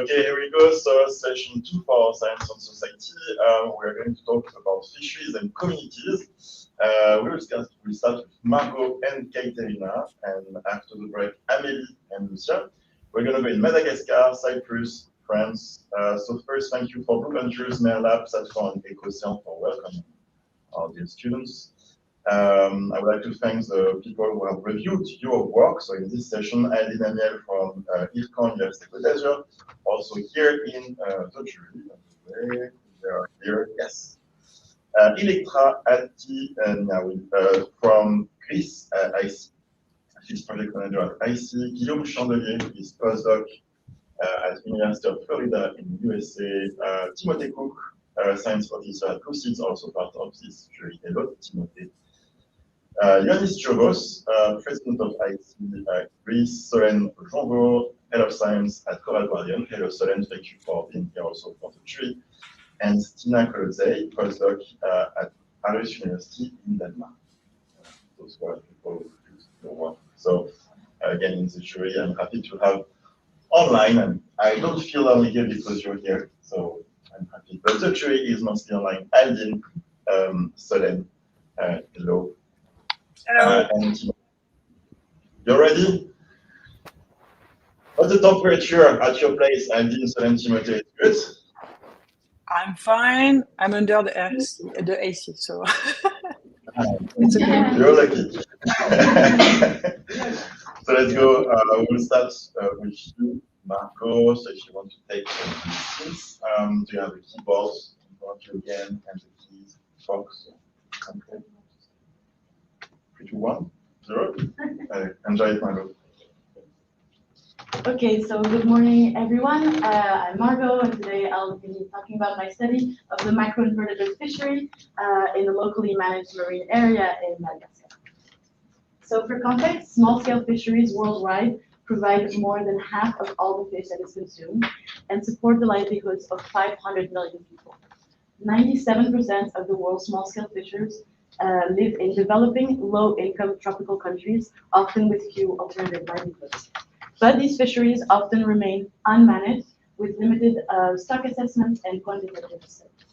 Okay, here we go. So session 2 for Science and Society. We're going to talk about fisheries and communities. We'll start with Margot and Kaiterina, and after the break, Amélie and Lucia. We're going to go in Madagascar, Cyprus, France. So first, thank you for Blue Ventures, MARRES, Satcom, and Casciomar for welcoming our dear students. I would like to thank the people who have reviewed your work. So in this session, Amélie Daniel from Université, also here in the jury. They are here, yes. Electra Atti from Greece, IC. She's project manager at IC. Guillaume Chandelier is postdoc at University of Florida in USA. Timothée Cook, science officer at Proceeds, also part of this jury. Hello, Timothée. Ioannis Giogos, president of IC Greece. Solène Jongo, head of science at Coral Guardian. Hello, Solène, thank you for being here also for the jury. And Stina Kolozei, postdoc at Aarhus University in Denmark. Those were people who do your work. So again, in the jury, I'm happy to have online, and I don't feel only here because you're here, so I'm happy. But the jury is mostly online. Aldine, Solène, hello. Hello. And you're ready? What's the temperature at your place, Aldine, Solène, Timothée? Good? I'm fine. I'm under the AC, so it's okay. You're lucky. So let's go. We'll start with you, Marco. So if you want to take some keys, do you have a keyboard in front of you again and the keys box? Okay. 3, 2, 1, 0. Enjoy it, Margot. Okay, so good morning, everyone. I'm Margot, and today I'll be talking about my study of the macro-invertebrate fishery in a locally managed marine area in Madagascar. So for context, small-scale fisheries worldwide provide more than half of all the fish that is consumed and support the livelihoods of 500 million people. 97% of the world's small-scale fishers live in developing, low-income tropical countries, often with few alternative livelihoods. But these fisheries often remain unmanaged with limited stock assessments and quantitative studies.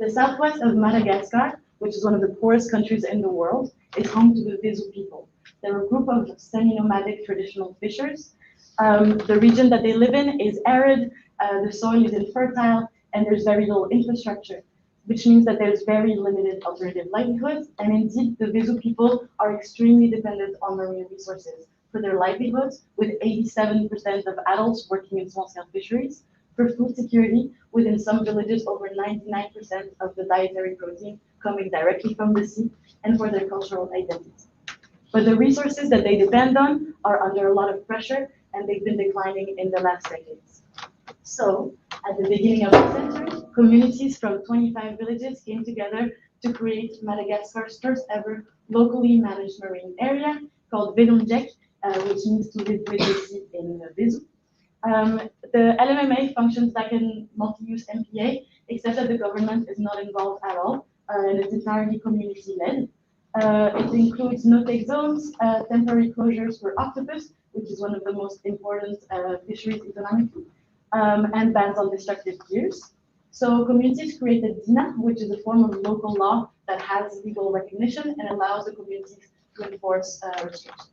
The southwest of Madagascar, which is one of the poorest countries in the world, is home to the Visu people. They're a group of semi-nomadic traditional fishers. The region that they live in is arid, the soil is infertile, and there's very little infrastructure, which means that there's very limited alternative livelihoods. And indeed, the Visu people are extremely dependent on marine resources for their livelihoods, with 87% of adults working in small-scale fisheries, for food security, within some villages over 99% of the dietary protein coming directly from the sea, and for their cultural identity. But the resources that they depend on are under a lot of pressure, and they've been declining in the last decades. So, at the beginning of the century, communities from 25 villages came together to create Madagascar's first ever locally managed marine area called Velondriake, which means to live with the sea in Visu. The LMMA functions like a multi-use MPA, except that the government is not involved at all, and it's entirely community-led. It includes no-take zones, temporary closures for octopus, which is one of the most important fisheries economically, and bans on destructive gears. So communities created DINA, which is a form of local law that has legal recognition and allows the communities to enforce restrictions.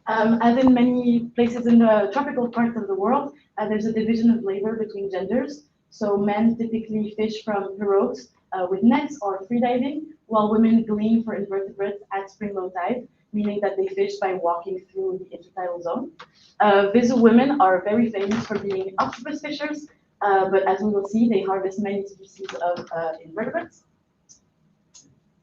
As in many places in the tropical parts of the world, there's a division of labor between genders. So men typically fish from pirogues with nets or freediving, while women glean for invertebrates at spring low tide, meaning that they fish by walking through the intertidal zone. Visu women are very famous for being octopus fishers, but as we will see, they harvest many species of invertebrates.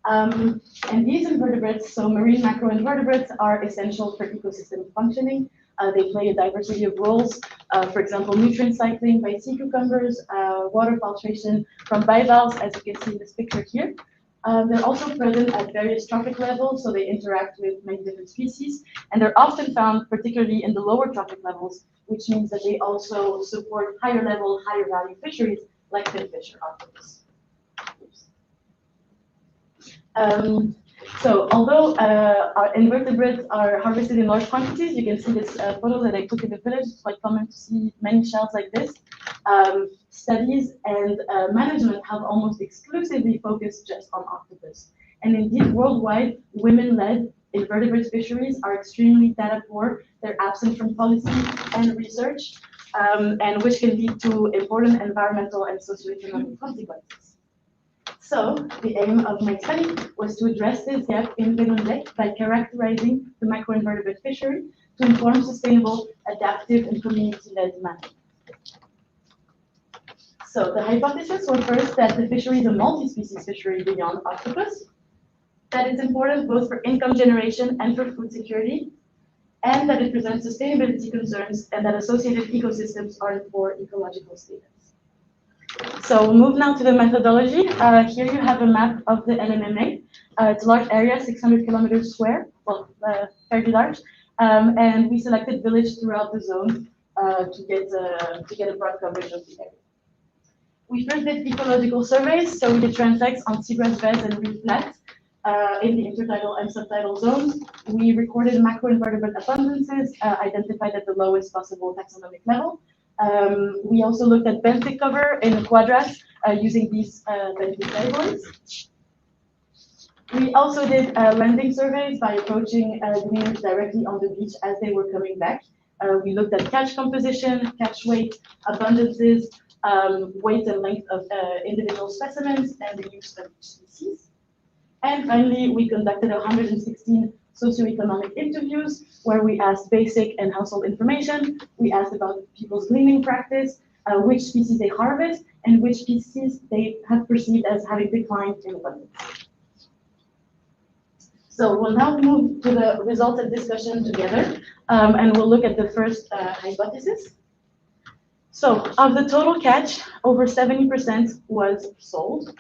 And these invertebrates, so marine macro-invertebrates, are essential for ecosystem functioning. They play a diversity of roles, for example, nutrient cycling by sea cucumbers, water filtration from bivalves, as you can see in this picture here. They're also present at various trophic levels, so they interact with many different species, and they're often found particularly in the lower trophic levels, which means that they also support higher level, higher value fisheries like finfish or octopus. So although our invertebrates are harvested in large quantities, you can see this photo that I took in the village. It's quite common to see many shells like this. Studies and management have almost exclusively focused just on octopus. And indeed, worldwide, women-led invertebrate fisheries are extremely data poor. They're absent from policy and research, and which can lead to important environmental and socioeconomic consequences. So the aim of my study was to address this gap in Velondriake by characterizing the macro-invertebrate fishery to inform sustainable, adaptive, and community-led management. So the hypotheses were first that the fishery is a multi-species fishery beyond octopus, that it's important both for income generation and for food security, and that it presents sustainability concerns and that associated ecosystems are in poor ecological status. So we'll move now to the methodology. Here you have a map of the LMMA. It's a large area, 600 kilometers square, well, fairly large, and we selected villages throughout the zone to get a broad coverage of the area. We first did ecological surveys, so we did transects on seagrass beds and reef flats in the intertidal and subtidal zones. We recorded macro-invertebrate abundances, identified at the lowest possible taxonomic level. We also looked at benthic cover in the quadras using these benthic categories. We also did landing surveys by approaching gleaners directly on the beach as they were coming back. We looked at catch composition, catch weight, abundances, weight and length of individual specimens, and the use of each species. And finally, we conducted 116 socioeconomic interviews where we asked basic and household information. We asked about people's gleaning practice, which species they harvest, and which species they have perceived as having declined in abundance. So we'll now move to the results of discussion together, and we'll look at the first hypothesis. So of the total catch, over 70% was sold.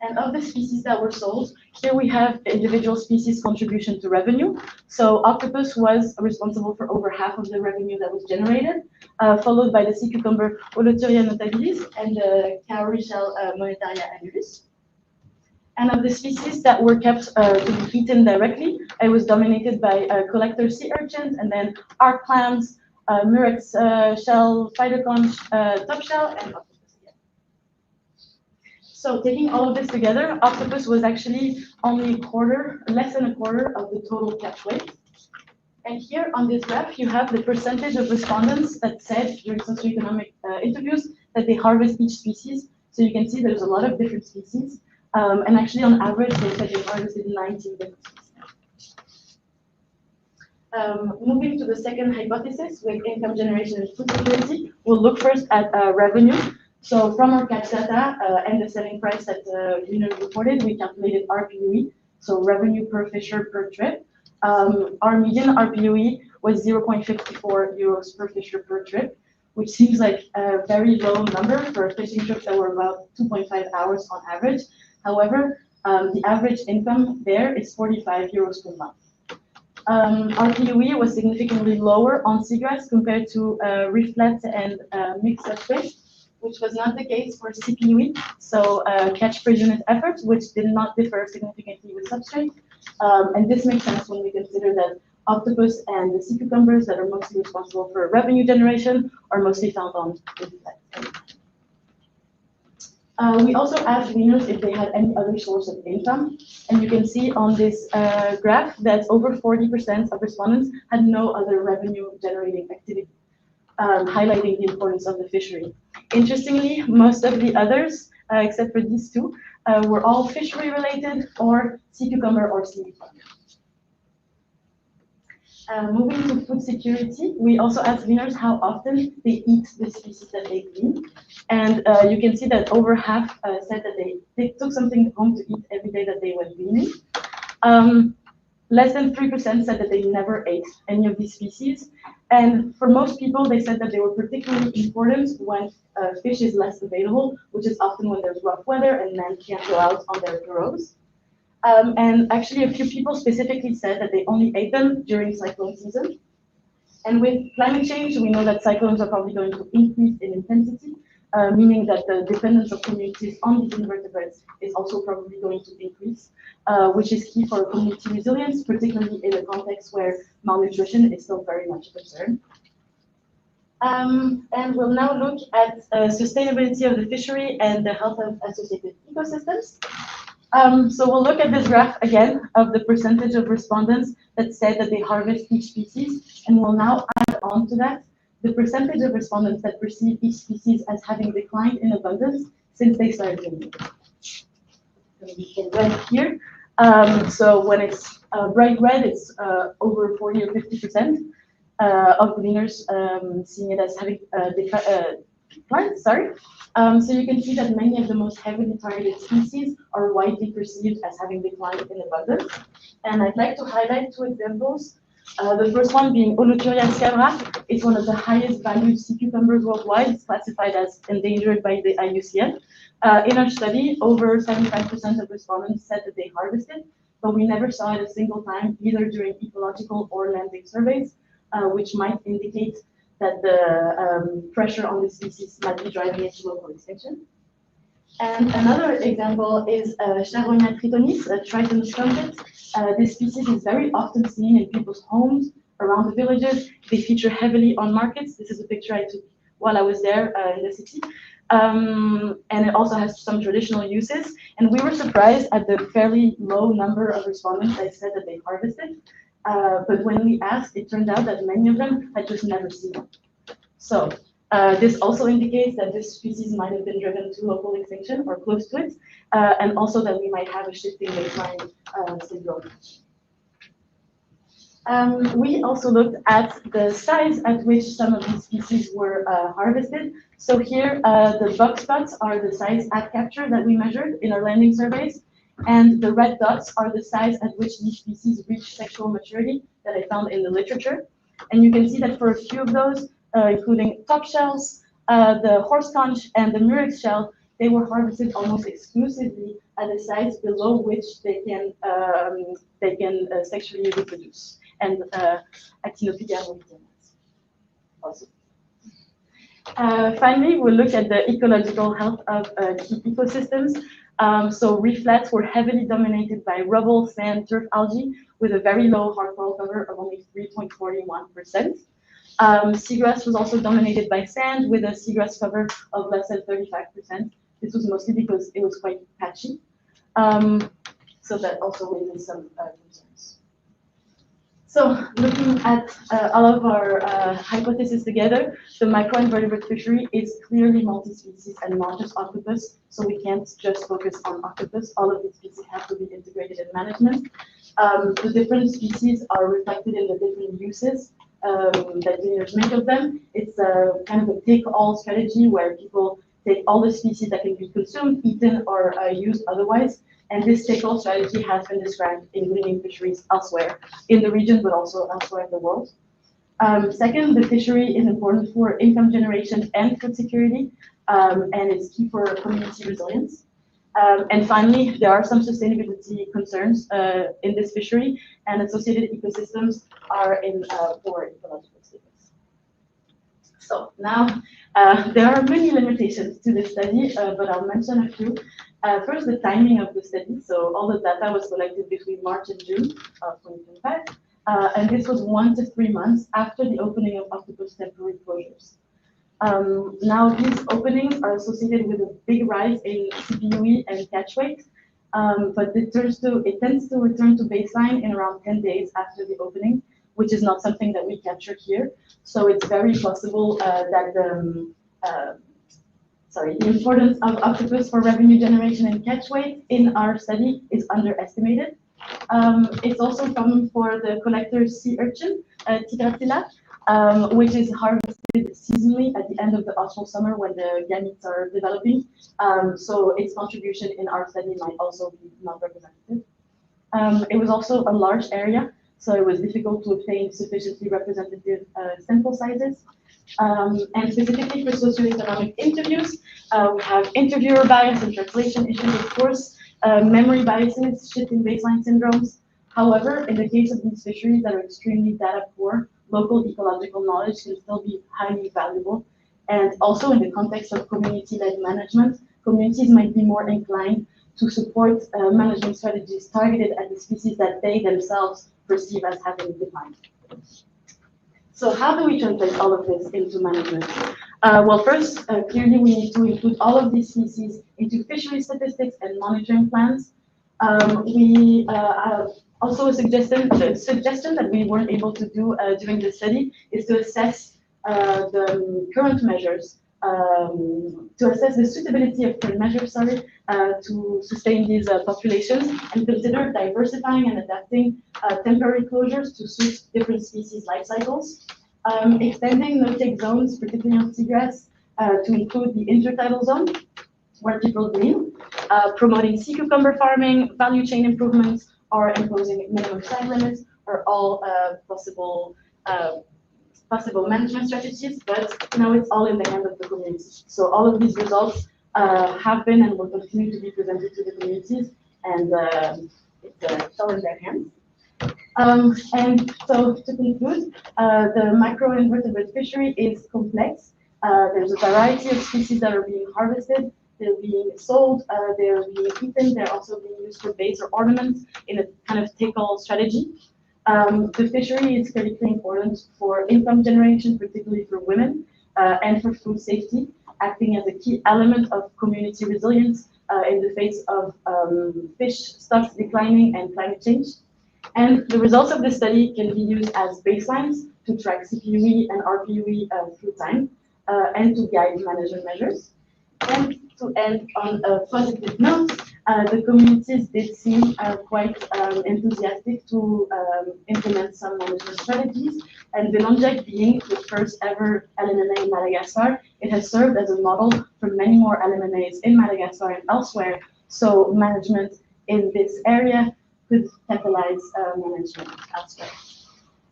And of the species that were sold, here we have individual species contribution to revenue. So octopus was responsible for over half of the revenue that was generated, followed by the sea cucumber Oloturia notabilis and the cowrie shell Monetaria annulus. And of the species that were kept to be eaten directly, it was dominated by collector sea urchins and then arc clams, murex shell, phytoconch, top shell, and octopus. So taking all of this together, octopus was actually only a quarter, less than a quarter of the total catch weight. And here on this graph, you have the percentage of respondents that said during socioeconomic interviews that they harvest each species. So you can see there's a lot of different species. And actually on average, they said they harvested 19 different species. Moving to the second hypothesis with income generation and food security, we'll look first at revenue. So from our catch data and the selling price that Gleaners reported, we calculated RPUE, so revenue per fisher per trip. Our median RPUE was 0.54 euros per fisher per trip, which seems like a very low number for fishing trips that were about 2.5 hours on average. However, the average income there is 45 euros per month. RPUE was significantly lower on seagrass compared to reef flats and mixed fish, which was not the case for CPUE, so catch per unit effort, which did not differ significantly with substrate. And this makes sense when we consider that octopus and the sea cucumbers that are mostly responsible for revenue generation are mostly found on reef flats. We also asked gleaners if they had any other source of income, and you can see on this graph that over 40% of respondents had no other revenue generating activity, highlighting the importance of the fishery. Interestingly, most of the others, except for these two, were all fishery related or sea cucumber or seaweed farming. Moving to food security, we also asked gleaners how often they eat the species that they glean. And you can see that over half said that they took something home to eat every day that they went gleaning. Less than 3% said that they never ate any of these species. And for most people, they said that they were particularly important when fish is less available, which is often when there's rough weather and men can't go out on their pirogues. And actually, a few people specifically said that they only ate them during cyclone season. And with climate change, we know that cyclones are probably going to increase in intensity. meaning that the dependence of communities on these invertebrates is also probably going to increase, which is key for community resilience, particularly in a context where malnutrition is still very much a concern. And we'll now look at sustainability of the fishery and the health of associated ecosystems. So we'll look at this graph again of the percentage of respondents that said that they harvest each species, and we'll now add on to that the percentage of respondents that perceive each species as having declined in abundance since they started doing it. In red here. So when it's bright red, it's over 40 or 50% of gleaners seeing it as having declined. Sorry. So you can see that many of the most heavily targeted species are widely perceived as having declined in abundance. And I'd like to highlight two examples. The first one being Holoturia scabra. It's one of the highest valued sea cucumbers worldwide. It's classified as endangered by the IUCN. In our study, over 75% of respondents said that they harvested, but we never saw it a single time, either during ecological or landing surveys, which might indicate that the pressure on the species might be driving it to local extinction. And another example is Charonia tritonis, a Triton strumpet. This species is very often seen in people's homes, around the villages. They feature heavily on markets. This is a picture I took while I was there in the city. And it also has some traditional uses. And we were surprised at the fairly low number of respondents that said that they harvested. But when we asked, it turned out that many of them had just never seen it. So this also indicates that this species might have been driven to local extinction or close to it, and also that we might have a shifting baseline syndrome. We also looked at the size at which some of these species were harvested. So here, the box spots are the size at capture that we measured in our landing surveys, and the red dots are the size at which these species reach sexual maturity that I found in the literature. And you can see that for a few of those, including top shells, the horse conch, and the murex shell, they were harvested almost exclusively at a size below which they can sexually reproduce. And Actinophilia moritans also. Finally, we'll look at the ecological health of key ecosystems. So reef flats were heavily dominated by rubble, sand, turf algae, with a very low hard coral cover of only 3.41%. Seagrass was also dominated by sand, with a seagrass cover of less than 35%. This was mostly because it was quite patchy. So that also raises some concerns. So looking at all of our hypotheses together, the macro-invertebrate fishery is clearly multi-species and not just octopus, so we can't just focus on octopus. All of these species have to be integrated in management. The different species are reflected in the different uses that gleaners make of them. It's kind of a take-all strategy where people take all the species that can be consumed, eaten, or used otherwise. And this take-all strategy has been described in gleaning fisheries elsewhere in the region, but also elsewhere in the world. Second, the fishery is important for income generation and food security, and it's key for community resilience. And finally, there are some sustainability concerns in this fishery, and associated ecosystems are in poor ecological status. So now, there are many limitations to this study, but I'll mention a few. First, the timing of the study. So all the data was collected between March and June of 2025, and this was 1 to 3 months after the opening of octopus temporary closures. Now, these openings are associated with a big rise in CPUE and catch weight, but it tends to return to baseline in around 10 days after the opening, which is not something that we capture here. So it's very possible that the importance of octopus for revenue generation and catch weight in our study is underestimated. It's also common for the collector's sea urchin, Tigratilla, which is harvested seasonally at the end of the austral summer when the gametes are developing. So its contribution in our study might also be not representative. It was also a large area, so it was difficult to obtain sufficiently representative sample sizes. And specifically for socioeconomic interviews, we have interviewer bias and translation issues, of course, memory biases, shifting baseline syndromes. However, in the case of these fisheries that are extremely data poor, local ecological knowledge can still be highly valuable. And also in the context of community-led management, communities might be more inclined to support management strategies targeted at the species that they themselves perceive as having defined. So how do we translate all of this into management? Well, first, clearly we need to include all of these species into fishery statistics and monitoring plans. We also a suggestion that we weren't able to do during the study is to assess the current measures, to assess the suitability of current measures, to sustain these populations and consider diversifying and adapting temporary closures to suit different species life cycles, extending no-take zones, particularly on seagrass, to include the intertidal zone where people glean, promoting sea cucumber farming, value chain improvements, or imposing minimum time limits are all possible management strategies, but it's all in the hands of the communities. So all of these results have been and will continue to be presented to the communities, and it's all in their hands. And so to conclude, the macro-invertebrate fishery is complex. There's a variety of species that are being harvested. They're being sold, they're being eaten, they're also being used for baits or ornaments in a kind of take-all strategy. The fishery is critically important for income generation, particularly for women, and for food safety, acting as a key element of community resilience in the face of fish stocks declining and climate change. And the results of this study can be used as baselines to track CPUE and RPUE through time, and to guide management measures. And to end on a positive note, the communities did seem quite enthusiastic to implement some management strategies, and Velondriake being the first ever LMMA in Madagascar, it has served as a model for many more LMMAs in Madagascar and elsewhere, so management in this area could catalyze management elsewhere.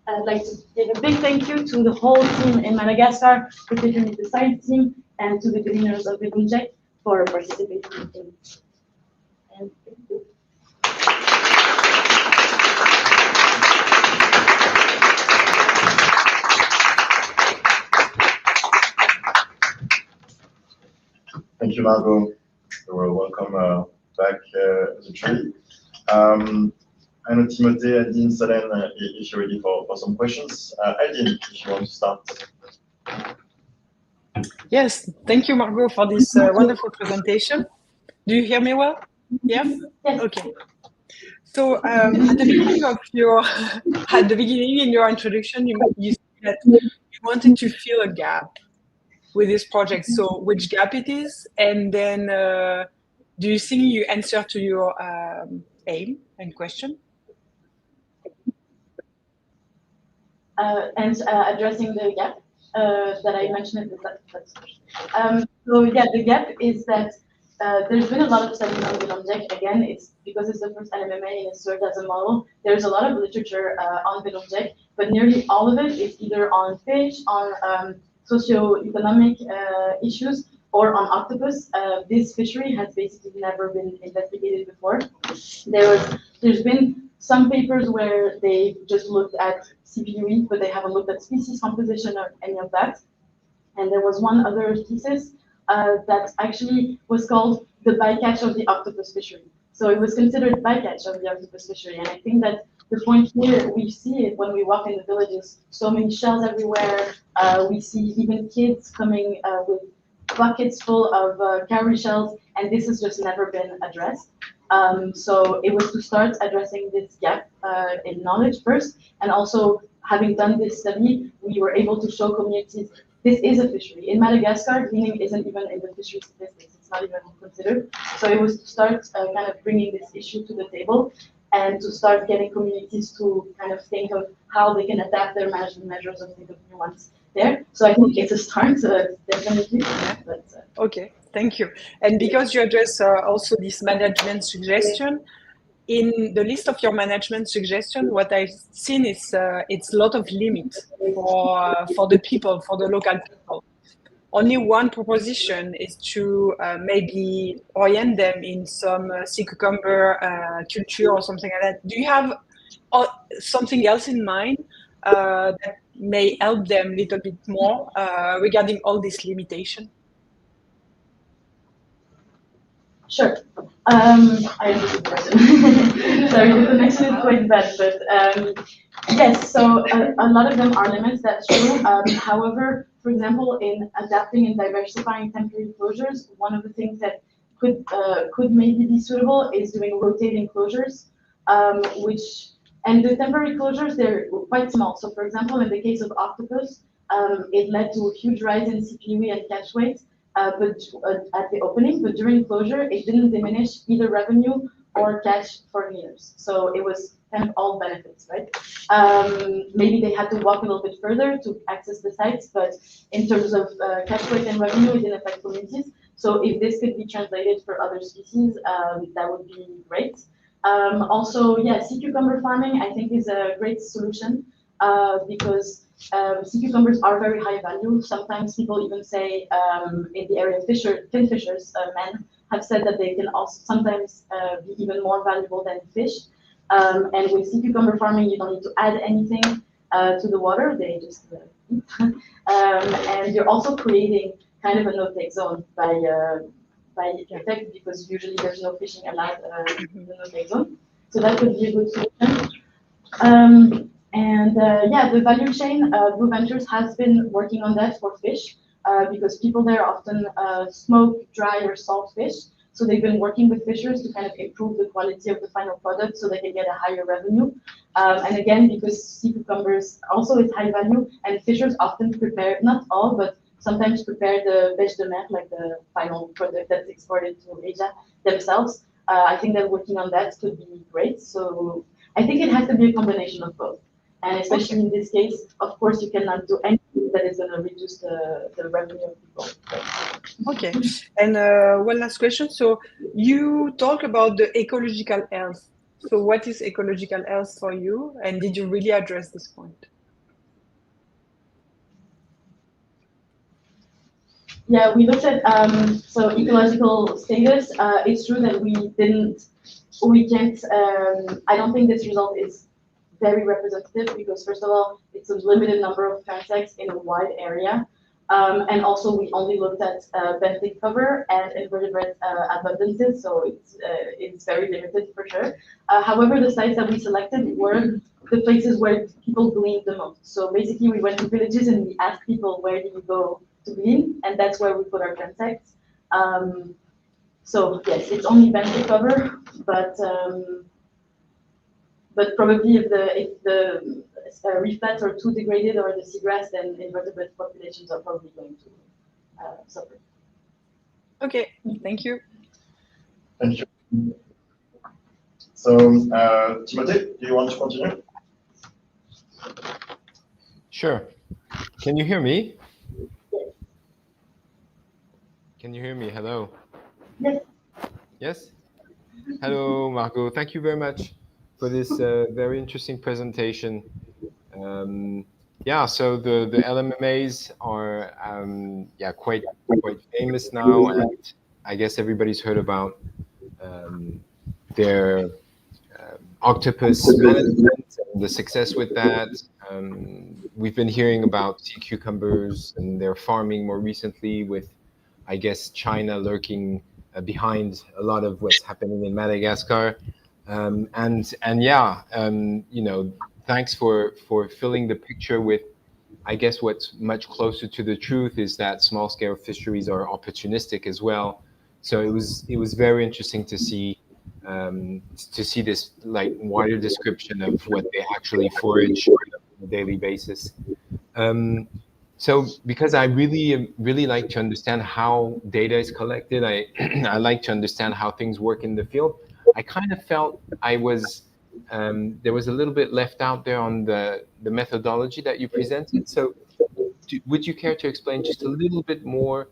I'd like to give a big thank you to the whole team in Madagascar, particularly the science team, and to the gleaners of Velondriake for participating in. And thank you. Thank you, Margot. You're welcome back as a tree. I know Timothée, Aldine, Solène, if you're ready for some questions. Aldine, if you want to start. Yes, thank you, Margot, for this wonderful presentation. Do you hear me well? Yeah? Yes. Okay. So at the beginning of your, in your introduction, you said that you wanted to fill a gap with this project. So which gap it is, and then do you think you answer to your aim and question? And addressing the gap that I mentioned at the start. So yeah, the gap is that there's been a lot of studies on Velondriake. Again, it's because it's the first LMMA and it served as a model. There's a lot of literature on Velondriake, but nearly all of it is either on fish, on socio-economic issues, or on octopus. This fishery has basically never been investigated before. There's been some papers where they just looked at CPUE, but they haven't looked at species composition or any of that. And there was one other thesis that actually was called the bycatch of the octopus fishery. So it was considered bycatch of the octopus fishery. And I think that the point here, we see it when we walk in the villages, so many shells everywhere. We see even kids coming with buckets full of cowrie shells, and this has just never been addressed. So it was to start addressing this gap in knowledge first, and also having done this study, we were able to show communities this is a fishery. In Madagascar, cleaning isn't even in the fishery statistics, it's not even considered. So it was to start kind of bringing this issue to the table and to start getting communities to kind of think of how they can adapt their management measures and think of new ones there. So I think it's a start, definitely. But, okay, thank you. And because you address also this management suggestion, in the list of your management suggestion, what I've seen is it's a lot of limits for the people, for the local people. Only one proposition is to maybe orient them in some sea cucumber culture or something like that. Do you have something else in mind that may help them a little bit more regarding all this limitation? Sure. I understood the question. Sorry, the connection is quite bad, but yes, so a lot of them are limits, that's true. However, for example, in adapting and diversifying temporary closures, one of the things that could maybe be suitable is doing rotating closures, and the temporary closures, they're quite small. So for example, in the case of octopus, it led to a huge rise in CPV and catch weight, but at the opening, but during closure, it didn't diminish either revenue or catch for years. So it was kind of all benefits, right? Maybe they had to walk a little bit further to access the sites, but in terms of catch weight and revenue, it didn't affect communities. So if this could be translated for other species, that would be great. Also, yeah, sea cucumber farming, I think, is a great solution because sea cucumbers are very high value. Sometimes people even say in the area of fin fishers, men have said that they can also sometimes be even more valuable than fish. And with sea cucumber farming, you don't need to add anything to the water. They just eat. And you're also creating kind of a no-take zone by effect, because usually there's no fishing allowed in the no-take zone. So that would be a good solution. Yeah, the value chain, Blue Ventures has been working on that for fish because people there often smoke, dry, or salt fish. So they've been working with fishers to kind of improve the quality of the final product so they can get a higher revenue. And again, because sea cucumbers also is high value, and fishers often prepare, not all, but sometimes prepare the bêche de mer, like the final product that's exported to Asia themselves. I think that working on that could be great. So I think it has to be a combination of both. And especially in this case, of course, you cannot do anything that is going to reduce the revenue of people. Okay. And one last question. So you talk about the ecological health. So what is ecological health for you? And did you really address this point? Yeah, we looked at so ecological status. It's true that we can't. I don't think this result is very representative because, first of all, it's a limited number of transects in a wide area, and also we only looked at benthic cover and invertebrate abundances, so it's very limited for sure. However, the sites that we selected were the places where people gleaned the most. So basically, we went to villages and we asked people, where do you go to glean, and that's where we put our transects. So yes, it's only benthic cover, but probably if the reef beds are too degraded or the seagrass, then invertebrate populations are probably going to suffer. Okay, thank you. Thank you. So, Timothée, do you want to continue? Sure. Can you hear me? Can you hear me? Hello. Yes. Yes? Hello, Margot. Thank you very much for this very interesting presentation. Yeah, so the LMMAs are quite famous now, and I guess everybody's heard about their octopus management and the success with that. We've been hearing about sea cucumbers and their farming more recently, with, I guess, China lurking behind a lot of what's happening in Madagascar. You know, thanks for filling the picture with, I guess, what's much closer to the truth is that small-scale fisheries are opportunistic as well. So it was very interesting to see this like wider description of what they actually forage on a daily basis. So because I really like to understand how data is collected, I like to understand how things work in the field. I kind of felt there was a little bit left out there on the methodology that you presented. So would you care to explain just a little bit more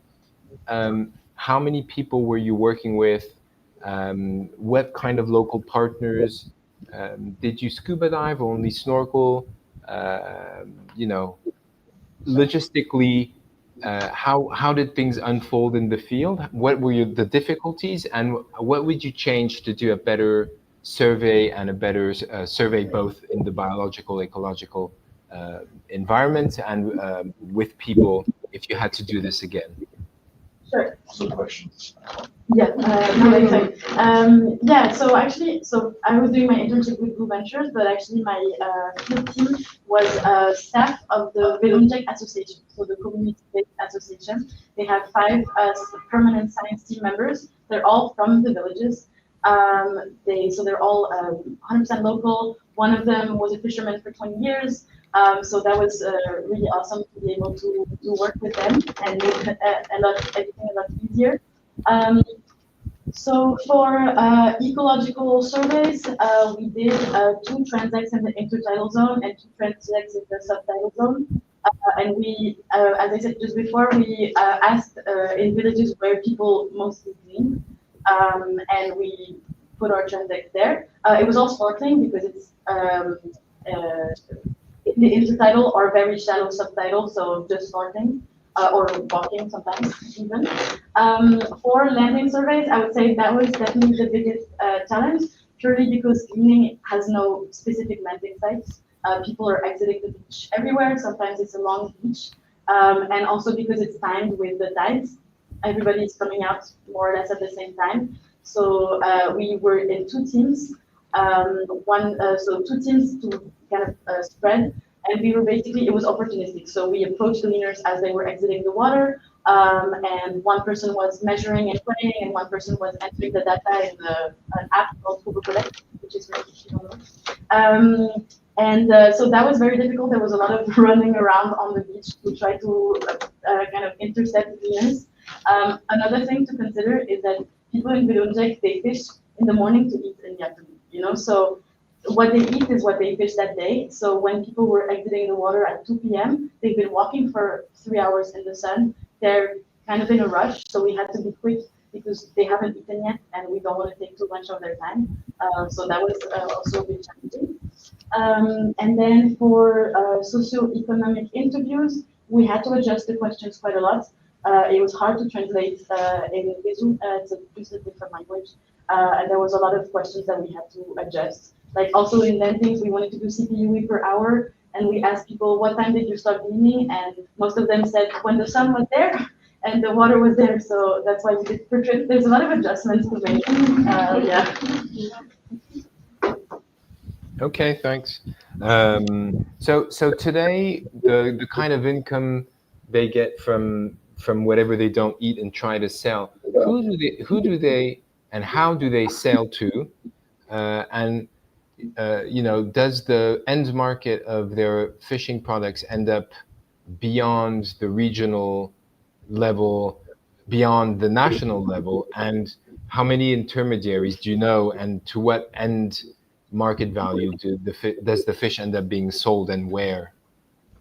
how many people were you working with? What kind of local partners? Did you scuba dive or only snorkel? You know, logistically, how did things unfold in the field? What were the difficulties, and what would you change to do a better survey and a better survey both in the biological, ecological environment and with people if you had to do this again? Sure. So questions. Yeah, no, exactly. Yeah, so actually, I was doing my internship with Blue Ventures, but actually my field team was staff of the Velondriake Association, so the community-based association. They have 5 permanent science team members. They're all from the villages. So they're all 100% local. One of them was a fisherman for 20 years. So that was really awesome to be able to work with them and make everything a lot easier. So for ecological surveys, we did 2 transects in the intertidal zone and 2 transects in the subtidal zone. And we, as I said just before, we asked in villages where people mostly glean, and we put our transects there. It was all snorkeling because it's in the intertidal or very shallow subtidal, so just snorkeling. Or walking sometimes even. For landing surveys, I would say that was definitely the biggest challenge, purely because gleaning has no specific landing sites. People are exiting the beach everywhere. Sometimes it's a long beach, and also because it's timed with the tides. Everybody's coming out more or less at the same time. So we were in 2 teams. So 2 teams to kind of spread. And we were basically, it was opportunistic. So we approached the leaders as they were exiting the water. And one person was measuring and weighing, and one person was entering the data in an app called Google Collect, which is very easy to know. So that was very difficult. There was a lot of running around on the beach to try to kind of intercept leaders. Another thing to consider is that people in Velondriake, they fish in the morning to eat in the afternoon, you know? So what they eat is what they fish that day. So when people were exiting the water at 2 p.m., they've been walking for 3 hours in the sun. They're kind of in a rush, so we had to be quick because they haven't eaten yet, and we don't want to take too much of their time. So that was also a bit challenging. And then for socioeconomic interviews, we had to adjust the questions quite a lot. It was hard to translate in Visu. It's a different language. And there was a lot of questions that we had to adjust. Like also in landings, we wanted to do CPUE per hour, and we asked people, what time did you start gleaning? And most of them said, when the sun was there and the water was there. So that's why we did per trip. There's a lot of adjustments to make. Yeah. Okay, thanks. So today, the kind of income they get from whatever they don't eat and try to sell, who do they and how do they sell to? Does the end market of their fishing products end up beyond the regional level, beyond the national level? And how many intermediaries do you know, and to what end market value does the fish end up being sold, and where?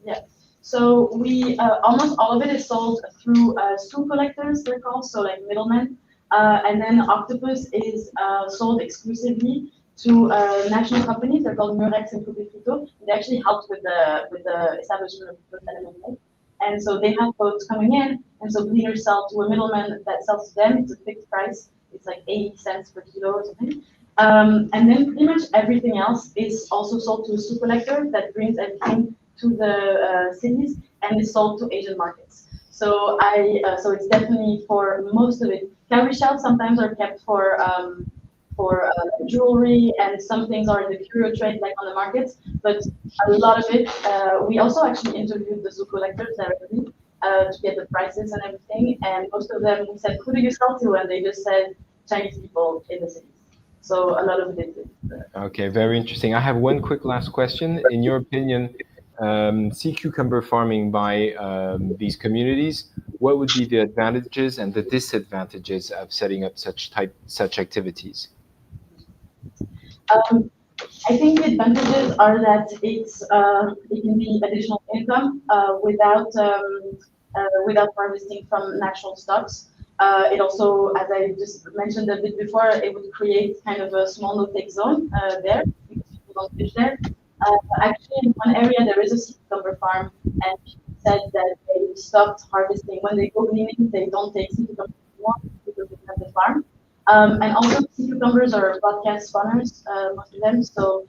Yeah, so we almost all of it is sold through sous collectors, they're called, so like middlemen. And then octopus is sold exclusively to national companies. They're called MARRES and Coupé-Frito. They actually helped with the establishment of the LMMA. And so they have boats coming in, and so gleaners sell to a middleman that sells to them. It's a fixed price. It's like 80 cents per kilo or something. And then pretty much everything else is also sold to a sous collector that brings everything to the cities and is sold to Asian markets. So so it's definitely for most of it. Cowrie shells sometimes are kept for jewelry, and some things are in the curio trade, like on the markets. But a lot of it, we also actually interviewed the sous collectors directly to get the prices and everything. And most of them, we said, "Who do you sell to?" And they just said Chinese people in the cities. So a lot of it is. Okay, very interesting. I have one quick last question. In your opinion, sea cucumber farming by these communities, what would be the advantages and the disadvantages of setting up such activities? I think the advantages are that it can be additional income without harvesting from natural stocks. It also, as I just mentioned a bit before, it would create kind of a small no-take zone there because people don't fish there. Actually, in one area there is a sea cucumber farm, and people said that they stopped harvesting. When they go gleaning, they don't take sea cucumbers anymore because they have the farm. And also, sea cucumbers are broadcast spawners, most of them, so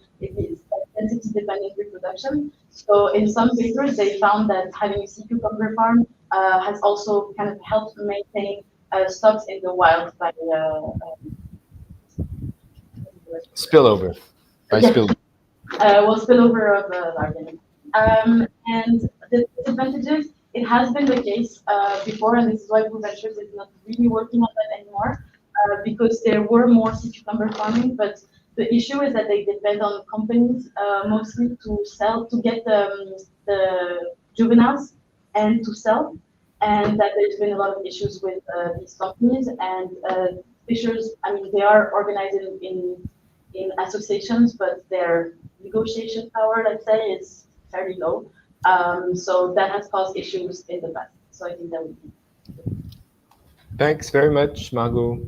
density-dependent reproduction. So in some papers, they found that having a sea cucumber farm has also kind of helped maintain stocks in the wild by spillover. By yeah. spillover. Spillover of larvae. And the disadvantages, it has been the case before, and this is why Blue Ventures is not really working on that anymore, because there were more sea cucumber farming, but the issue is that they depend on companies mostly to get the juveniles and to sell, and that there's been a lot of issues with these companies, and fishers, I mean, they are organized in associations, but their negotiation power, let's say, is fairly low. So that has caused issues in the past. So I think that would be. Thanks very much, Margot.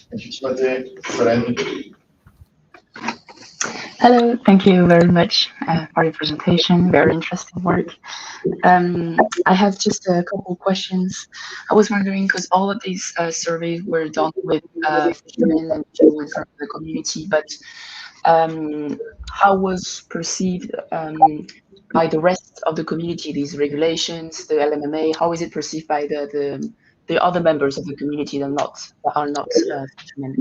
Thank you, Timothée. Solène. Hello, thank you very much for your presentation. Very interesting work. I have just a couple of questions. I was wondering, because all of these surveys were done with fishermen and people from the community, but how was perceived by the rest of the community, these regulations, the LMMA, how is it perceived by the other members of the community that are not fishermen?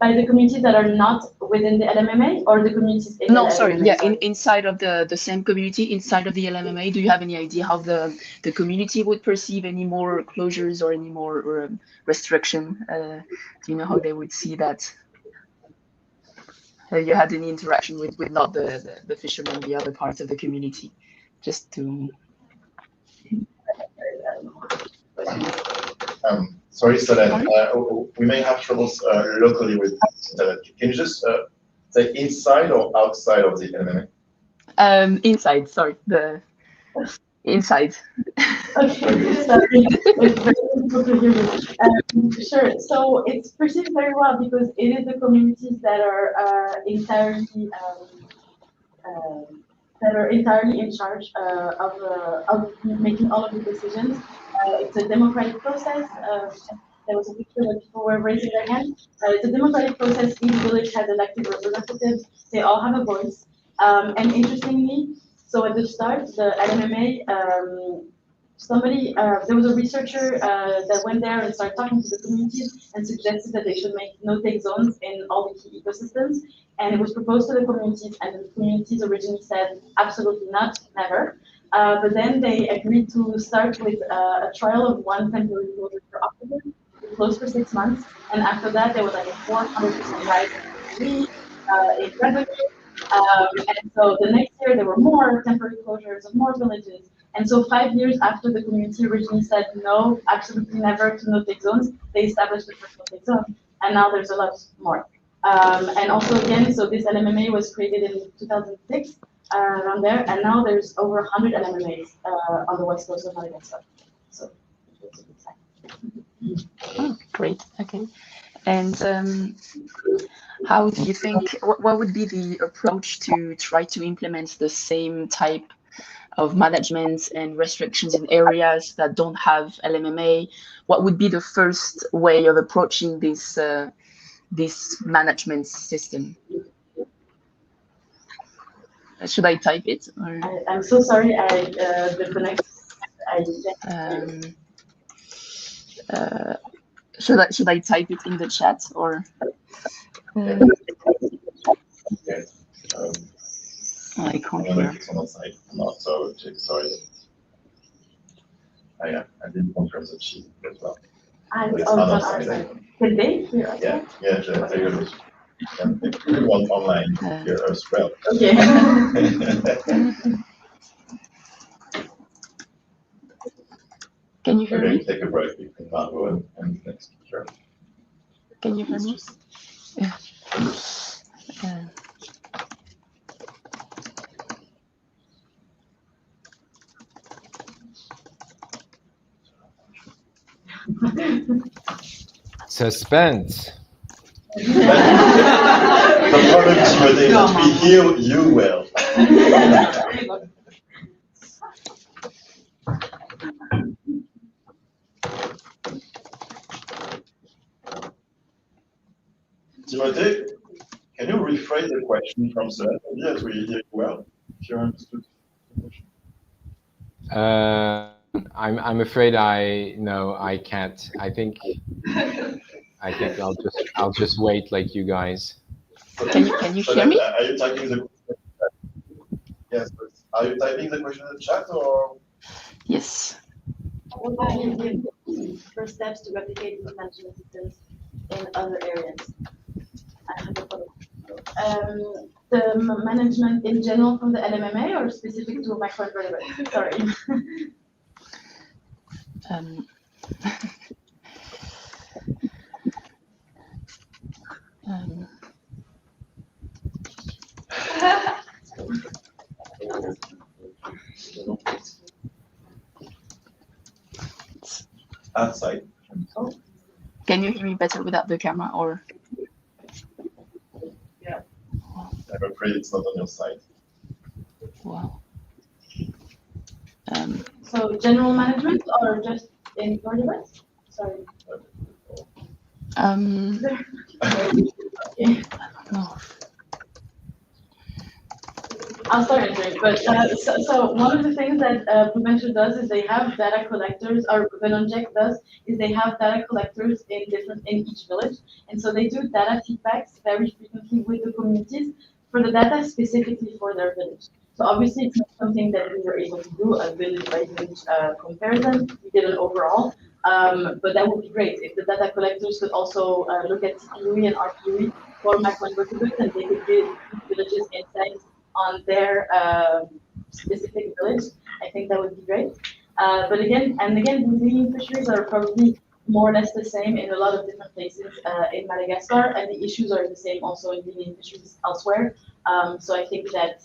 By the communities that are not within the LMMA, or the communities in no, the sorry, LMMA? yeah, inside of the same community, inside of the LMMA, do you have any idea how the community would perceive any more closures or any more restriction? Do you know how they would see that? Have you had any interaction with not the fishermen, the other parts of the community? Just to... Sorry, Solène. We may have troubles locally with internet. Can you just say inside or outside of the LMMA? Inside, sorry, the inside. Okay, sorry. It's very difficult to hear me. Sure. So it's perceived very well because it is the communities that are entirely in charge of making all of the decisions. It's a democratic process. There was a picture where people were raising their hands. It's a democratic process. Each village has elected representatives. They all have a voice. And interestingly, so at the start, the LMMA, there was a researcher that went there and started talking to the communities and suggested that they should make no-take zones in all the key ecosystems. And it was proposed to the communities, and the communities originally said, absolutely not, never. But then they agreed to start with a trial of one temporary closure per October, closed for 6 months. And after that, there was like a 400% rise in revenue. And so the next year, there were more temporary closures of more villages. And so 5 years after the community originally said no, absolutely never to no-take zones, they established the first no-take zone. And now there's a lot more. And also again, so this LMMA was created in 2006, around there, and now there's over 100 LMMAs on the west coast of Madagascar. So it's a good sign. Oh, great. Okay. And how do you think, what would be the approach to try to implement the same type of management and restrictions in areas that don't have LMMA? What would be the first way of approaching this management system? Should I type it? Or? I'm so sorry, the connection. Should I type it in the chat or? Okay. I can't I don't know hear. if it's on that side or not, so sorry. Yeah, I didn't confirm the sheet as well. It's on our side. Can they hear us? Yeah, I hear it. And everyone online here as well. Okay. Can you hear me? Take a break between Margot and the next speaker. Can you hear me? Yeah. Suspense. The problem, Timothée, is that we hear you well. Timothée? Can you rephrase the question from Sir, as we hear well, if you understood the question? I'm afraid I can't. I think I'll just wait like you guys. Can you hear me? Are you typing the yes? Are you typing the question in the chat or? Yes. What would be the first steps to replicate the management systems in other areas? I have a follow-up. The management in general from the LMMA or specific to macro-invertebrates? Sorry. Outside. Can you hear me better without the camera or? Yeah. I'm afraid it's not on your side. Wow. So general management or just in vertebrates? Sorry. No. I'll start answering, but so one of the things that Prevention does is they have data collectors, or Velondriake does, is they have data collectors in each village, and so they do data feedbacks very frequently with the communities for the data specifically for their village. So obviously it's not something that we were able to do a village by village comparison. We did an overall, but that would be great if the data collectors could also look at CPUE and RPUE for macro-invertebrates, and they could give villages insights on their specific village. I think that would be great. But again, breeding fisheries are probably more or less the same in a lot of different places in Madagascar, and the issues are the same also in breeding fisheries elsewhere. So I think that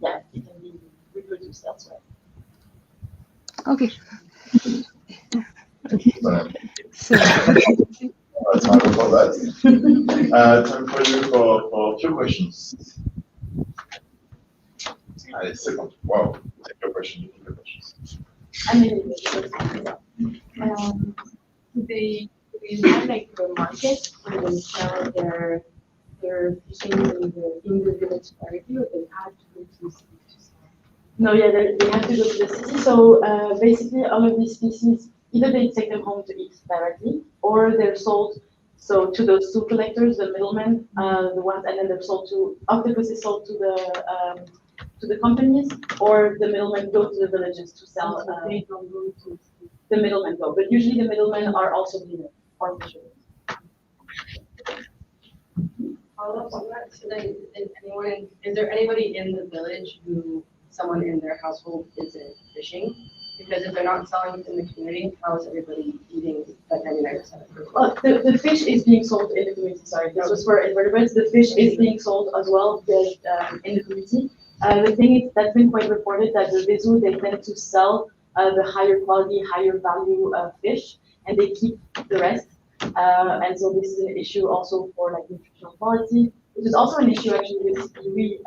yeah, it can be reproduced elsewhere. Okay. So time for that. Time for you for a few questions. Second. Wow. Take your question. They have like a market where they sell their fishing in the village directly, or they have to go to the city to sell? No, yeah, they have to go to the city. So basically, all of these species, either they take them home to eat directly, or they're sold to those zoo collectors, the middlemen, the ones, and then they're sold to octopus is sold to the companies, or the middlemen go to the villages to sell. They don't go to the middlemen go, but usually the middlemen are also leaders or fishermen. Follow up on that. So is there anybody in the village who someone in their household isn't fishing? Because if they're not selling within the community, how is everybody eating that 99% of food? Well, the fish is being sold in the community. Sorry, this was for invertebrates. The fish is being sold as well in the community. The thing is, that's been quite reported that the Vizu, they tend to sell the higher quality, higher value fish, and they keep the rest. And so this is an issue also for like nutritional quality, which is also an issue actually with CPUE.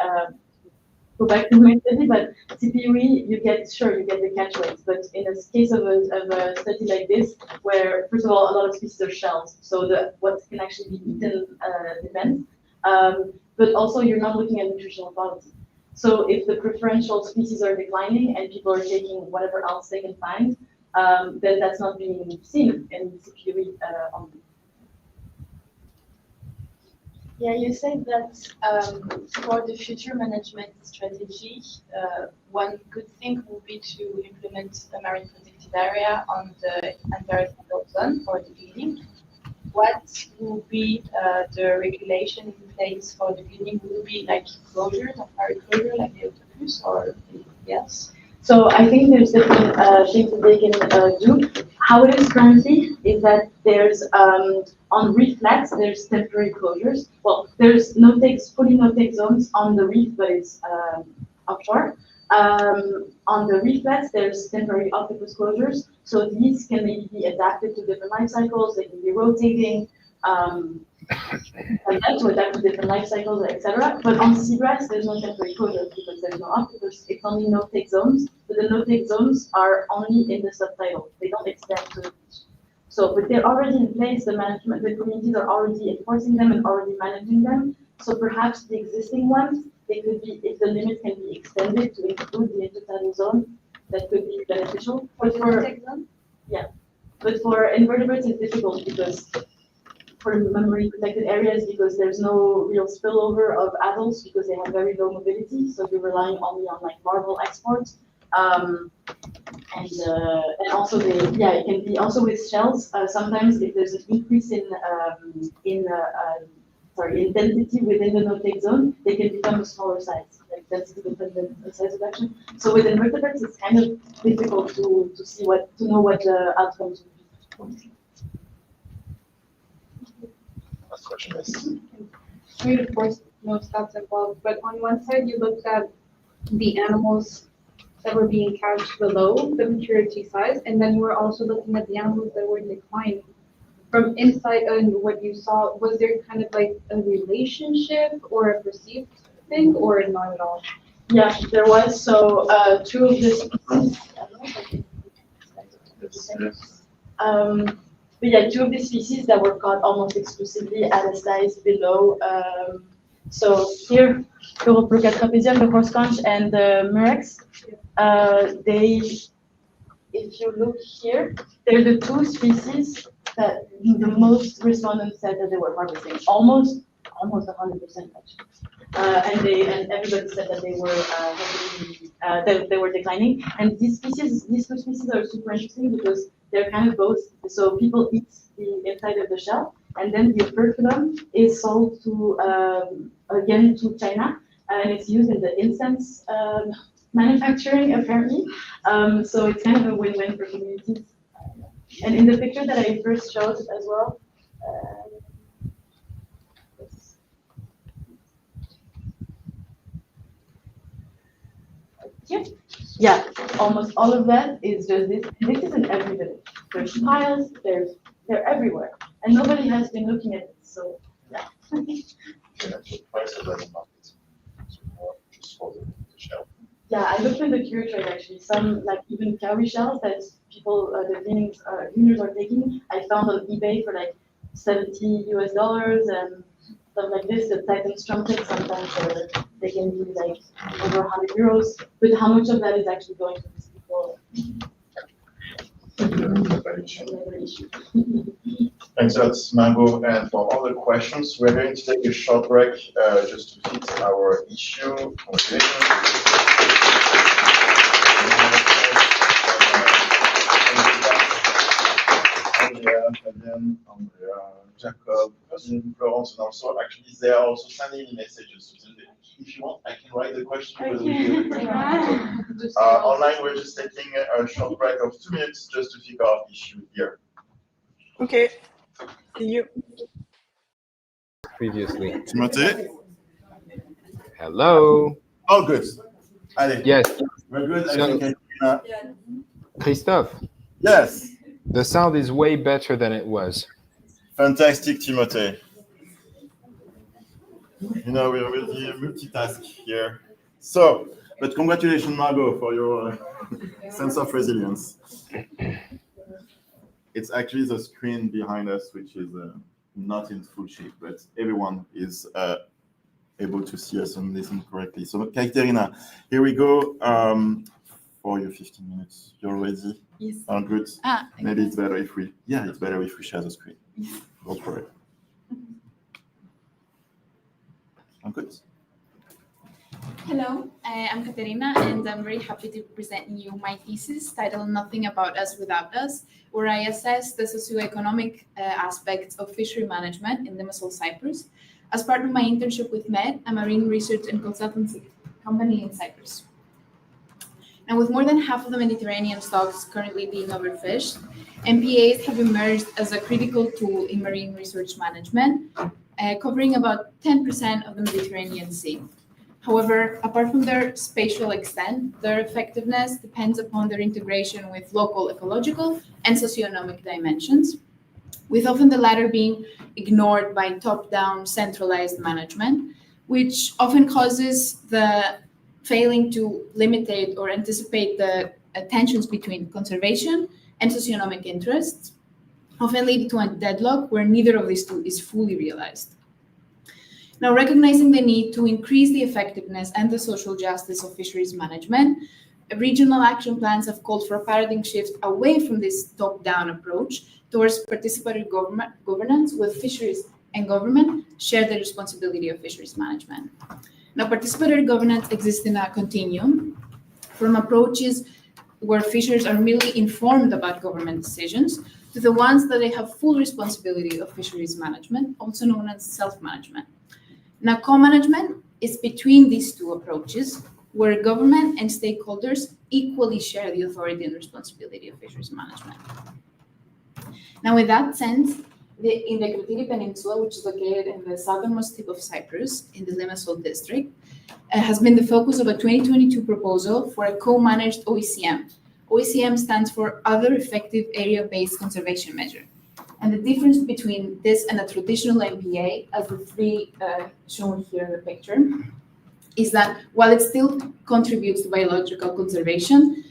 Go back to my study, but CPUE, you get the catch rates, but in a case of a study like this, where first of all a lot of species are shells, so what can actually be eaten depends, but also you're not looking at nutritional quality. So if the preferential species are declining and people are taking whatever else they can find, then that's not being seen in CPUE only. Yeah, you said that for the future management strategy, one good thing would be to implement a marine protected area on the environmental zone for the building. What will be the regulation in place for the building? Will it be like closures, temporary closure, like the octopus, or yes? So I think there's different things that they can do. How it is currently is that there's on reef flats there's temporary closures. Well, there's fully no-take zones on the reef, but it's offshore. On the reef flats there's temporary octopus closures. So these can maybe be adapted to different life cycles. They can be rotating. Like that to adapt to different life cycles, etc. But on seagrass, there's no temporary closures because there's no octopus. It's only no-take zones. But the no-take zones are only in the subtidal. They don't extend to the beach. So, but they're already in place, the communities are already enforcing them and already managing them. So perhaps the existing ones, they could be, if the limit can be extended to include the intertidal zone, that could be beneficial. But for invertebrates, it's difficult because for marine protected areas, because there's no real spillover of adults because they have very low mobility. So you're relying only on like larval exports. And also it can be also with shells. Sometimes if there's an increase in density within the no-take zone, they can become a smaller size, like density dependent size reduction. So with invertebrates, it's kind of difficult to know what the outcomes would be. Last question is. We of course know that's involved, but on one side you looked at the animals that were being catched below the maturity size, and then you were also looking at the animals that were declining. From insight and what you saw, was there kind of like a relationship or a perceived thing, or not at all? Yeah, there was. So two of the species. But yeah, two of the species that were caught almost exclusively at a size below. So here, Phoroplocatrapesium, the horse conch, and the MARRES, if you look here, they're the two species that the most respondents said that they were harvesting, almost 100% actually. And everybody said that they were declining. And these two species are super interesting because they're kind of both. So people eat the inside of the shell, and then the operculum is sold to again to China, and it's used in the incense manufacturing apparently. So it's kind of a win-win for communities. And in the picture that I first showed as well. Yeah, almost all of that is just this. This is in every village. There's piles, they're everywhere. And nobody has been looking at it, so yeah. Yeah, I looked in the cure trade actually. Some like even cowrie shells that people, the cleaners are taking, I found on eBay for like $70 and stuff like this. The Titan strumpet sometimes they can be like over €100. But how much of that is actually going to these people? Thanks a lot, Margot. And for all the questions, we're going to take a short break just to fit our issue. Congratulations. Andrea, Jacob, Florence, and also actually they are also sending me messages. So if you want, I can write the question. Online, we're just taking a short break of 2 minutes just to figure out the issue here. Okay. See you. Previously. Timothée? Hello. Oh, good. Allez. Yes. We're good. So, Christophe. Yes. The sound is way better than it was. Fantastic, Timothée. You know, we're really multitask here. So, but congratulations, Margot, for your sense of resilience. It's actually the screen behind us, which is not in full shape, but everyone is able to see us and listen correctly. So, Kaiterina, here we go for your 15 minutes. You're ready? Yes. Good. Maybe it's better if we share the screen. Don't worry. I'm good. Hello, I'm Katerina, and I'm very happy to present you my thesis titled Nothing About Us Without Us, where I assess the socioeconomic aspects of fishery management in Limassol, Cyprus, as part of my internship with MED, a marine research and consultancy company in Cyprus. Now, with more than half of the Mediterranean stocks currently being overfished, MPAs have emerged as a critical tool in marine research management, covering about 10% of the Mediterranean Sea. However, apart from their spatial extent, their effectiveness depends upon their integration with local ecological and socioeconomic dimensions, with often the latter being ignored by top-down centralized management, which often causes the failing to limitate or anticipate the tensions between conservation and socioeconomic interests. often leading to a deadlock where neither of these two is fully realized. Now, recognizing the need to increase the effectiveness and the social justice of fisheries management, regional action plans have called for a paradigm shift away from this top-down approach towards participatory governance, with fisheries and government share the responsibility of fisheries management. Now, participatory governance exists in a continuum from approaches where fisheries are merely informed about government decisions to the ones that they have full responsibility of fisheries management, also known as self-management. Now, co-management is between these two approaches, where government and stakeholders equally share the authority and responsibility of fisheries management. Now, in that sense, in the Kaiterina Peninsula, which is located in the southernmost tip of Cyprus, in the Limassol district, has been the focus of a 2022 proposal for a co-managed OECM. OECM stands for Other Effective Area-Based Conservation Measure. And the difference between this and a traditional MPA, as the three shown here in the picture, is that while it still contributes to biological conservation,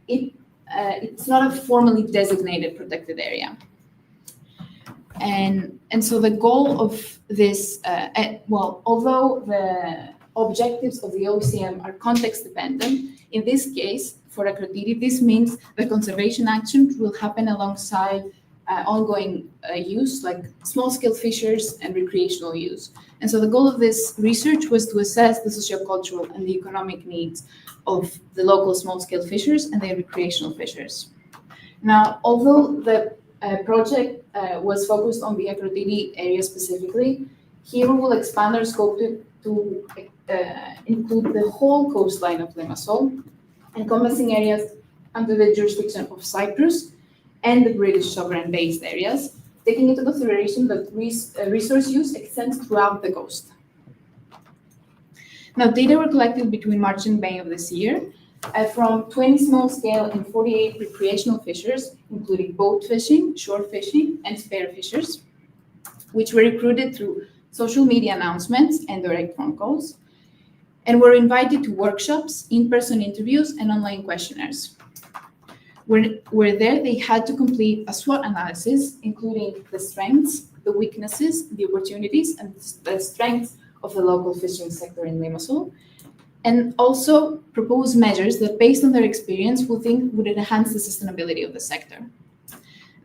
it's not a formally designated protected area. And so the goal of this, although the objectives of the OECM are context dependent, in this case, for Akrotiri, this means the conservation action will happen alongside ongoing use, like small-scale fishers and recreational use. And so the goal of this research was to assess the sociocultural and the economic needs of the local small-scale fishers and the recreational fishers. Now, although the project was focused on the Akrotiri area specifically, here we will expand our scope to include the whole coastline of Limassol, encompassing areas under the jurisdiction of Cyprus and the British sovereign-based areas, taking into consideration that resource use extends throughout the coast. Now, data were collected between March and May of this year from 20 small-scale and 48 recreational fishers, including boat fishing, shore fishing, and spear fishers, which were recruited through social media announcements and direct phone calls, and were invited to workshops, in-person interviews, and online questionnaires. Where there, they had to complete a SWOT analysis, including the strengths, the weaknesses, the opportunities, and the strengths of the local fishing sector in Limassol, and also propose measures that, based on their experience, would enhance the sustainability of the sector.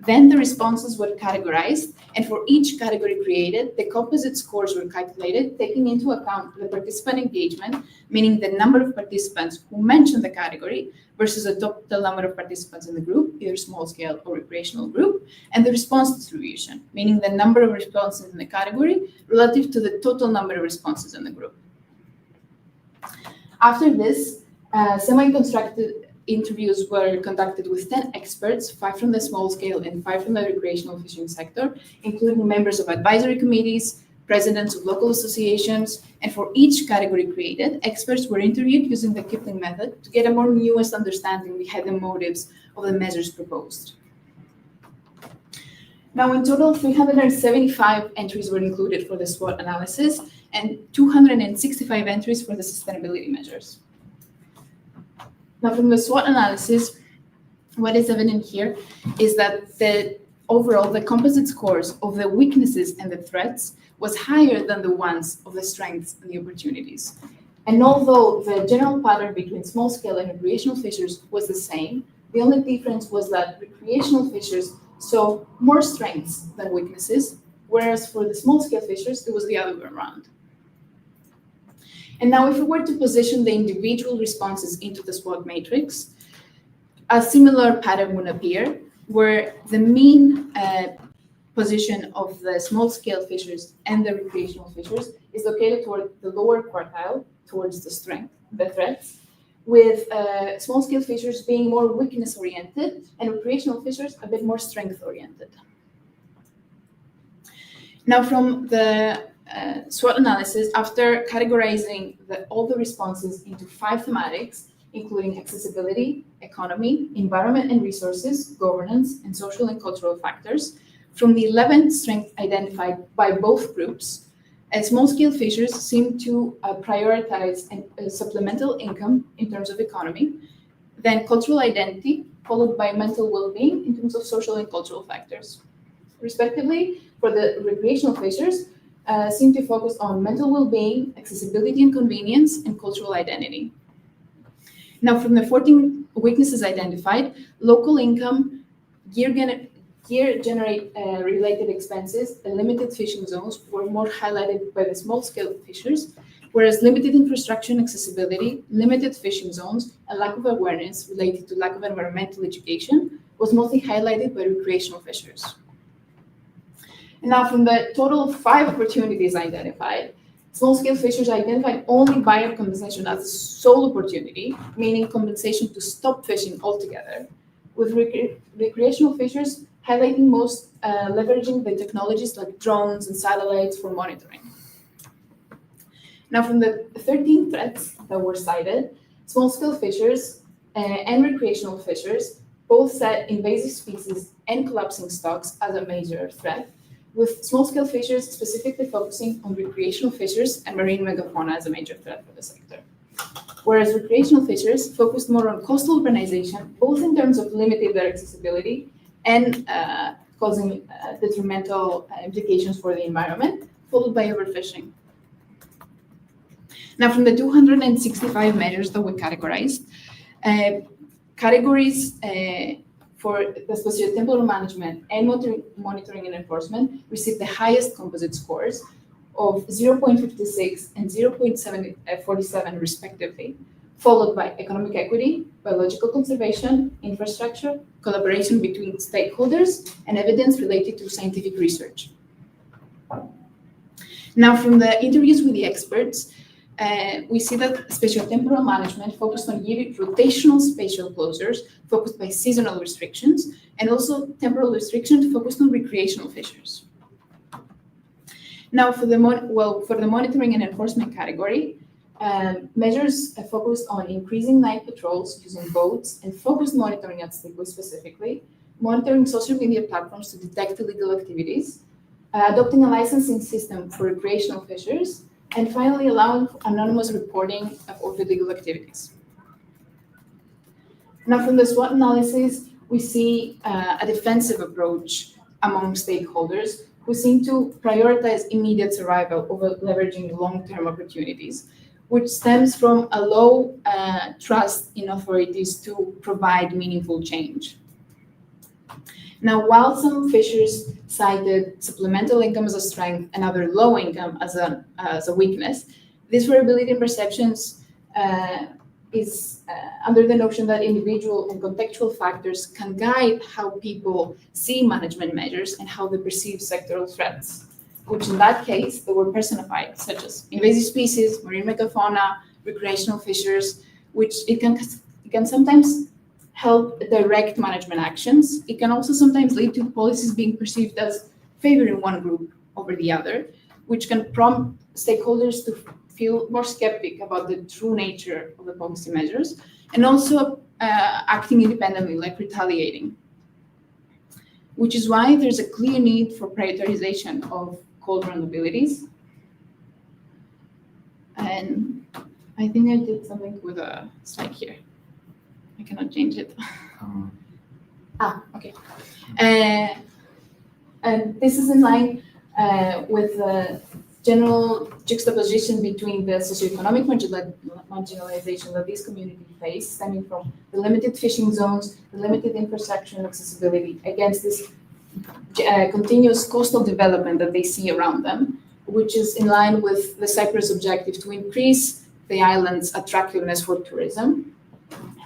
Then the responses were categorized, and for each category created, the composite scores were calculated, taking into account the participant engagement, meaning the number of participants who mentioned the category versus the total number of participants in the group, either small-scale or recreational group, and the response distribution, meaning the number of responses in the category relative to the total number of responses in the group. After this, semi-constructed interviews were conducted with 10 experts, 5 from the small scale and 5 from the recreational fishing sector, including members of advisory committees, presidents of local associations, and for each category created, experts were interviewed using the Kipling method to get a more nuanced understanding behind the motives of the measures proposed. Now, in total, 375 entries were included for the SWOT analysis and 265 entries for the sustainability measures. Now, from the SWOT analysis, what is evident here is that overall, the composite scores of the weaknesses and the threats was higher than the ones of the strengths and the opportunities. And although the general pattern between small-scale and recreational fishers was the same, the only difference was that recreational fishers saw more strengths than weaknesses, whereas for the small-scale fishers, it was the other way around. And now, if we were to position the individual responses into the SWOT matrix, a similar pattern would appear, where the mean position of the small-scale fishers and the recreational fishers is located toward the lower quartile, towards the threats, with small-scale fishers being more weakness-oriented and recreational fishers a bit more strength-oriented. Now, from the SWOT analysis, after categorizing all the responses into 5 thematics, including accessibility, economy, environment and resources, governance, and social and cultural factors, from the 11 strengths identified by both groups, small-scale fishers seem to prioritize supplemental income in terms of economy. then cultural identity, followed by mental well-being in terms of social and cultural factors. Respectively, for the recreational fishers, seem to focus on mental well-being, accessibility and convenience, and cultural identity. Now, from the 14 weaknesses identified, local income, gear-generate related expenses, and limited fishing zones were more highlighted by the small-scale fishers, whereas limited infrastructure and accessibility, limited fishing zones, and lack of awareness related to lack of environmental education was mostly highlighted by recreational fishers. And now, from the total of 5 opportunities identified, small-scale fishers identified only buyer compensation as a sole opportunity, meaning compensation to stop fishing altogether, with recreational fishers highlighting most leveraging the technologies like drones and satellites for monitoring. Now, from the 13 threats that were cited, small-scale fishers and recreational fishers both set invasive species and collapsing stocks as a major threat, with small-scale fishers specifically focusing on recreational fishers and marine megafauna as a major threat for the sector. Whereas recreational fishers focused more on coastal urbanization, both in terms of limiting their accessibility and causing detrimental implications for the environment, followed by overfishing. Now, from the 265 measures that we categorized, categories for the spatiotemporal management and monitoring and enforcement received the highest composite scores of 0.56 and 0.47 respectively, followed by economic equity, biological conservation, infrastructure, collaboration between stakeholders, and evidence related to scientific research. Now, from the interviews with the experts, we see that spatiotemporal management focused on yearly rotational spatial closures focused by seasonal restrictions, and also temporal restrictions focused on recreational fishers. Now, for the monitoring and enforcement category, measures focused on increasing night patrols using boats and focused monitoring at Cyprus specifically, monitoring social media platforms to detect illegal activities, adopting a licensing system for recreational fishers, and finally allowing anonymous reporting of illegal activities. Now, from the SWOT analysis, we see a defensive approach among stakeholders who seem to prioritize immediate survival over leveraging long-term opportunities, which stems from a low trust in authorities to provide meaningful change. Now, while some fishers cited supplemental income as a strength and other low income as a weakness, this variability in perceptions is under the notion that individual and contextual factors can guide how people see management measures and how they perceive sectoral threats, which in that case, they were personified, such as invasive species, marine megafauna, recreational fishers, which it can sometimes help direct management actions. It can also sometimes lead to policies being perceived as favoring one group over the other, which can prompt stakeholders to feel more skeptic about the true nature of the policy measures, and also acting independently, like retaliating. Which is why there's a clear need for prioritization of cold vulnerabilities. And I think I did something with a slide here. I cannot change it. Okay. And this is in line with the general juxtaposition between the socioeconomic marginalization that these communities face, stemming from the limited fishing zones, the limited infrastructure and accessibility, against this continuous coastal development that they see around them, which is in line with the Cyprus objective to increase the island's attractiveness for tourism,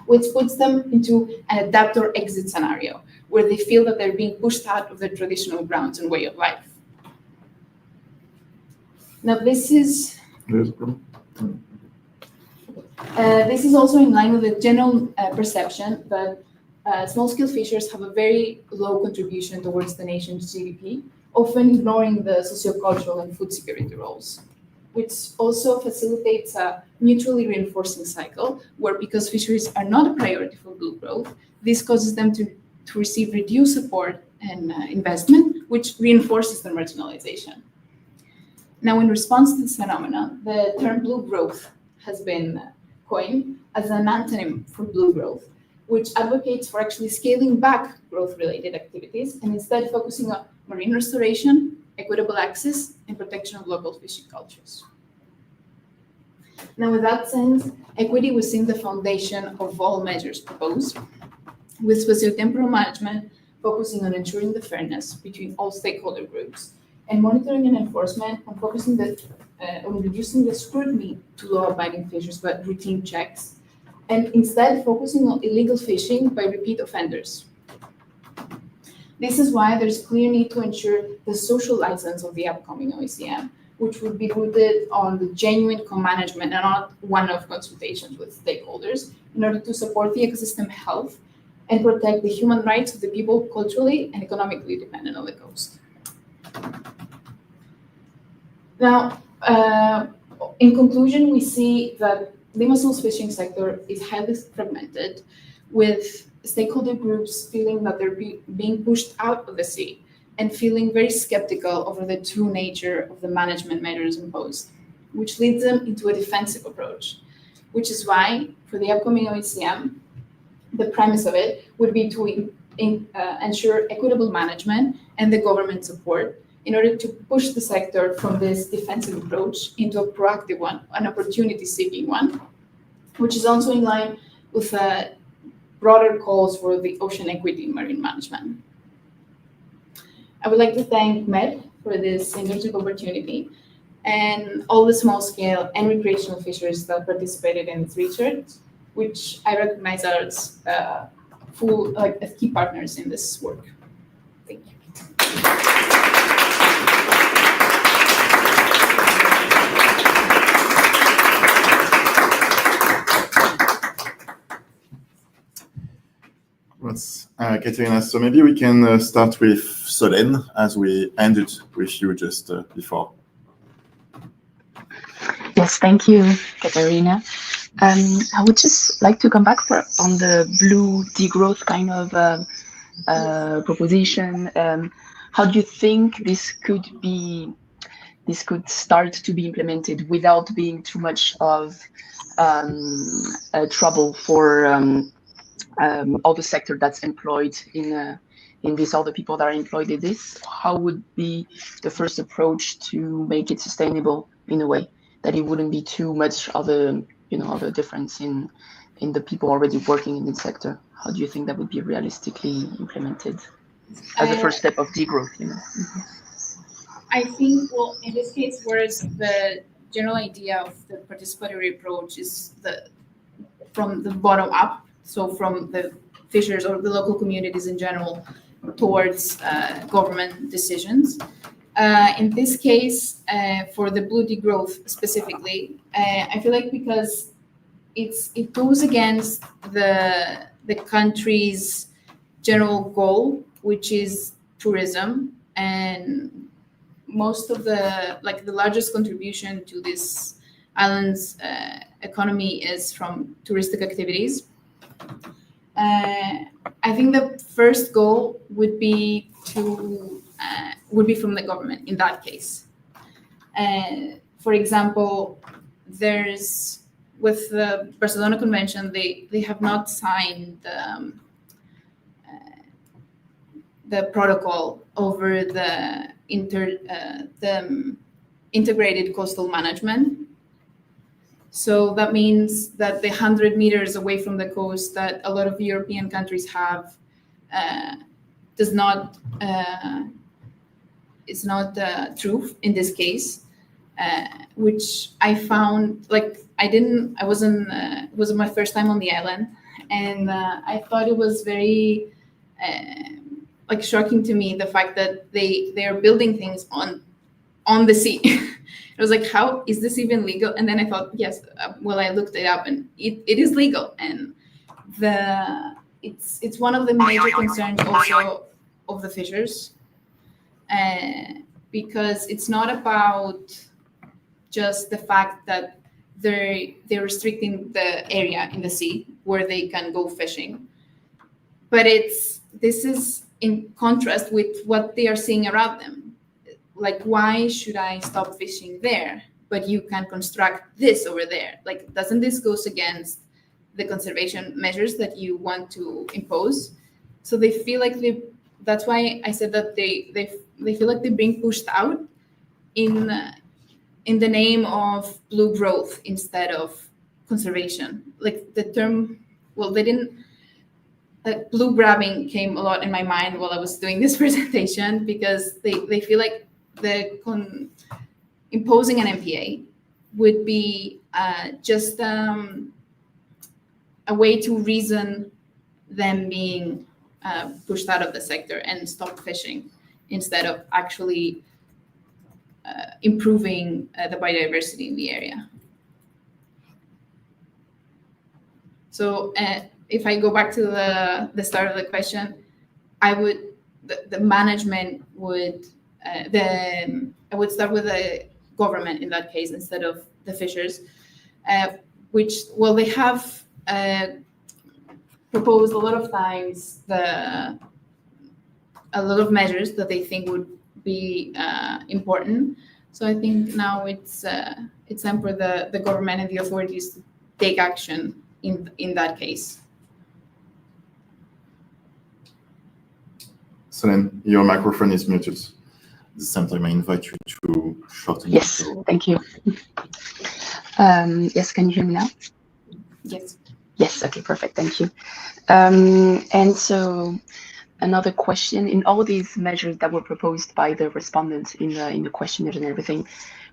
which puts them into an adapt or exit scenario, where they feel that they're being pushed out of their traditional grounds and way of life. Now, this is also in line with the general perception that small-scale fishers have a very low contribution towards the nation's GDP, often ignoring the sociocultural and food security roles, which also facilitates a mutually reinforcing cycle, where because fisheries are not a priority for blue growth, this causes them to receive reduced support and investment, which reinforces their marginalization. Now, in response to this phenomenon, the term blue growth has been coined as an antonym for blue growth, which advocates for actually scaling back growth-related activities and instead focusing on marine restoration, equitable access, and protection of local fishing cultures. Now, with that sense, equity was in the foundation of all measures proposed, with specific temporal management focusing on ensuring the fairness between all stakeholder groups, and monitoring and enforcement on focusing on reducing the scrutiny to law-abiding fishers by routine checks, and instead focusing on illegal fishing by repeat offenders. This is why there's clear need to ensure the social license of the upcoming OECM, which would be rooted on the genuine co-management and not one-off consultations with stakeholders in order to support the ecosystem health and protect the human rights of the people culturally and economically dependent on the coast. Now, in conclusion, we see that Limassol's fishing sector is highly fragmented, with stakeholder groups feeling that they're being pushed out of the sea and feeling very skeptical over the true nature of the management measures imposed, which leads them into a defensive approach, which is why, for the upcoming OECM, the premise of it would be to ensure equitable management and the government support in order to push the sector from this defensive approach into a proactive one, an opportunity-seeking one, which is also in line with broader calls for the ocean equity in marine management. I would like to thank MED for this internship opportunity and all the small-scale and recreational fishers that participated in this research, which I recognize as as key partners in this work. Thank you. Kaiterina, so maybe we can start with Solène, as we ended with you just before. Yes, thank you, Kaiterina. I would just like to come back on the blue degrowth kind of proposition. How do you think this could start to be implemented without being too much of trouble for all the sector that's employed in this, all the people that are employed in this? How would be the first approach to make it sustainable in a way that it wouldn't be too much of a of a difference in the people already working in this sector? How do you think that would be realistically implemented as a first step of degrowth? I think, well, in this case, whereas the general idea of the participatory approach is from the bottom up, so from the fishers or the local communities in general towards government decisions. In this case, for the blue degrowth specifically, I feel like because it goes against the country's general goal, which is tourism, and most of the largest contribution to this island's economy is from touristic activities. I think the first goal would be from the government in that case. For example, with the Barcelona Convention, they have not signed the protocol over the integrated coastal management. So that means that the 100 meters away from the coast that a lot of European countries have is not true in this case, which I found it wasn't my first time on the island, and I thought it was very shocking to me, the fact that they are building things on the sea. I was like, how is this even legal? And then I thought, yes, I looked it up, and it is legal, and it's one of the major concerns also of the fishers, because it's not about just the fact that they're restricting the area in the sea where they can go fishing, but this is in contrast with what they are seeing around them. Like, why should I stop fishing there, but you can construct this over there? Like, doesn't this goes against the conservation measures that you want to impose. So they feel like that's why I said that they feel like they're being pushed out in the name of blue growth instead of conservation. Like the term, well, they didn't, blue grabbing came a lot in my mind while I was doing this presentation, because they feel like imposing an MPA would be just a way to reason them being pushed out of the sector and stop fishing, instead of actually improving the biodiversity in the area. So if I go back to the start of the question, the management would, I would start with the government in that case instead of the fishers, which, well, they have proposed a lot of times a lot of measures that they think would be important. So I think now it's time for the government and the authorities to take action in that case. Solène, your microphone is muted. At the same time, I invite you to shorten. Yes, thank you. Yes, can you hear me now? Yes. Yes, okay, perfect, thank you. And so another question, in all these measures that were proposed by the respondents in the questionnaire and everything,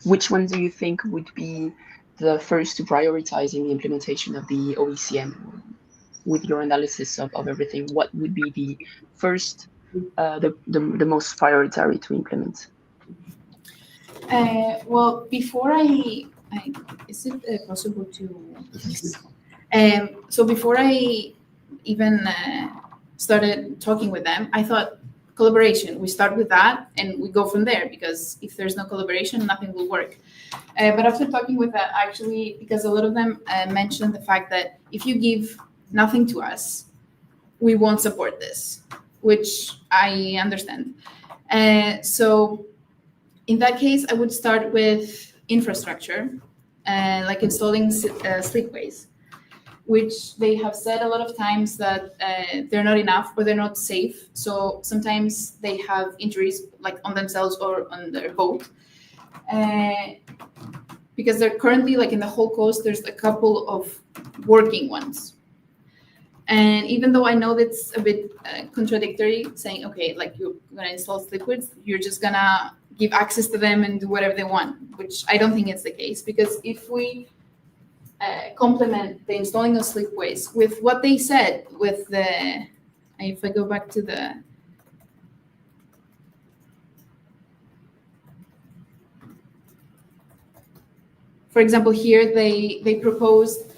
which ones do you think would be the first to prioritize in the implementation of the OECM? With your analysis of everything, what would be the first, the most priority to implement? Well, before is it possible to? So before I even started talking with them, I thought collaboration. We start with that and we go from there, because if there's no collaboration, nothing will work. But after talking with that, actually, because a lot of them mentioned the fact that if you give nothing to us, we won't support this, which I understand. So in that case, I would start with infrastructure, like installing slipways, which they have said a lot of times that they're not enough or they're not safe. So sometimes they have injuries like on themselves or on their boat. Because they're currently, like in the whole coast, there's a couple of working ones. And even though I know that's a bit contradictory, saying, okay, like you're going to install slipways, you're just going to give access to them and do whatever they want, which I don't think it's the case. Because if we complement the installing of slipways with what they said with the, if I go back to the, for example, here they proposed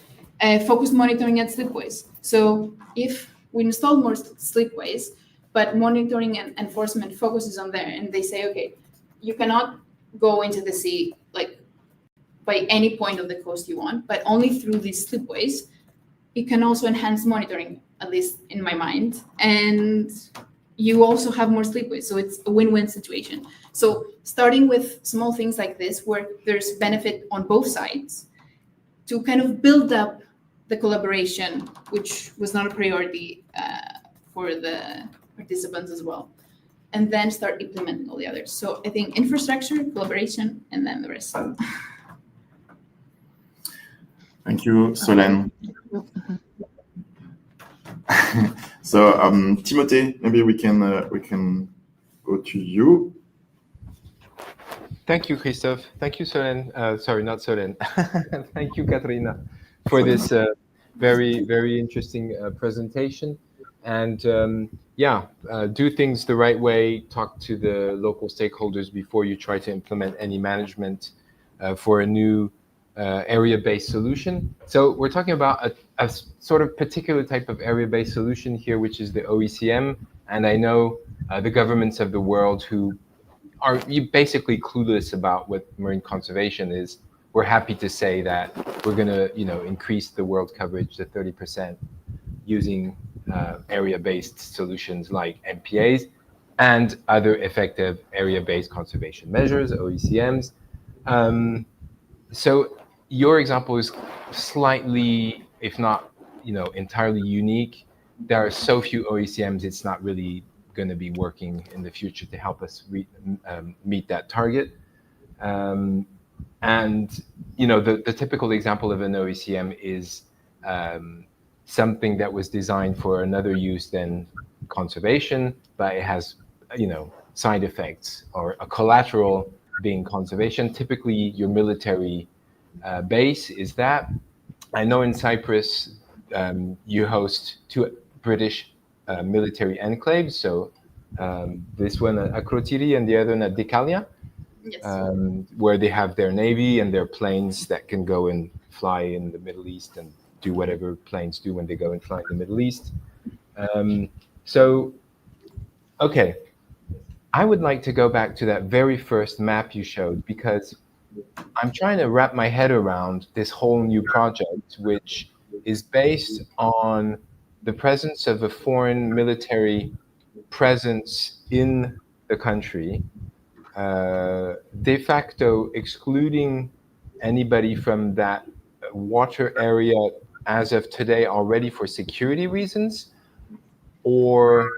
focused monitoring at slipways. So if we install more slipways, but monitoring and enforcement focuses on there, and they say, okay, you cannot go into the sea like by any point of the coast you want, but only through these slipways, it can also enhance monitoring, at least in my mind. And you also have more slipways, so it's a win-win situation. So starting with small things like this, where there's benefit on both sides, to kind of build up the collaboration, which was not a priority for the participants as well, and then start implementing all the others. So I think infrastructure, collaboration, and then the rest. Thank you, Solène. So, Timothée, maybe we can go to you. Thank you, Christophe. Thank you, Solène. Sorry, not Solène. Thank you, Kaiterina, for this very, very interesting presentation. And do things the right way. Talk to the local stakeholders before you try to implement any management for a new area-based solution. So we're talking about a sort of particular type of area-based solution here, which is the OECM. And I know the governments of the world who are basically clueless about what marine conservation is. We're happy to say that we're going to, increase the world coverage to 30% using area-based solutions like MPAs and other effective area-based conservation measures, OECMs. So your example is slightly, if not entirely unique. There are so few OECMs, it's not really going to be working in the future to help us meet that target. And the typical example of an OECM is something that was designed for another use than conservation, but it has side effects, or a collateral being conservation. Typically your military base is that. I know in Cyprus you host 2 British military enclaves, so this one at Akrotiri and the other one at Dikalia. Yes. Where they have their navy and their planes that can go and fly in the Middle East and do whatever planes do when they go and fly in the Middle East. Okay, I would like to go back to that very first map you showed, because I'm trying to wrap my head around this whole new project, which is based on the presence of a foreign military presence in the country, de facto excluding anybody from that water area as of today already for security reasons. Or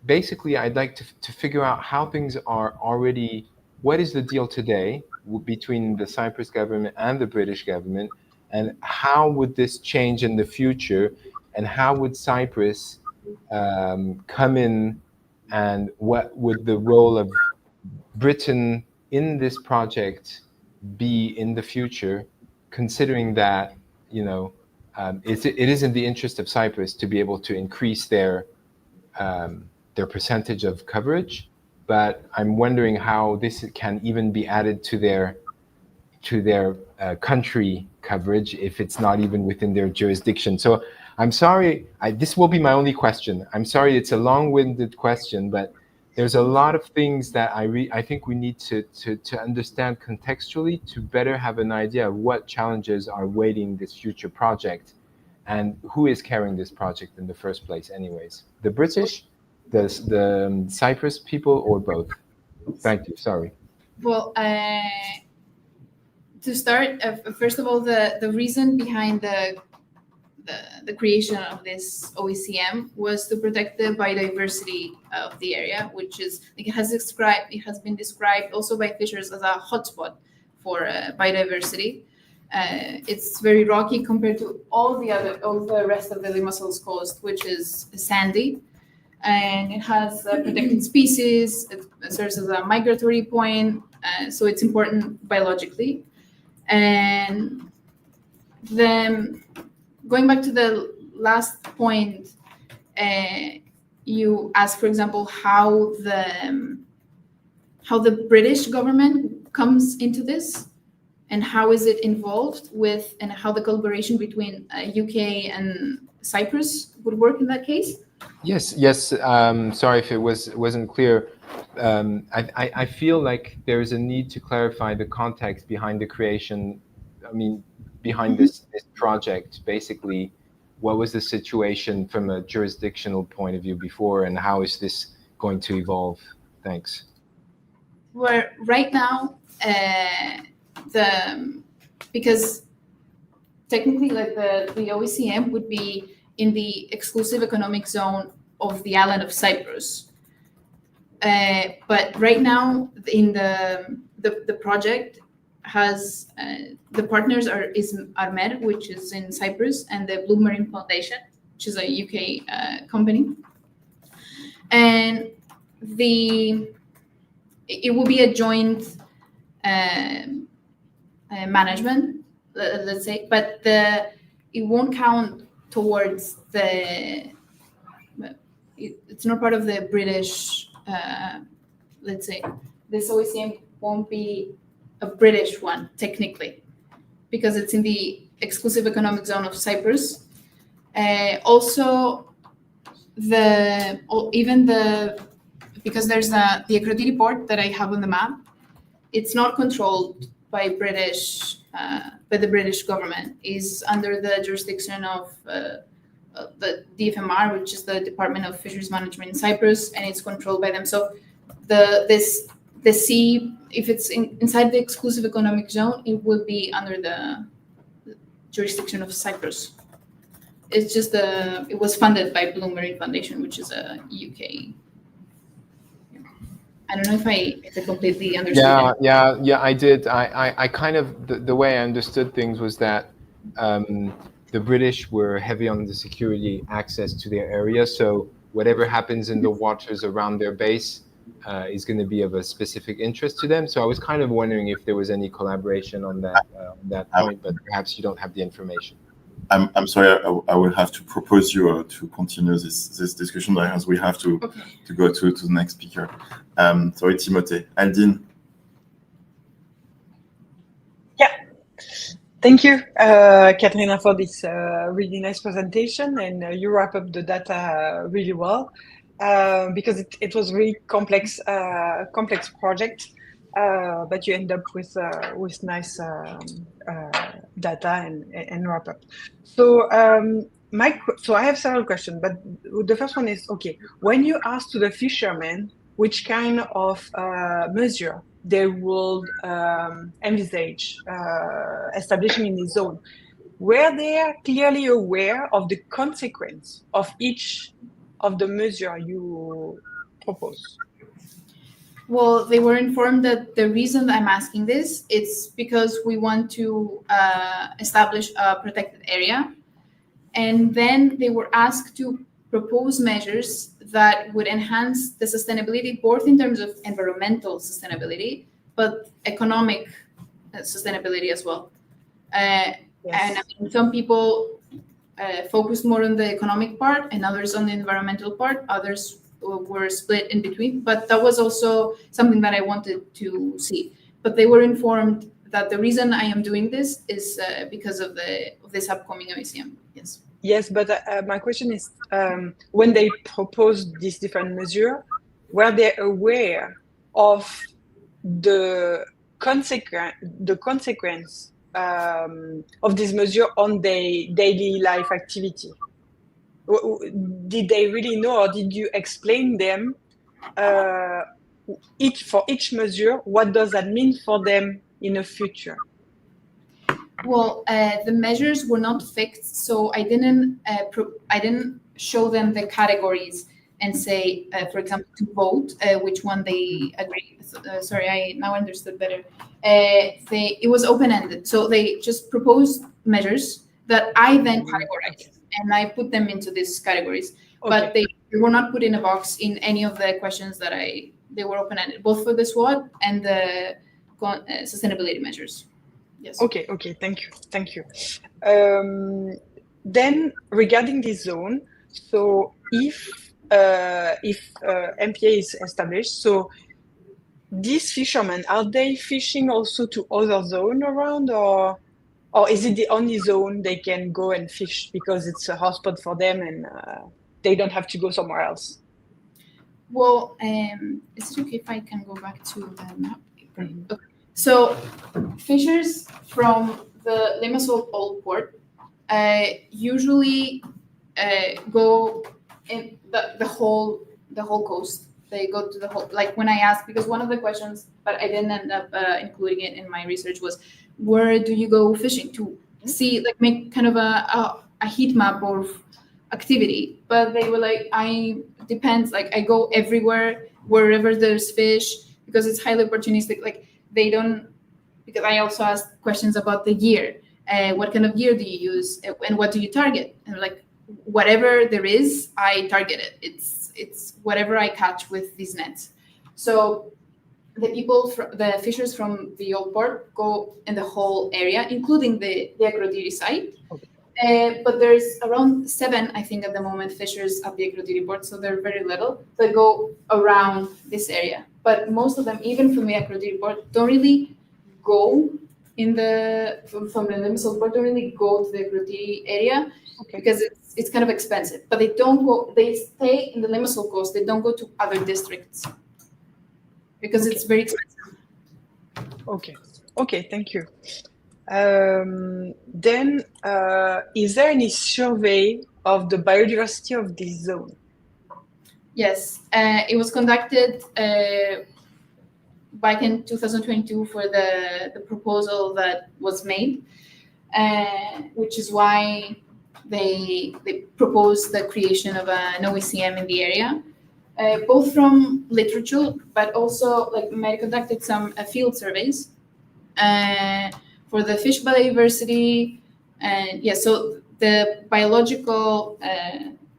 basically, I'd like to figure out how things are already, what is the deal today between the Cyprus government and the British government, and how would this change in the future, and how would Cyprus come in, and what would the role of Britain in this project be in the future, considering that it is in the interest of Cyprus to be able to increase their percentage of coverage, but I'm wondering how this can even be added to their country coverage if it's not even within their jurisdiction. So I'm sorry, this will be my only question. I'm sorry, it's a long-winded question, but there's a lot of things that I think we need to understand contextually to better have an idea of what challenges are waiting this future project, and who is carrying this project in the first place anyways. The British, the Cyprus people, or both? Thank you, sorry. Well, to start, first of all, the reason behind the creation of this OECM was to protect the biodiversity of the area, which is, it has been described also by fishers as a hotspot for biodiversity. It's very rocky compared to all the rest of the Limassol's coast, which is sandy, and it has protected species. It serves as a migratory point, so it's important biologically. And then, going back to the last point, you asked, for example, how the British government comes into this, and how is it involved with, and how the collaboration between UK and Cyprus would work in that case? Yes. Sorry if it wasn't clear. I feel like there is a need to clarify the context behind the creation. Behind this project, basically, what was the situation from a jurisdictional point of view before, and how is this going to evolve? Thanks. Where right now, because technically, like the OECM would be in the exclusive economic zone of the island of Cyprus. But right now, in the project has the partners is ARMER, which is in Cyprus, and the Blue Marine Foundation, which is a UK company, and it will be a joint management, let's say, but it won't count towards it's not part of the British, let's say, this OECM won't be a British one technically, because it's in the exclusive economic zone of Cyprus. Also, because there's the Akrotiri port that I have on the map, it's not controlled by the British government. Is under the jurisdiction of the DFMR, which is the Department of Fisheries Management in Cyprus, and it's controlled by them. So the sea, if it's inside the exclusive economic zone, it will be under the jurisdiction of Cyprus. it's just it was funded by Blue Marine Foundation, which is a UK. I don't know if I completely understood. Yeah, I did. I kind of, the way I understood things was that the British were heavy on the security access to their area. So whatever happens in the waters around their base is going to be of a specific interest to them. So I was kind of wondering if there was any collaboration on that point, but perhaps you don't have the information. I'm sorry, I will have to propose you to continue this discussion as we have to go to the next speaker. Sorry, Timothée. Aldine. Yeah, thank you, Katerina, for this really nice presentation, and you wrap up the data really well because it was really complex project. But you end up with nice data and wrap up. So so I have several questions, but the first one is, okay, when you ask to the fishermen which kind of measure they will envisage establishing in the zone, were they clearly aware of the consequence of each of the measure you propose? Well, they were informed that the reason I'm asking this, it's because we want to establish a protected area. And then they were asked to propose measures that would enhance the sustainability, both in terms of environmental sustainability, but economic sustainability as well. Yes. And I mean, some people focused more on the economic part and others on the environmental part, others were split in between, but that was also something that I wanted to see. But they were informed that the reason I am doing this is because of this upcoming museum. Yes. Yes, but my question is, when they proposed these different measures, were they aware of the consequence of this measure on their daily life activity? Did they really know, or did you explain them for each measure, what does that mean for them in the future? Well, the measures were not fixed, so I didn't show them the categories and say, for example, to vote which one they agree. Sorry, I now understood better. It was open-ended, so they just proposed measures that I then categorized. And I put them into these categories, but they were not put in a box in any of the questions that they were open-ended, both for the SWOT and the sustainability measures. Yes. Okay, thank you. Then regarding this zone, so if MPA is established, so these fishermen, are they fishing also to other zones around, or is it the only zone they can go and fish because it's a hotspot for them and they don't have to go somewhere else? Well, is it okay if I can go back to the map? Mm-hmm. Okay. So fishers from the Limassol Old Port usually go in the whole coast. They go to the whole, like when I asked, because one of the questions, but I didn't end up including it in my research, was where do you go fishing to see, like make kind of a heat map of activity? But they were like, depends, like I go everywhere, wherever there's fish, because it's highly opportunistic. Like they don't, because I also asked questions about the gear. What kind of gear do you use and what do you target? And like, whatever there is, I target it. It's whatever I catch with these nets. So the fishers from the old port go in the whole area, including the Akrotiri site. Okay. But there's around 7, I think, at the moment, fishers at the Akrotiri port, so they're very little. They go around this area. But most of them, even from the Akrotiri port, don't really go from the Limassol port, don't really go to the Akrotiri area. Okay. Because it's kind of expensive. But they don't go, they stay in the Limassol coast, they don't go to other districts because it's very expensive. Okay, thank you. Then, is there any survey of the biodiversity of this zone? Yes, it was conducted back in 2022 for the proposal that was made, which is why they proposed the creation of an OECM in the area, both from literature, but also like Mary conducted some field surveys for the fish biodiversity, and yeah, so the biological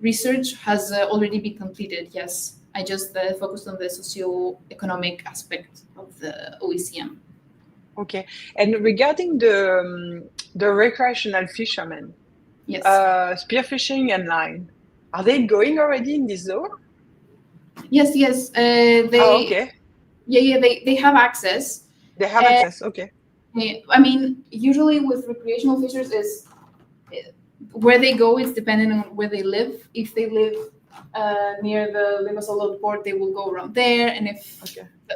research has already been completed. Yes, I just focused on the socio-economic aspect of the OECM. Okay, and regarding the recreational fishermen, Yes. spearfishing and line, are they going already in this zone? Yes. They. Oh, okay. Yeah. They have access. They have access. Okay. I mean, usually with recreational fishers is where they go is dependent on where they live. If they live near the Limassol port, they will go around there, and if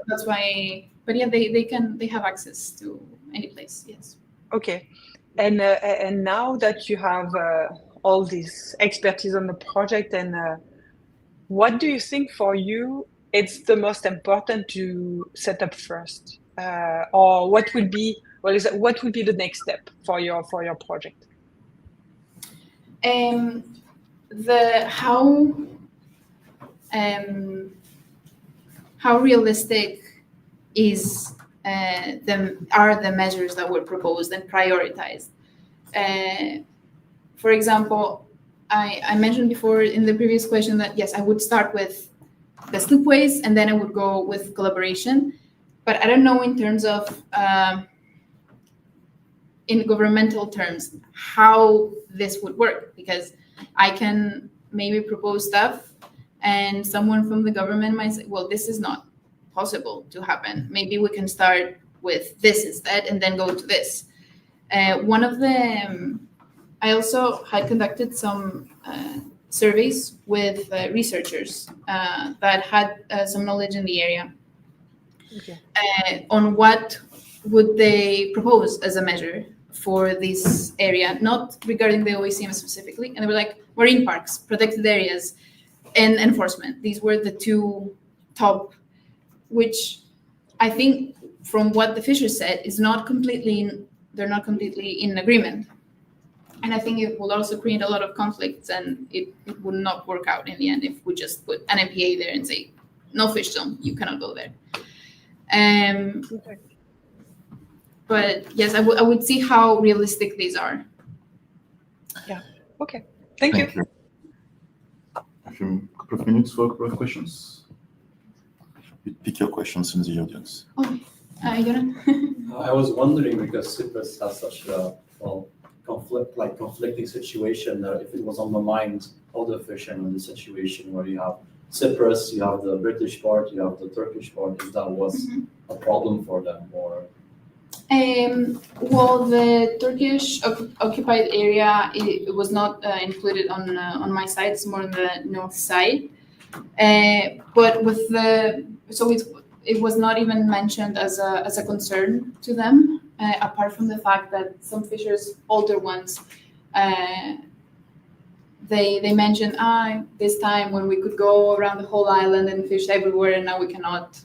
that's why. But yeah, they have access to any place. Yes. Okay, and now that you have all this expertise on the project, and what do you think for you it's the most important to set up first, or what would be the next step for your project? How realistic are the measures that were proposed and prioritized? For example, I mentioned before in the previous question that yes, I would start with the slipways and then I would go with collaboration, but I don't know in terms of in governmental terms how this would work, because I can maybe propose stuff and someone from the government might say, well, this is not possible to happen. Maybe we can start with this instead and then go to this. One of them, I also had conducted some surveys with researchers that had some knowledge in the area on what would they propose as a measure for this area, not regarding the OECM specifically. And they were like, marine parks, protected areas, and enforcement. These were the two top, which I think from what the fishers said is they're not completely in agreement. And I think it will also create a lot of conflicts, and it would not work out in the end if we just put an MPA there and say, no fish zone, you cannot go there. But yes, I would see how realistic these are. Yeah, okay. Thank you. A couple of minutes for questions. You pick your questions in the audience. Okay, Joran. I was wondering, because Cyprus has such a conflicting situation, if it was on the mind of the fishermen, the situation where you have Cyprus, you have the British part, you have the Turkish part, if that was a problem for them, or? Well, the Turkish occupied area, it was not included on my side. It's more on the north side. But with it was not even mentioned as a concern to them, apart from the fact that some fishers, older ones, they mentioned this time when we could go around the whole island and fish everywhere, and now we cannot.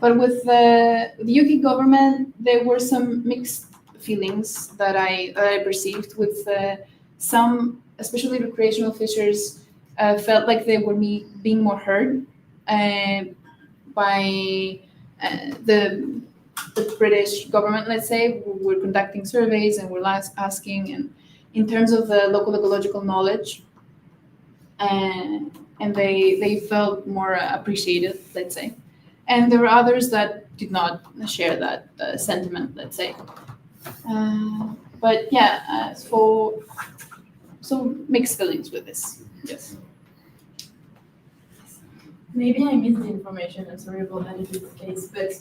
But with the UK government, there were some mixed feelings that I perceived with some, especially recreational fishers, felt like they were being more heard by the British government, let's say. We're conducting surveys and we're asking, and in terms of the local ecological knowledge, and they felt more appreciated, let's say. And there were others that did not share that sentiment, let's say. But yeah, so mixed feelings with this. Yes. Maybe I missed the information, I'm sorry about that if it's the case, but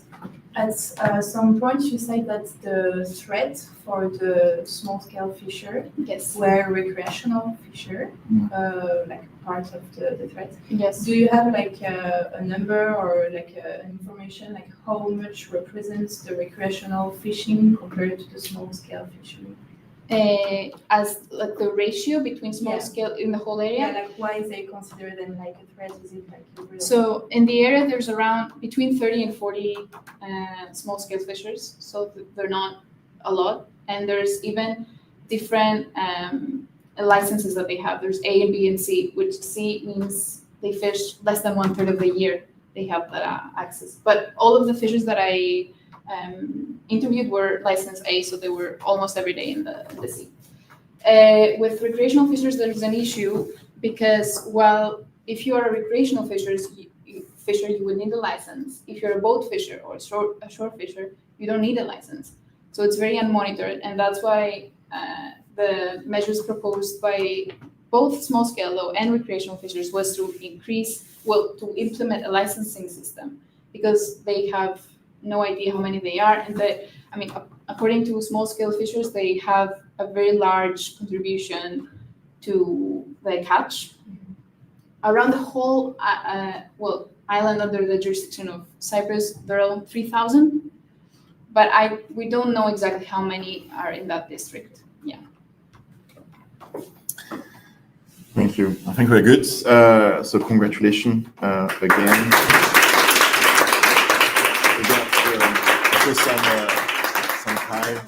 at some point you said that the threat for the small-scale fisher were recreational fisher, like part of the threat. Yes. Do you have like a number or like information, like how much represents the recreational fishing compared to the small-scale fishery? As like the ratio between small scale in the whole area? Yeah, like why is they considered them like a threat? Is it like so in the area there's around between 30 and 40 small scale fishers, so they're not a lot, and there's even different licenses that they have. There's A and B and C, which C means they fish less than 1/3 of the year. They have that access. But all of the fishers that I interviewed were license A, so they were almost every day in the sea. With recreational fishers, there's an issue because while if you are a recreational fisher, you would need a license. If you're a boat fisher or a shore fisher, you don't need a license. So it's very unmonitored, and that's why the measures proposed by both small-scale low and recreational fishers was to implement a licensing system, because they have no idea how many they are. And according to small-scale fishers, they have a very large contribution to the catch. Around the whole island under the jurisdiction of Cyprus, there are 3,000, but we don't know exactly how many are in that district. Yeah. Thank you. I think we're good. So congratulations again. We got also some time.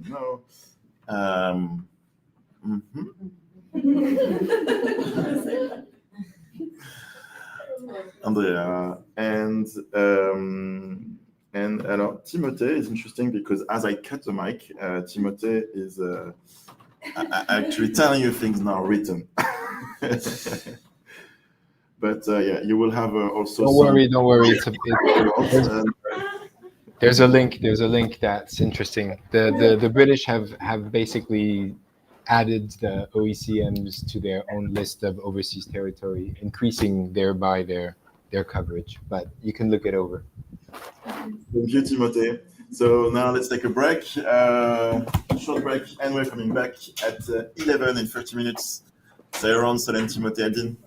No. Andrea and Timothée is interesting because as I cut the mic, Timothée is actually telling you things now written. But yeah, you will have also. Don't worry. There's a link that's interesting. The British have basically added the OECMs to their own list of overseas territory, increasing thereby their coverage. But you can look it over. Thank you, Timothée. So now let's take a break, short break, and we're coming back at 11 in 30 minutes. So around Sol and Timothée Adine.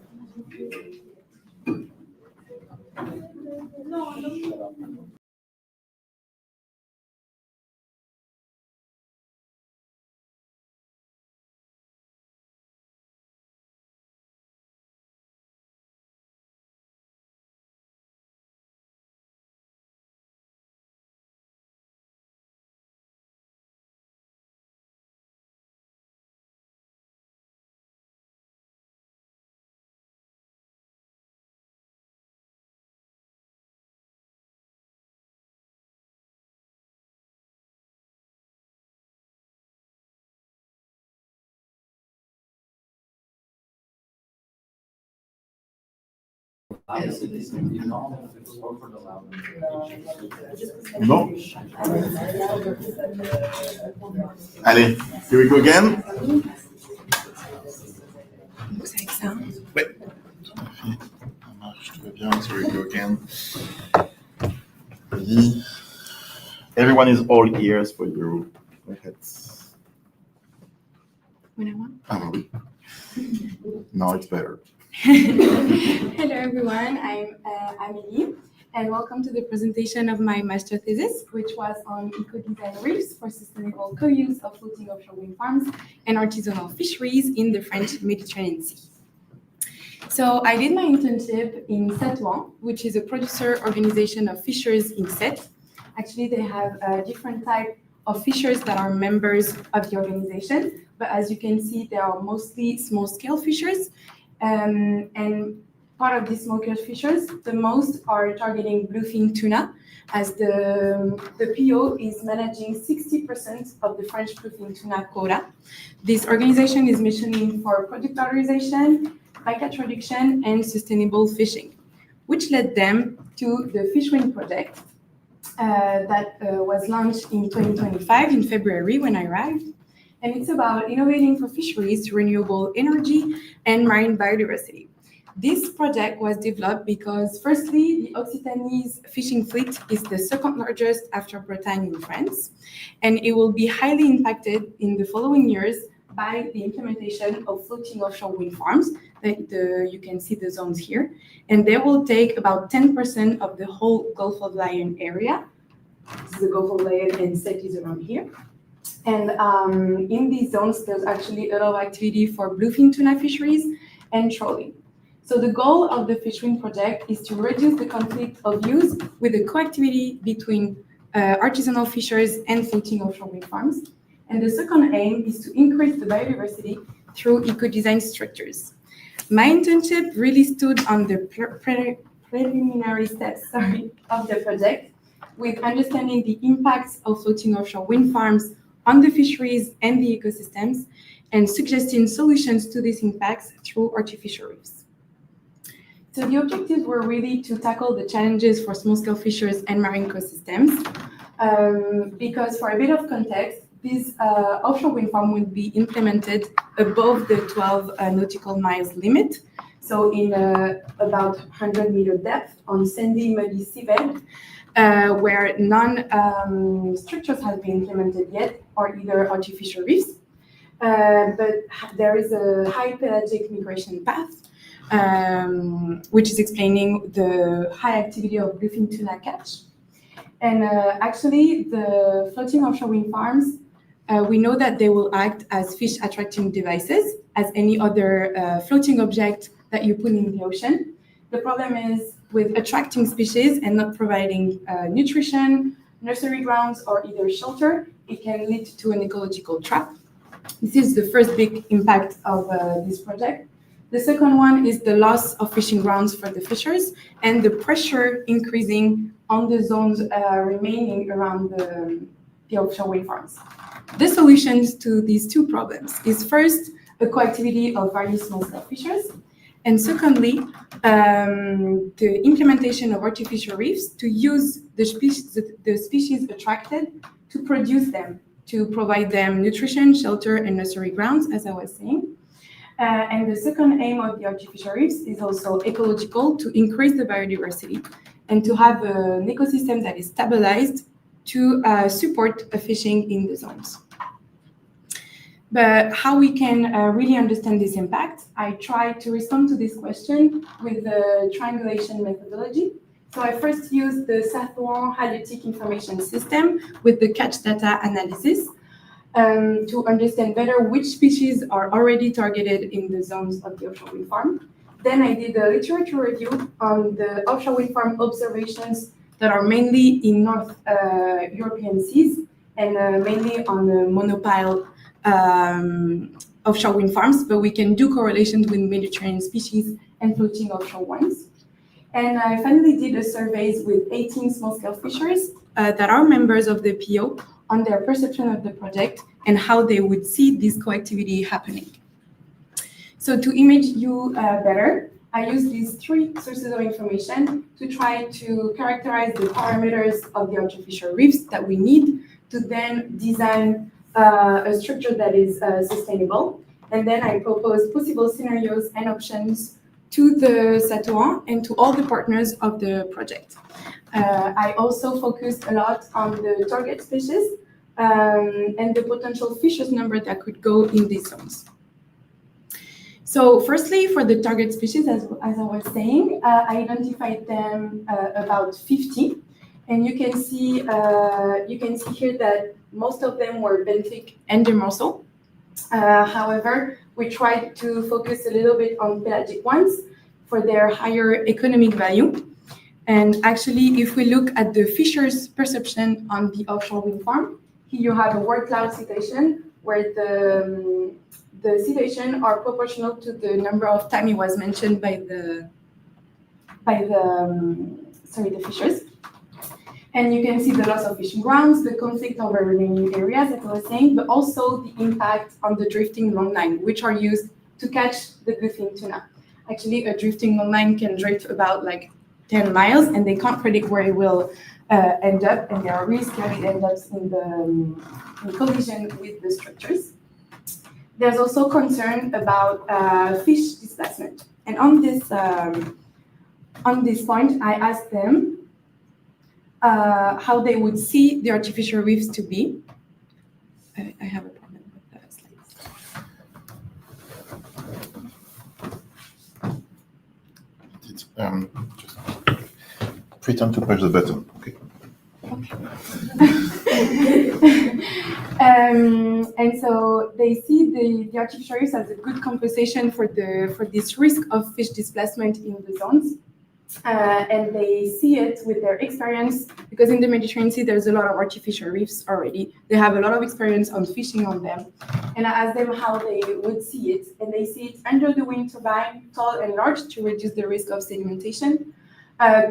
Bon. Allez, here we go again. Ouais. Ça marche, tout va bien. So here we go again. Everyone is all ears for you. Go ahead. When I want? Ah, oui. Now it's better. Hello everyone, I'm Amélie, and welcome to the presentation of my master thesis, which was on eco-design reefs for sustainable co-use of floating offshore wind farms and artisanal fisheries in the French Mediterranean Sea. So I did my internship in Set1, which is a producer organization of fishers in Set. Actually, they have a different type of fishers that are members of the organization, but as you can see, they are mostly small-scale fishers. And part of these small-scale fishers, the most are targeting bluefin tuna, as the PO is managing 60% of the French bluefin tuna quota. This organization is missioning for product valorization, bycatch reduction, and sustainable fishing, which led them to the Fishwind project that was launched in 2025 in February when I arrived. And it's about innovating for fisheries, renewable energy, and marine biodiversity. This project was developed because, firstly, the Occitanese fishing fleet is the second largest after Bretagne in France, and it will be highly impacted in the following years by the implementation of floating offshore wind farms. You can see the zones here, and they will take about 10% of the whole Gulf of Lion area. This is the Gulf of Lion, and Set is around here. And in these zones, there's actually a lot of activity for bluefin tuna fisheries and trawling. So the goal of the Fishwind project is to reduce the conflict of use with the coactivity between artisanal fishers and floating offshore wind farms. And the second aim is to increase the biodiversity through eco-design structures. My internship really stood on the preliminary steps of the project, with understanding the impacts of floating offshore wind farms on the fisheries and the ecosystems, and suggesting solutions to these impacts through artificial reefs. So the objectives were really to tackle the challenges for small-scale fishers and marine ecosystems, because for a bit of context, this offshore wind farm will be implemented above the 12 nautical miles limit, so in about 100-meter depth on sandy, muddy seabed, where none structures have been implemented yet, or either artificial reefs. But there is a high pelagic migration path, which is explaining the high activity of bluefin tuna catch. And actually, the floating offshore wind farms, we know that they will act as fish attracting devices, as any other floating object that you put in the ocean. The problem is with attracting species and not providing nutrition, nursery grounds, or either shelter, it can lead to an ecological trap. This is the first big impact of this project. The second one is the loss of fishing grounds for the fishers and the pressure increasing on the zones remaining around the offshore wind farms. The solutions to these two problems is first a coactivity of various small-scale fishers, and secondly, the implementation of artificial reefs to use the species attracted to produce them, to provide them nutrition, shelter, and nursery grounds, as I was saying. And the second aim of the artificial reefs is also ecological, to increase the biodiversity and to have an ecosystem that is stabilized to support fishing in the zones. But how we can really understand this impact, I tried to respond to this question with the triangulation methodology. So I first used the South-West Halieutic information system with the catch data analysis to understand better which species are already targeted in the zones of the offshore wind farm. Then I did a literature review on the offshore wind farm observations that are mainly in North European seas and mainly on the monopile offshore wind farms, but we can do correlations with Mediterranean species and floating offshore ones. And I finally did a surveys with 18 small-scale fishers that are members of the PO on their perception of the project and how they would see this coactivity happening. So to image you better, I use these three sources of information to try to characterize the parameters of the artificial reefs that we need to then design a structure that is sustainable. And then I propose possible scenarios and options to the South-West and to all the partners of the project. I also focused a lot on the target species and the potential fishes number that could go in these zones. So firstly, for the target species, as I was saying, I identified them about 50. And you can see here that most of them were benthic and demersal. However, we tried to focus a little bit on pelagic ones for their higher economic value. And actually, if we look at the fisher's perception on the offshore wind farm, here you have a word cloud citation where the citation are proportional to the number of time it was mentioned by the fishers. And you can see the loss of fishing grounds, the conflict over remaining areas, as I was saying, but also the impact on the drifting longline, which are used to catch the bluefin tuna. Actually, a drifting longline can drift about like 10 miles, and they can't predict where it will end up, and there are risks that it ends up in collision with the structures. There's also concern about fish displacement. And on this point, I asked them how they would see the artificial reefs to be. I have a problem with the slides. Just pretend to push the button. Okay. And so they see the artificial reefs as a good compensation for this risk of fish displacement in the zones. And they see it with their experience, because in the Mediterranean Sea, there's a lot of artificial reefs already. They have a lot of experience on fishing on them. And I asked them how they would see it. And they see it under the wind turbine, tall and large, to reduce the risk of sedimentation.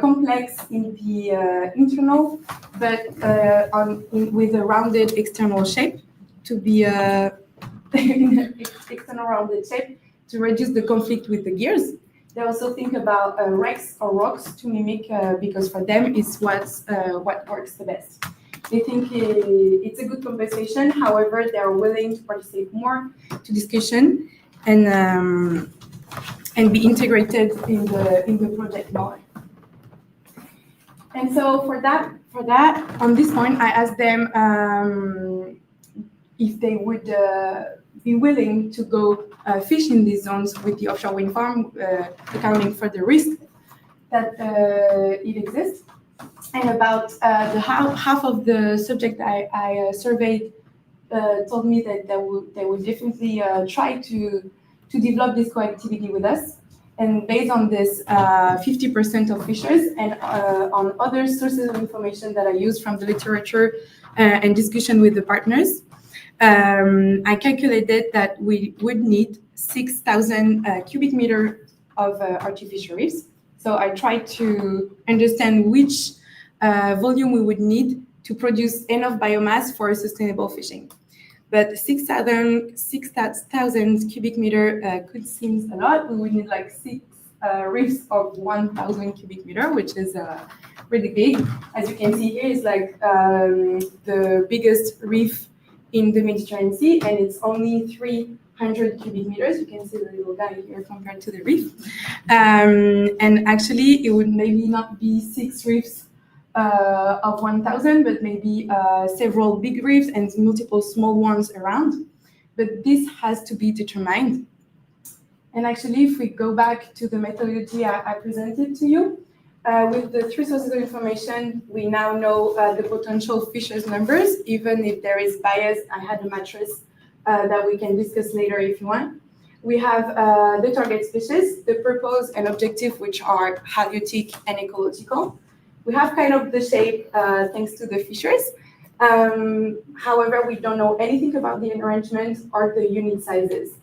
Complex in the internal, but with a rounded external shape, to be external rounded shape, to reduce the conflict with the gears. They also think about wrecks or rocks to mimic, because for them it's what works the best. They think it's a good compensation. However, they are willing to participate more to discussion and be integrated in the project more. And so for that, on this point, I asked them if they would be willing to go fish in these zones with the offshore wind farm, accounting for the risk that it exists. And about half of the subject I surveyed told me that they would definitely try to develop this coactivity with us. And based on this 50% of fishers and on other sources of information that I used from the literature and discussion with the partners, I calculated that we would need 6,000 cubic meters of artificial reefs. So I tried to understand which volume we would need to produce enough biomass for sustainable fishing. But 6,000 cubic meter could seem a lot. We would need like 6 reefs of 1,000 cubic meter, which is really big. As you can see here, is like the biggest reef in the Mediterranean Sea, and it's only 300 cubic meters. You can see the little guy here compared to the reef. And actually, it would maybe not be 6 reefs of 1,000, but maybe several big reefs and multiple small ones around. But this has to be determined. And actually, if we go back to the methodology I presented to you, with the 3 sources of information, we now know the potential fishers numbers, even if there is bias. I had a matrix that we can discuss later if you want. We have the target species, the purpose and objective, which are haliotic and ecological. We have kind of the shape thanks to the fishers. However, we don't know anything about the arrangement or the unit sizes.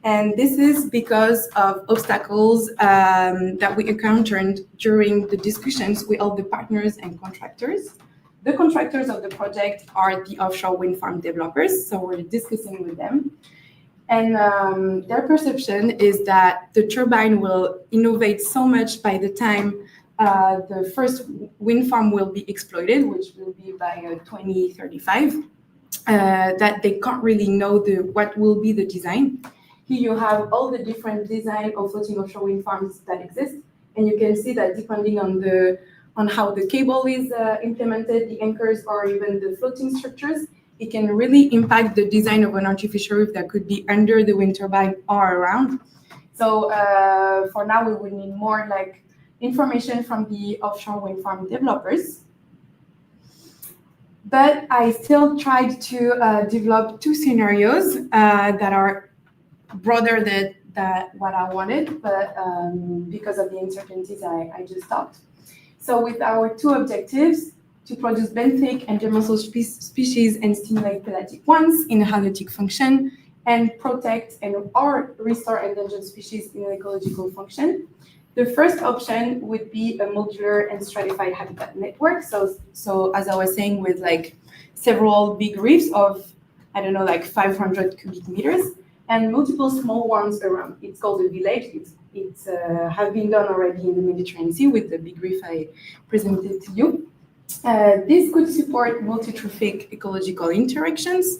And this is because of obstacles that we encountered during the discussions with all the partners and contractors. The contractors of the project are the offshore wind farm developers, so we're discussing with them. And their perception is that the turbine will innovate so much by the time the first wind farm will be exploited, which will be by 2035, that they can't really know what will be the design. Here you have all the different design of floating offshore wind farms that exist, and you can see that depending on how the cable is implemented, the anchors, or even the floating structures, it can really impact the design of an artificial reef that could be under the wind turbine or around. So for now, we would need more like information from the offshore wind farm developers. But I still tried to develop 2 scenarios that are broader than what I wanted, but because of the uncertainties, I just stopped. So with our 2 objectives, to produce benthic and demersal species and stimulate pelagic ones in a haliotic function, and protect or restore endangered species in an ecological function. The first option would be a modular and stratified habitat network. So as I was saying, with like several big reefs of, I don't know, like 500 cubic meters and multiple small ones around. It's called a village. It's have been done already in the Mediterranean Sea with the big reef I presented to you. This could support multi-trophic ecological interactions.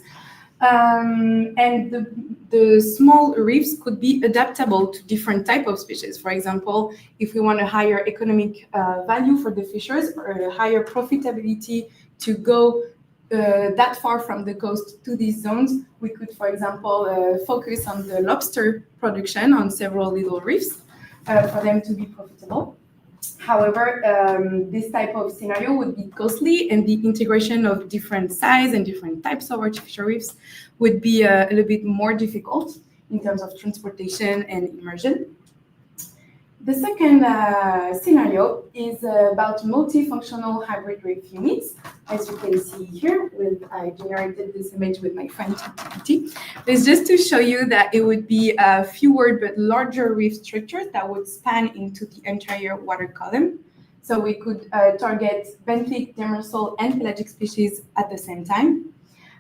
And the small reefs could be adaptable to different type of species. For example, if we want a higher economic value for the fishers or a higher profitability to go that far from the coast to these zones, we could, for example, focus on the lobster production on several little reefs for them to be profitable. However, this type of scenario would be costly, and the integration of different size and different types of artificial reefs would be a little bit more difficult in terms of transportation and immersion. The second scenario is about multifunctional hybrid reef units. As you can see here, I generated this image with my friend ChatGPT. It's just to show you that it would be fewer but larger reef structures that would span into the entire water column. So we could target benthic, demersal, and pelagic species at the same time.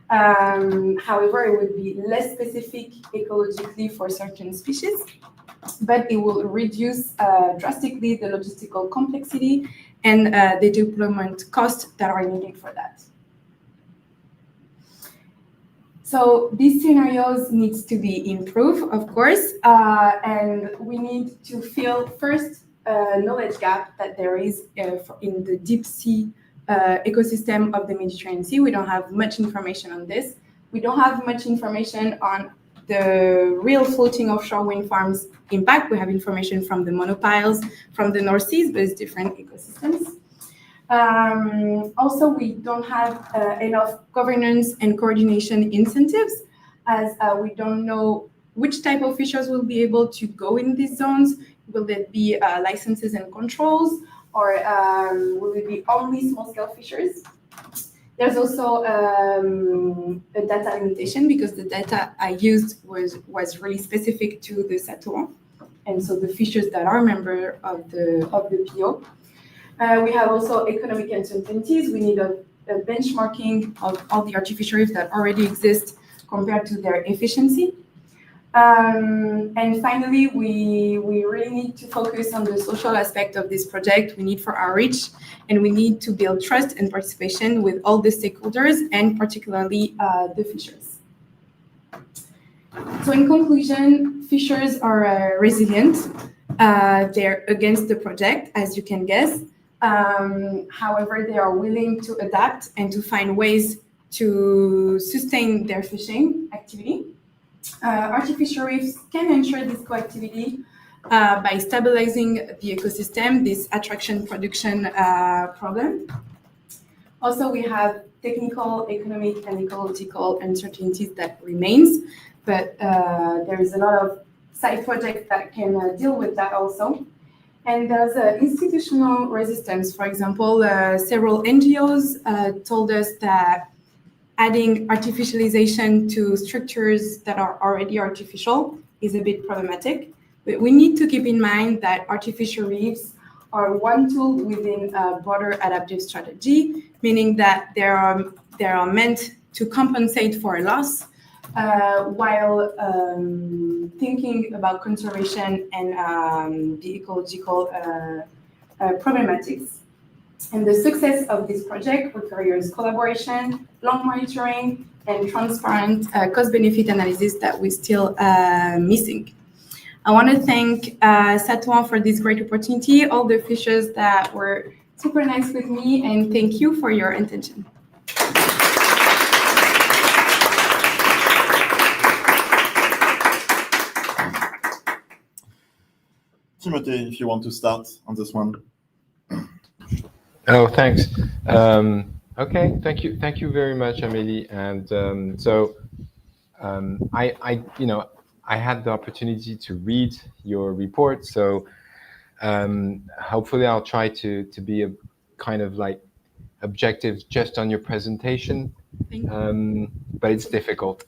However, it would be less specific ecologically for certain species, but it will reduce drastically the logistical complexity and the deployment costs that are needed for that. So these scenarios needs to be improved, of course, and we need to fill first a knowledge gap that there is in the deep sea ecosystem of the Mediterranean Sea. We don't have much information on this. We don't have much information on the real floating offshore wind farms impact. We have information from the monopiles, from the North Seas, but it's different ecosystems. Also, we don't have enough governance and coordination incentives, as we don't know which type of fishers will be able to go in these zones. Will it be licenses and controls, or will it be only small-scale fishers? There's also a data limitation, because the data I used was really specific to the Satouan, and so the fishers that are member of the PO. We have also economic uncertainties. We need a benchmarking of all the artificial reefs that already exist compared to their efficiency. And finally, we really need to focus on the social aspect of this project. We need for outreach, and we need to build trust and participation with all the stakeholders, and particularly the fishers. So in conclusion, fishers are resilient. They're against the project, as you can guess. However, they are willing to adapt and to find ways to sustain their fishing activity. Artificial reefs can ensure this coactivity by stabilizing the ecosystem, this attraction-production problem. Also, we have technical, economic, and ecological uncertainties that remains, but there is a lot of side projects that can deal with that also. And there's institutional resistance. For example, several NGOs told us that adding artificialization to structures that are already artificial is a bit problematic. But we need to keep in mind that artificial reefs are one tool within a broader adaptive strategy, meaning that they are meant to compensate for a loss while thinking about conservation and the ecological problematics. And the success of this project requires collaboration, long monitoring, and transparent cost-benefit analysis that we're still missing. I want to thank Satouan for this great opportunity, all the fishers that were super nice with me, and thank you for your attention. Timothy, if you want to start on this one. Oh, thanks. Okay, thank you very much, Amélie. And I had the opportunity to read your report, so hopefully I'll try to be a kind of like objective just on your presentation, but it's difficult.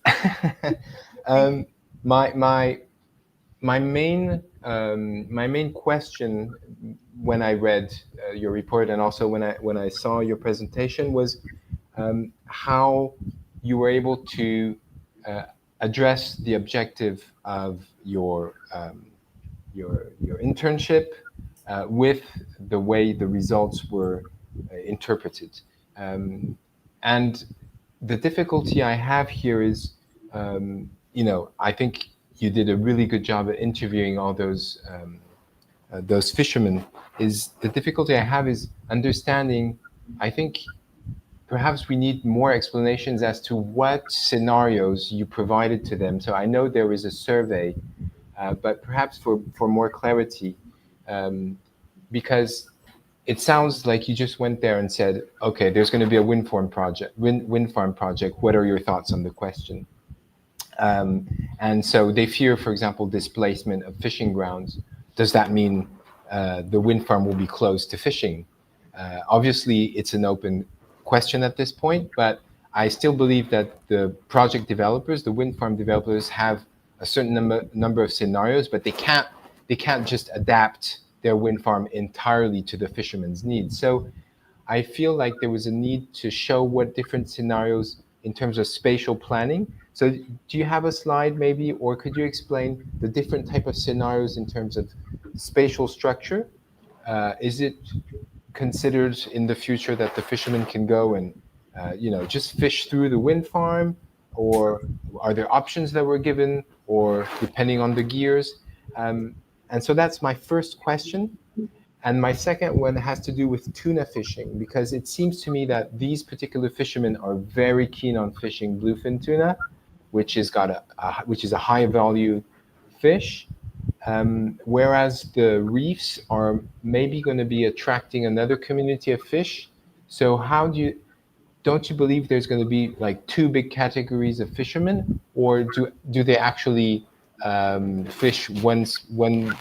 My main question when I read your report, and also when I saw your presentation, was how you were able to address the objective of your internship with the way the results were interpreted. And the difficulty I have here is, I think you did a really good job at interviewing all those fishermen. The difficulty I have is understanding. I think perhaps we need more explanations as to what scenarios you provided to them. So I know there is a survey, but perhaps for more clarity, because it sounds like you just went there and said, okay, there's going to be a wind farm project. What are your thoughts on the question? And so they fear, for example, displacement of fishing grounds. Does that mean the wind farm will be closed to fishing. Obviously, it's an open question at this point, but I still believe that the project developers, the wind farm developers, have a certain number of scenarios, but they can't just adapt their wind farm entirely to the fishermen's needs. So I feel like there was a need to show what different scenarios in terms of spatial planning. So do you have a slide maybe, or could you explain the different type of scenarios in terms of spatial structure? Is it considered in the future that the fishermen can go and just fish through the wind farm, or are there options that were given, or depending on the gears? And so that's my first question. And my second one has to do with tuna fishing, because it seems to me that these particular fishermen are very keen on fishing bluefin tuna, which is a high value fish. Whereas the reefs are maybe going to be attracting another community of fish. So don't you believe there's going to be like two big categories of fishermen, or do they actually fish one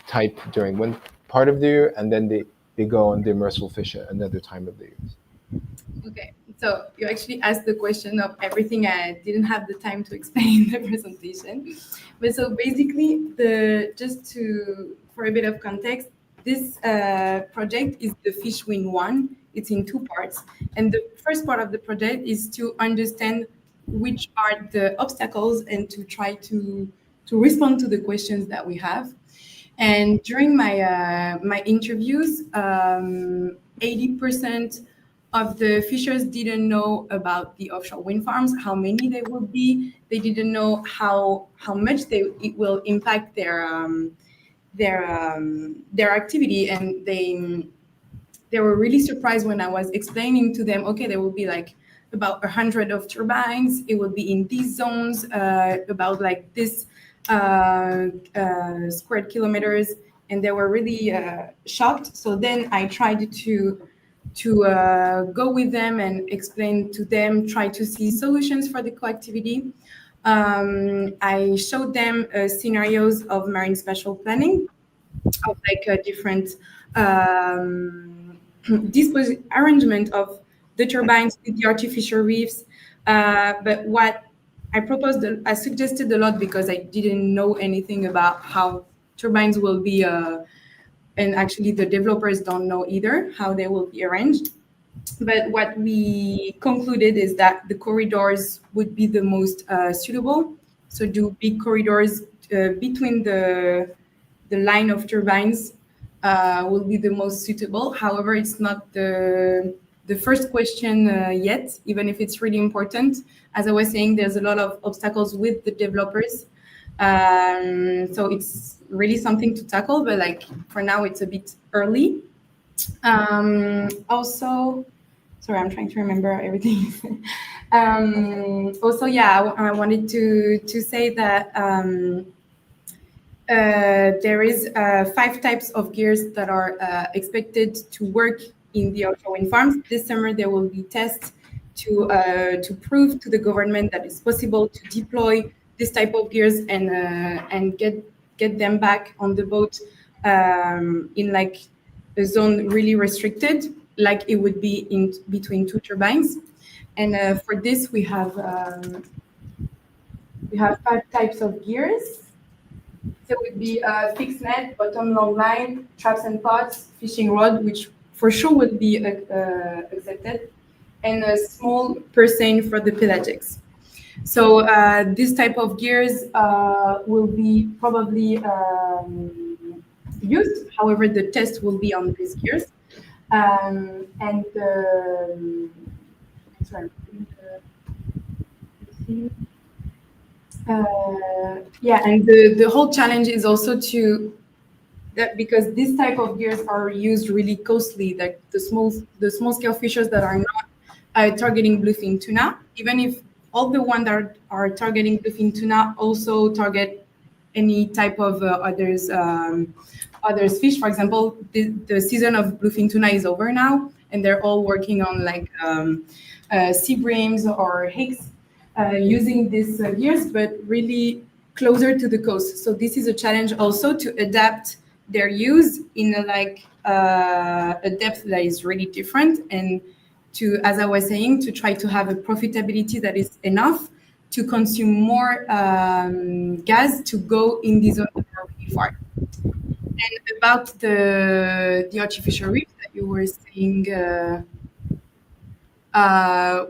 type during one part of the year, and then they go on demersal fish at another time of the year? Okay, so you actually asked the question of everything. I didn't have the time to explain in the presentation. But so basically, for a bit of context, this project is the Fish Win 1. It's in two parts. And the first part of the project is to understand which are the obstacles and to try to respond to the questions that we have. And during my interviews, 80% of the fishers didn't know about the offshore wind farms, how many they will be. They didn't know how much it will impact their activity, and they were really surprised when I was explaining to them, okay, there will be like about 100 of turbines. It will be in these zones, about like this square kilometers, and they were really shocked. So then I tried to go with them and explain to them, try to see solutions for the co-activity. I showed them scenarios of marine spatial planning, of like a different arrangement of the turbines with the artificial reefs. But what I proposed, I suggested a lot because I didn't know anything about how turbines will be, and actually the developers don't know either how they will be arranged. But what we concluded is that the corridors would be the most suitable. So do big corridors between the line of turbines will be the most suitable. However, it's not the first question yet, even if it's really important. As I was saying, there's a lot of obstacles with the developers. So it's really something to tackle, but like for now, it's a bit early. Also, sorry, I'm trying to remember everything. Also, yeah, I wanted to say that there is 5 types of gears that are expected to work in the offshore wind farms. This summer, there will be tests to prove to the government that it's possible to deploy this type of gears and get them back on the boat in like a zone really restricted, like it would be in between 2 turbines. And for this, we have 5 types of gears. So it would be fixed net, bottom long line, traps and pots, fishing rod, which for sure would be accepted, and a small purseine for the pelagics. So this type of gears will be probably used. However, the test will be on these gears. Yeah, and the whole challenge is also because this type of gears are used really costly, like the small scale fishers that are not targeting bluefin tuna, even if all the ones that are targeting bluefin tuna also target any type of others fish. For example, the season of bluefin tuna is over now, and they're all working on like sea breams or hicks using these gears, but really closer to the coast. So this is a challenge also to adapt they're used in a depth that is really different, and to, as I was saying, to try to have a profitability that is enough to consume more gas to go in the zone that are really far. And about the artificial reef that you were saying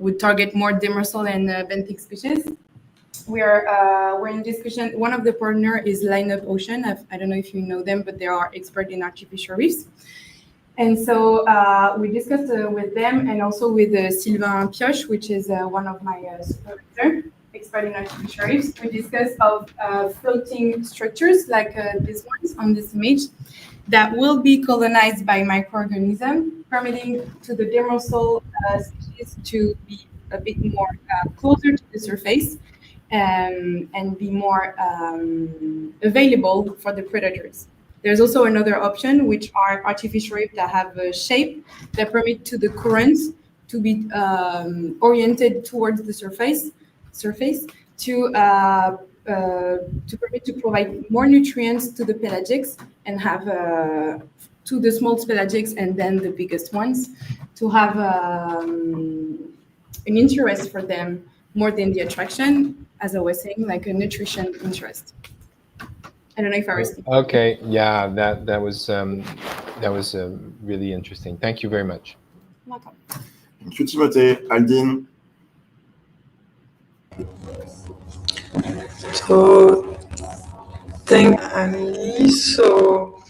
would target more demersal and benthic species. We're in discussion. One of the partner is Lineup Ocean. I don't know if you know them, but they are expert in artificial reefs. And so we discussed with them and also with Sylvain Pioche, which is one of my supervisors, expert in artificial reefs. We discussed of floating structures like these ones on this image that will be colonized by microorganisms, permitting to the demersal species to be a bit more closer to the surface and be more available for the predators. There's also another option, which are artificial reefs that have a shape that permit to the currents to be oriented towards the surface to permit to provide more nutrients to the pelagics and have to the small pelagics and then the biggest ones to have an interest for them more than the attraction, as I was saying, like a nutrition interest. I don't know if I was okay. Yeah, that was really interesting. Thank you very much. welcome. Thank you, Timothée. Aldine. So, thank Amélie. So,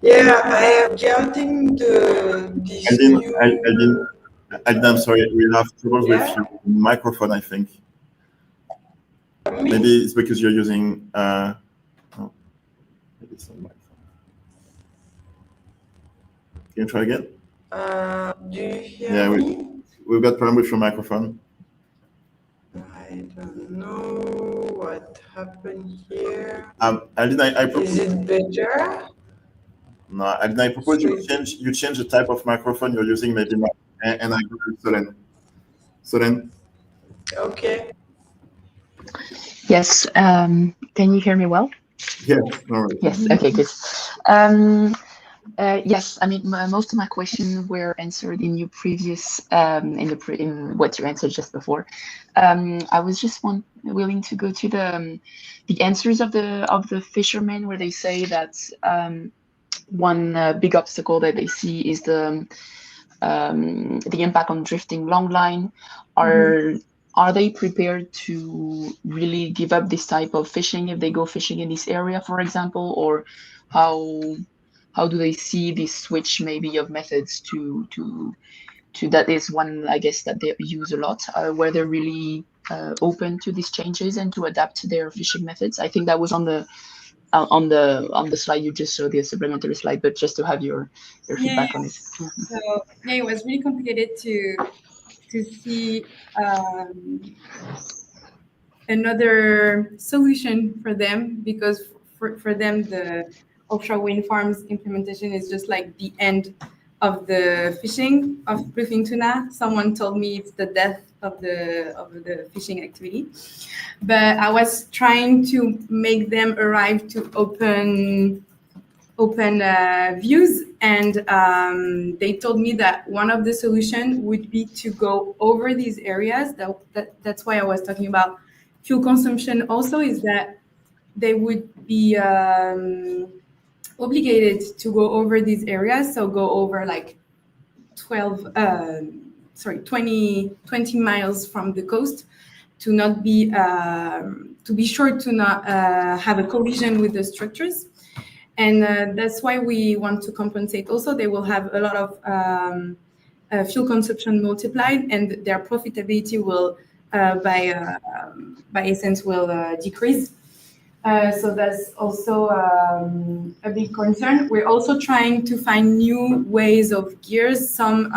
yeah, I am getting this Aldine, I'm sorry, we have trouble with your microphone, I think. Maybe it's because you're using. No, maybe it's not microphone. Can you try again? Do you hear me? We've got problem with your microphone. I don't know what happened here. Aldine, Is it better? No, Aldine, I propose you change the type of microphone you're using, maybe not, and I go with Solène. Solène? Okay. Yes. Can you hear me well? Yes. All right. Yes. Okay. Good. Yes. I mean, most of my questions were answered in your previous in what you answered just before. I was just willing to go to the answers of the fishermen, where they say that one big obstacle that they see is the impact on drifting longline. Are they prepared to really give up this type of fishing if they go fishing in this area, for example, or how do they see this switch maybe of methods to that is one, I guess, that they use a lot, where they're really open to these changes and to adapt their fishing methods? I think that was on the slide you just showed, the supplementary slide, but just to have your feedback on it. So yeah, it was really complicated to see another solution for them, because for them the offshore wind farms implementation is just like the end of the fishing of bluefin tuna. Someone told me it's the death of the fishing activity, but I was trying to make them arrive to open views, and they told me that one of the solutions would be to go over these areas. That's why I was talking about fuel consumption also, is that they would be obligated to go over these areas, so go over like 20 miles from the coast to not be to be sure to not have a collision with the structures. And that's why we want to compensate. Also, they will have a lot of fuel consumption multiplied, and their profitability will, by essence, will decrease. So that's also a big concern. We're also trying to find new ways of gears. Some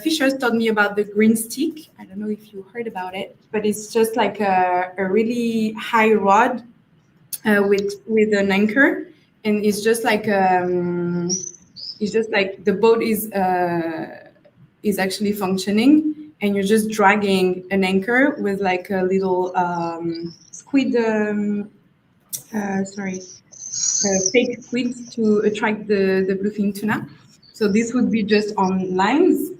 fishers told me about the green stick. I don't know if you heard about it, but it's just like a really high rod with an anchor, and it's just like the boat is actually functioning, and you're just dragging an anchor with like a little squid fake squids to attract the bluefin tuna. So this would be just on lines.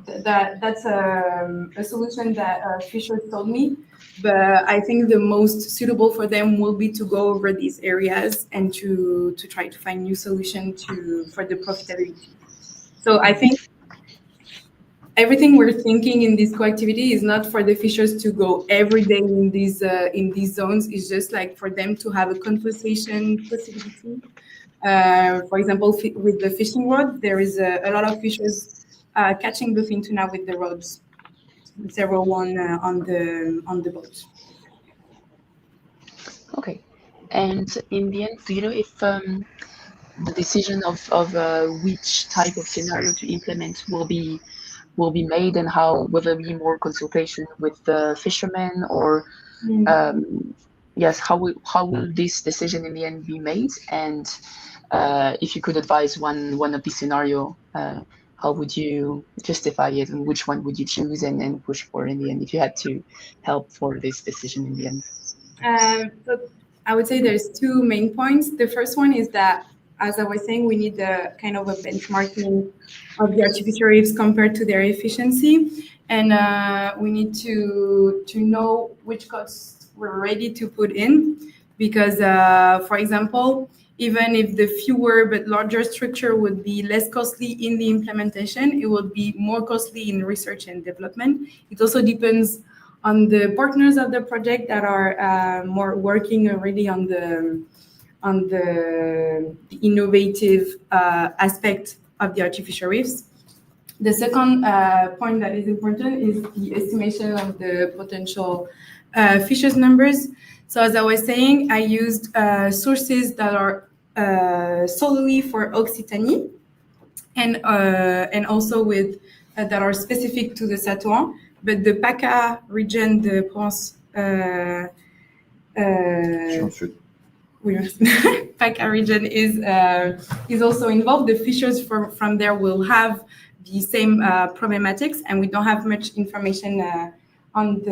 That's a solution that fishers told me. But I think the most suitable for them will be to go over these areas and to try to find new solutions for the profitability. So I think everything we're thinking in this co-activity is not for the fishers to go every day in these zones. It's just like for them to have a conversation possibility. For example, with the fishing rod, there is a lot of fishers catching bluefin tuna with the rods. Several one on the boat. Okay, and in the end, do you know if the decision of which type of scenario to implement will be made, and how will there be more consultation with the fishermen, or yes, how will this decision in the end be made? And if you could advise one of these scenario, how would you justify it, and which one would you choose and push for in the end if you had to help for this decision in the end? So I would say there's two main points. The first one is that, as I was saying, we need a kind of a benchmarking of the artificial reefs compared to their efficiency, and we need to know which costs we're ready to put in, because, for example, even if the fewer but larger structure would be less costly in the implementation, it would be more costly in research and development. It also depends on the partners of the project that are more working already on the innovative aspect of the artificial reefs. The second point that is important is the estimation of the potential fishes numbers. So as I was saying, I used sources that are solely for Occitanie, and also with that are specific to the Satouan. But the PACA region, the Provence PACA region is also involved. The fishers from there will have the same problematics, and we don't have much information on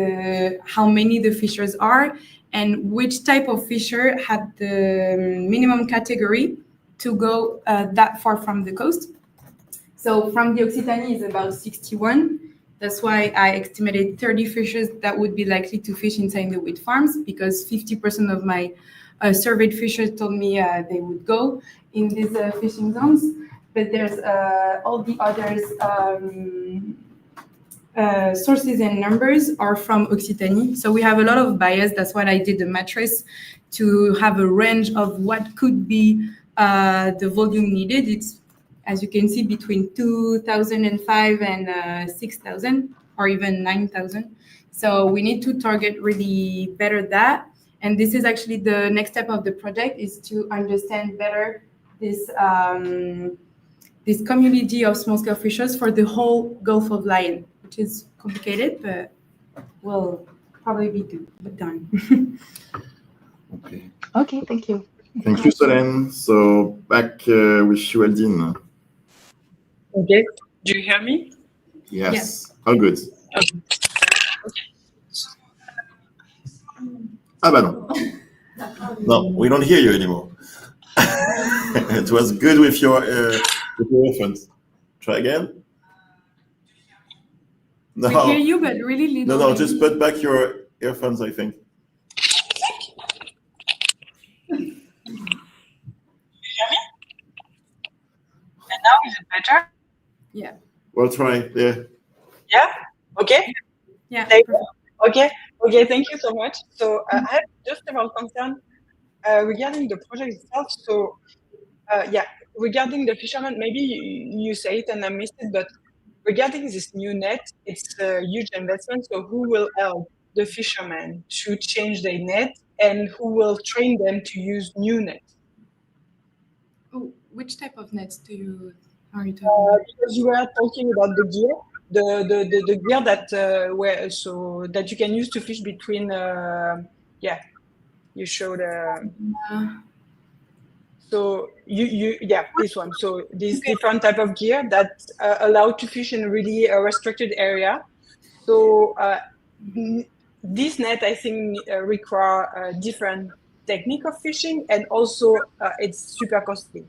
how many the fishers are and which type of fisher had the minimum category to go that far from the coast. So from the Occitanie is about 61. That's why I estimated 30 fishers that would be likely to fish inside the wheat farms, because 50% of my surveyed fishers told me they would go in these fishing zones. But there's all the others sources and numbers are from Occitanie. So we have a lot of bias. That's why I did the matrix to have a range of what could be the volume needed. It's, as you can see, between 2,005 and 6,000 or even 9,000. So we need to target really better that. And this is actually the next step of the project, is to understand better this this community of small-scale fishers for the whole Gulf of Lion, which is complicated, but will probably be done. Okay. Okay, thank you. Thank you, Solène. So back with you, Aldine. Okay. Do you hear me? Yes. All good. Okay. Ah, bah non. No, we don't hear you anymore. It was good with your earphones. Try again. No. I hear you, but really little. No, just put back your earphones, I think. You hear me? And now is it better? Yeah. We'll try. Yeah. Yeah? Okay? Yeah. Okay. Okay, thank you so much. So I have just several concerns regarding the project itself. So yeah, regarding the fishermen, maybe you say it and I missed it, but regarding this new net, it's a huge investment. So who will help the fishermen to change their net, and who will train them to use new nets? Oh, which type of nets are you talking about? Because you were talking about the gear, the gear that that you can use to fish between. Yeah, you showed. So this one. So this different type of gear that allow to fish in really a restricted area. So this net, I think, require different technique of fishing, and also it's super costly.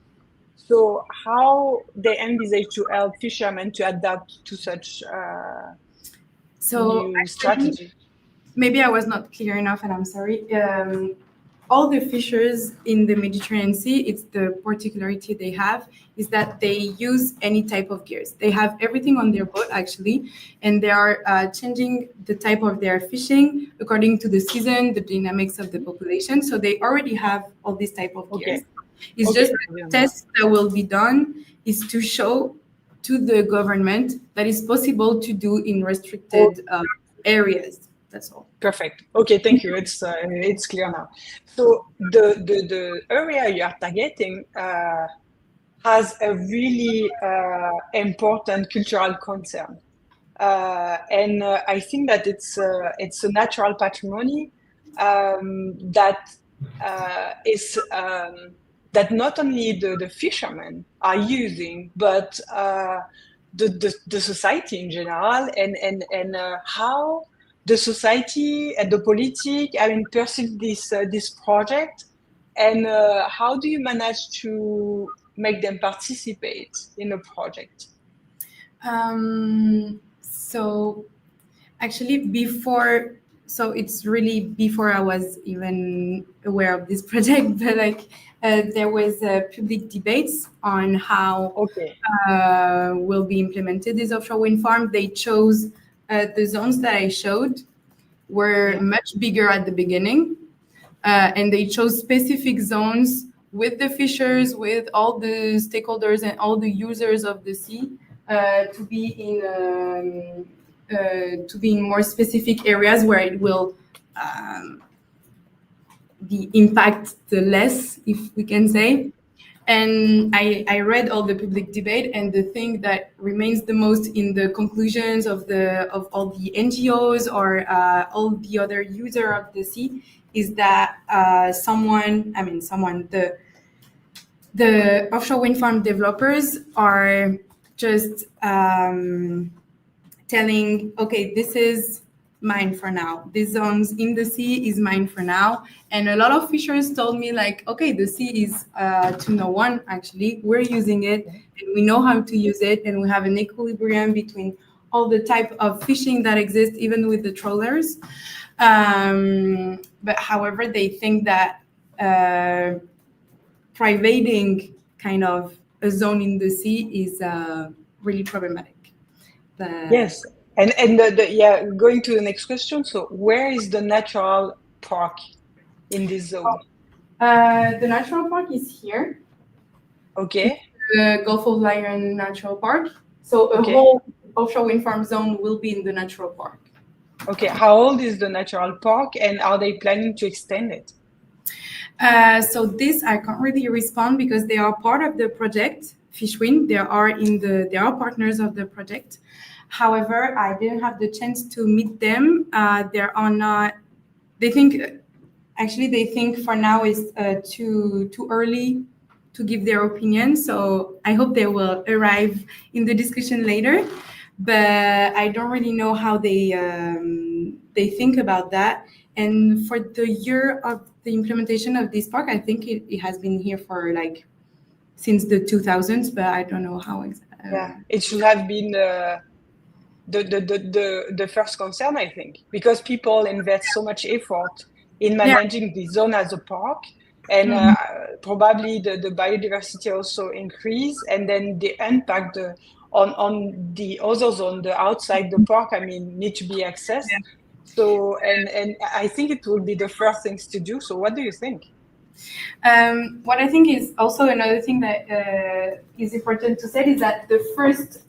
So how they envisage to help fishermen to adapt to such new strategy? Maybe I was not clear enough, and I'm sorry. All the fishers in the Mediterranean Sea, it's the particularity they have is that they use any type of gears. They have everything on their boat actually, and they are changing the type of their fishing according to the season, the dynamics of the population. So they already have all these type of gears. It's just the test that will be done is to show to the government that it's possible to do in restricted areas. That's all. Perfect. Okay, thank you. It's clear now. So the area you are targeting has a really important cultural concern, and I think that it's a natural patrimony that is that not only the fishermen are using, but the society in general, and how the society and the politic, perceive this project, and how do you manage to make them participate in a project? So actually it's really before I was even aware of this project, but like there was public debates on how will be implemented this offshore wind farm. They chose the zones that I showed were much bigger at the beginning, and they chose specific zones with the fishers, with all the stakeholders and all the users of the sea to be in more specific areas where it will be impact the less, if we can say. And I read all the public debate, and the thing that remains the most in the conclusions of all the NGOs or all the other user of the sea is that the offshore wind farm developers are just telling, okay, this is mine for now. These zones in the sea is mine for now. And a lot of fishers told me like, okay, the sea is to no one, actually. We're using it and we know how to use it. And we have an equilibrium between all the type of fishing that exists, even with the trawlers. But however, they think that privating kind of a zone in the sea is really problematic. Yes. And going to the next question. So where is the natural park in this zone? The natural park is here. Okay. The Gulf of Lion Natural Park. So a whole offshore wind farm zone will be in the natural park. Okay. How old is the natural park, and are they planning to extend it? So this I can't really respond because they are part of the project, Fishwind. They are partners of the project. However, I didn't have the chance to meet them. They think for now is too early to give their opinion. So I hope they will arrive in the discussion later. But I don't really know how they think about that. And for the year of the implementation of this park, I think it has been here for like since the 2000s, but I don't know how exactly. It should have been the first concern, I think, because people invest so much effort in managing the zone as a park, and probably the biodiversity also increase, and then the impact on the other zone, the outside the park, need to be accessed. So, and I think it will be the first things to do. So what do you think? What I think is also another thing that is important to say is that the first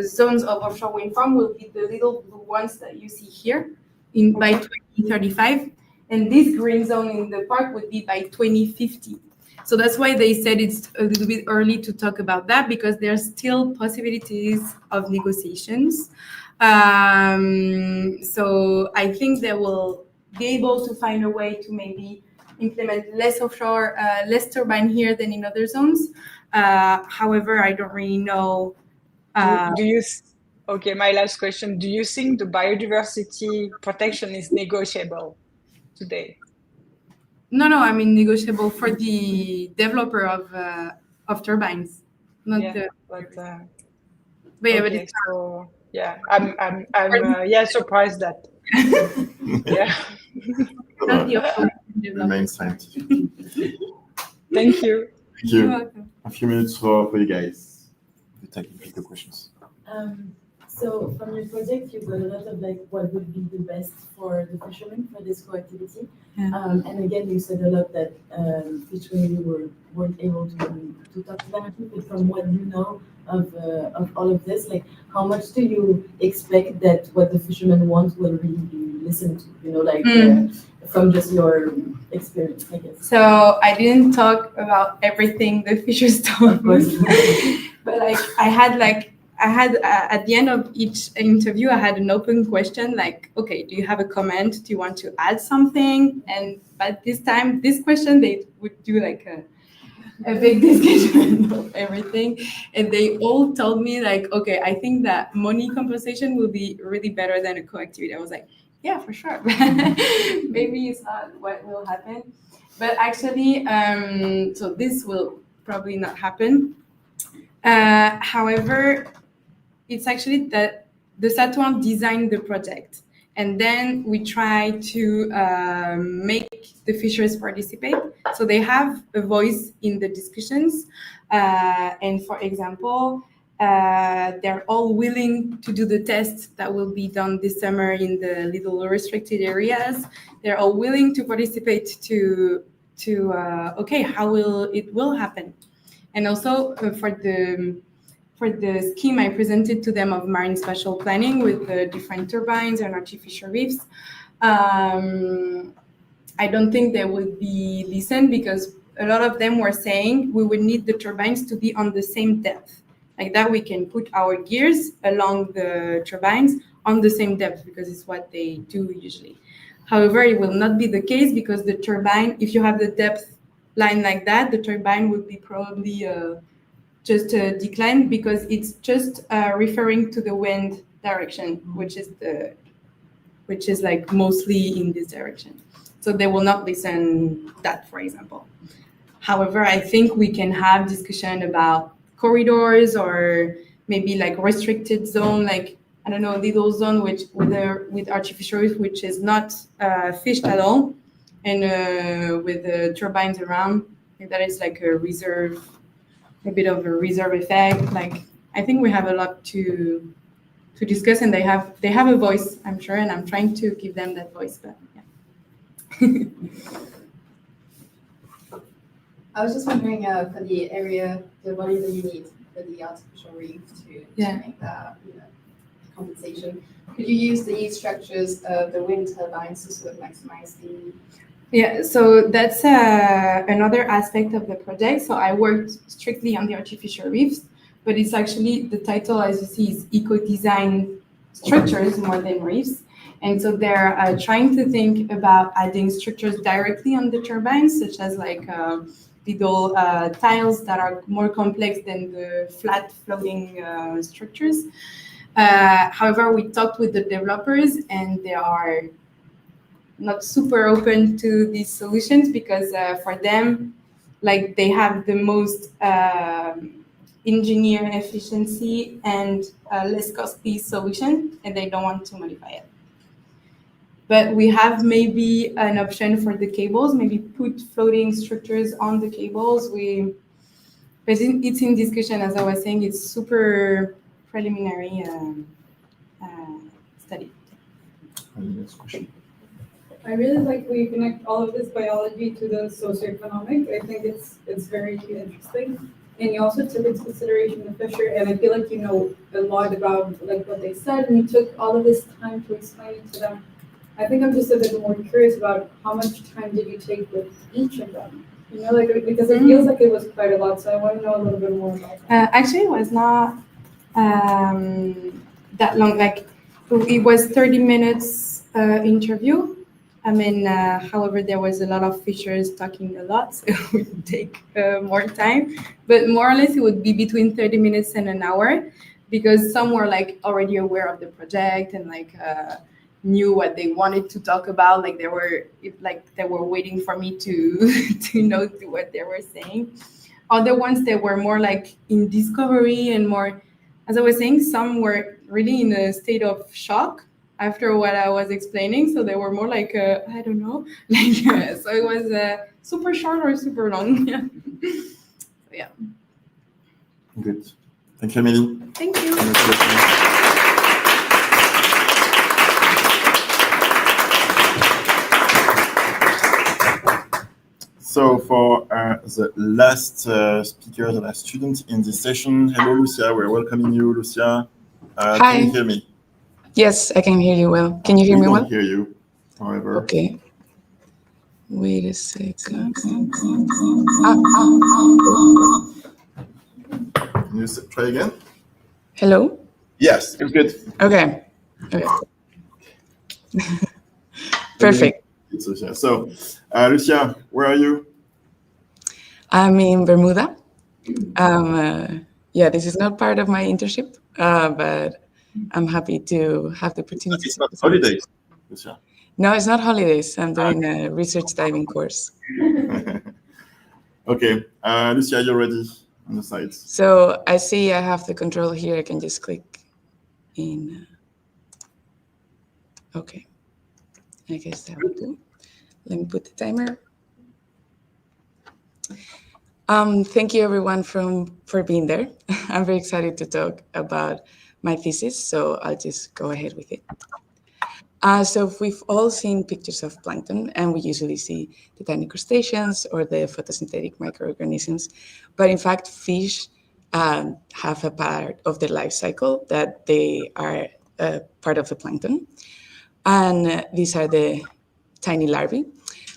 zones of offshore wind farm will be the little blue ones that you see here by 2035. And this green zone in the park would be by 2050. So that's why they said it's a little bit early to talk about that, because there's still possibilities of negotiations. So I think they will be able to find a way to maybe implement less offshore, less turbine here than in other zones. However, I don't really know. Okay, my last question. Do you think the biodiversity protection is negotiable today? No, I mean negotiable for the developer of turbines, not Yeah, the. but But yeah, but okay, it's so yeah, I'm yeah surprised that yeah. not the offshore Remain developer. scientific. Thank you. Thank You're you. welcome. A few minutes for you guys. The technical questions. So from your project, you got a lot of like what would be the best for the fishermen for this co-activity. Yeah. And again, you said a lot that fishermen weren't able to talk to them. But from what you know of all of this, like how much do you expect that what the fishermen want will really be listened to? You know, like from just your experience, I guess. So I didn't talk about everything the fishers told me, but like I had at the end of each interview, I had an open question like, okay, do you have a comment? Do you want to add something? And but this time, this question, they would do like a big discussion of everything. And they all told me like, okay, I think that money compensation will be really better than a co-activity. I was like, yeah, for sure. Maybe it's not what will happen. But actually, so this will probably not happen. However, it's actually that the Satouan designed the project, and then we try to make the fishers participate, so they have a voice in the discussions. And for example, they're all willing to do the tests that will be done this summer in the little restricted areas. They're all willing to participate to okay, how will happen, and also for the scheme I presented to them of marine spatial planning with the different turbines and artificial reefs, I don't think they would be listened because a lot of them were saying we would need the turbines to be on the same depth. Like that we can put our gears along the turbines on the same depth because it's what they do usually. However, it will not be the case because the turbine, if you have the depth line like that, the turbine would be probably just decline because it's just referring to the wind direction, which is like mostly in this direction. So they will not listen that, for example. However, I think we can have discussion about corridors or maybe like restricted zone, like I don't know, little zone with artificial reef, which is not fished at all, and with the turbines around, that is like a reserve. A bit of a reserve effect. Like I think we have a lot to discuss, and they have a voice, I'm sure, and I'm trying to give them that voice. But yeah. I was just wondering for the area, the money that you need for the artificial reef to make that compensation. Could you use the structures of the wind turbines to sort of maximize the? Yeah, so that's another aspect of the project. So I worked strictly on the artificial reefs, but it's actually the title, as you see, is eco-design structures more than reefs. And so they're trying to think about adding structures directly on the turbines, such as like little tiles that are more complex than the flat floating structures. However, we talked with the developers and they are not super open to these solutions because for them, like they have the most engineer efficiency and less costly solution, and they don't want to modify it. But we have maybe an option for the cables, maybe put floating structures on the cables. But it's in discussion, as I was saying, it's super preliminary study. Next question. I really like when you connect all of this biology to the socioeconomic. I think it's very interesting. And you also took into consideration the fisher, and I feel like you know a lot about like what they said, and you took all of this time to explain it to them. I think I'm just a bit more curious about how much time did you take with each of them? You know, like because it feels like it was quite a lot, so I want to know a little bit more about that. Actually, it was not that long. Like it was 30 minutes interview. I mean, however, there was a lot of fishers talking a lot, so it would take more time. But more or less, it would be between 30 minutes and an hour, because some were like already aware of the project and like knew what they wanted to talk about. Like they were waiting for me to to know what they were saying. Other ones that were more like in discovery and more, as I was saying, some were really in a state of shock after what I was explaining. So they were more like, I don't know, like, so it was super short or super long. Yeah. So, yeah. Good. Thank you, Amélie. Thank you. So for the last speaker, the last student in this session, hello, Lucia. We're welcoming you, Lucia. Hi. Can you hear me? Yes, I can hear you well. Can you hear me well? We don't hear you, however. Okay. Wait a second. Can you try again? Hello? Yes, it's good. Okay. Okay. Perfect. It's Lucia. So, Lucia, where are you? I'm in Bermuda. Yeah, this is not part of my internship, but I'm happy to have the opportunity. It's not holidays, Lucia. No, it's not holidays. I'm doing a research diving course. Okay, Lucia, you're ready on the sides. So I see I have the control here. I can just click in. Okay, I guess that will do. Let me put the timer. Thank you everyone for being there. I'm very excited to talk about my thesis, so I'll just go ahead with it. So we've all seen pictures of plankton, and we usually see the tiny crustaceans or the photosynthetic microorganisms. But in fact, fish have a part of their life cycle that they are part of the plankton. And these are the tiny larvae.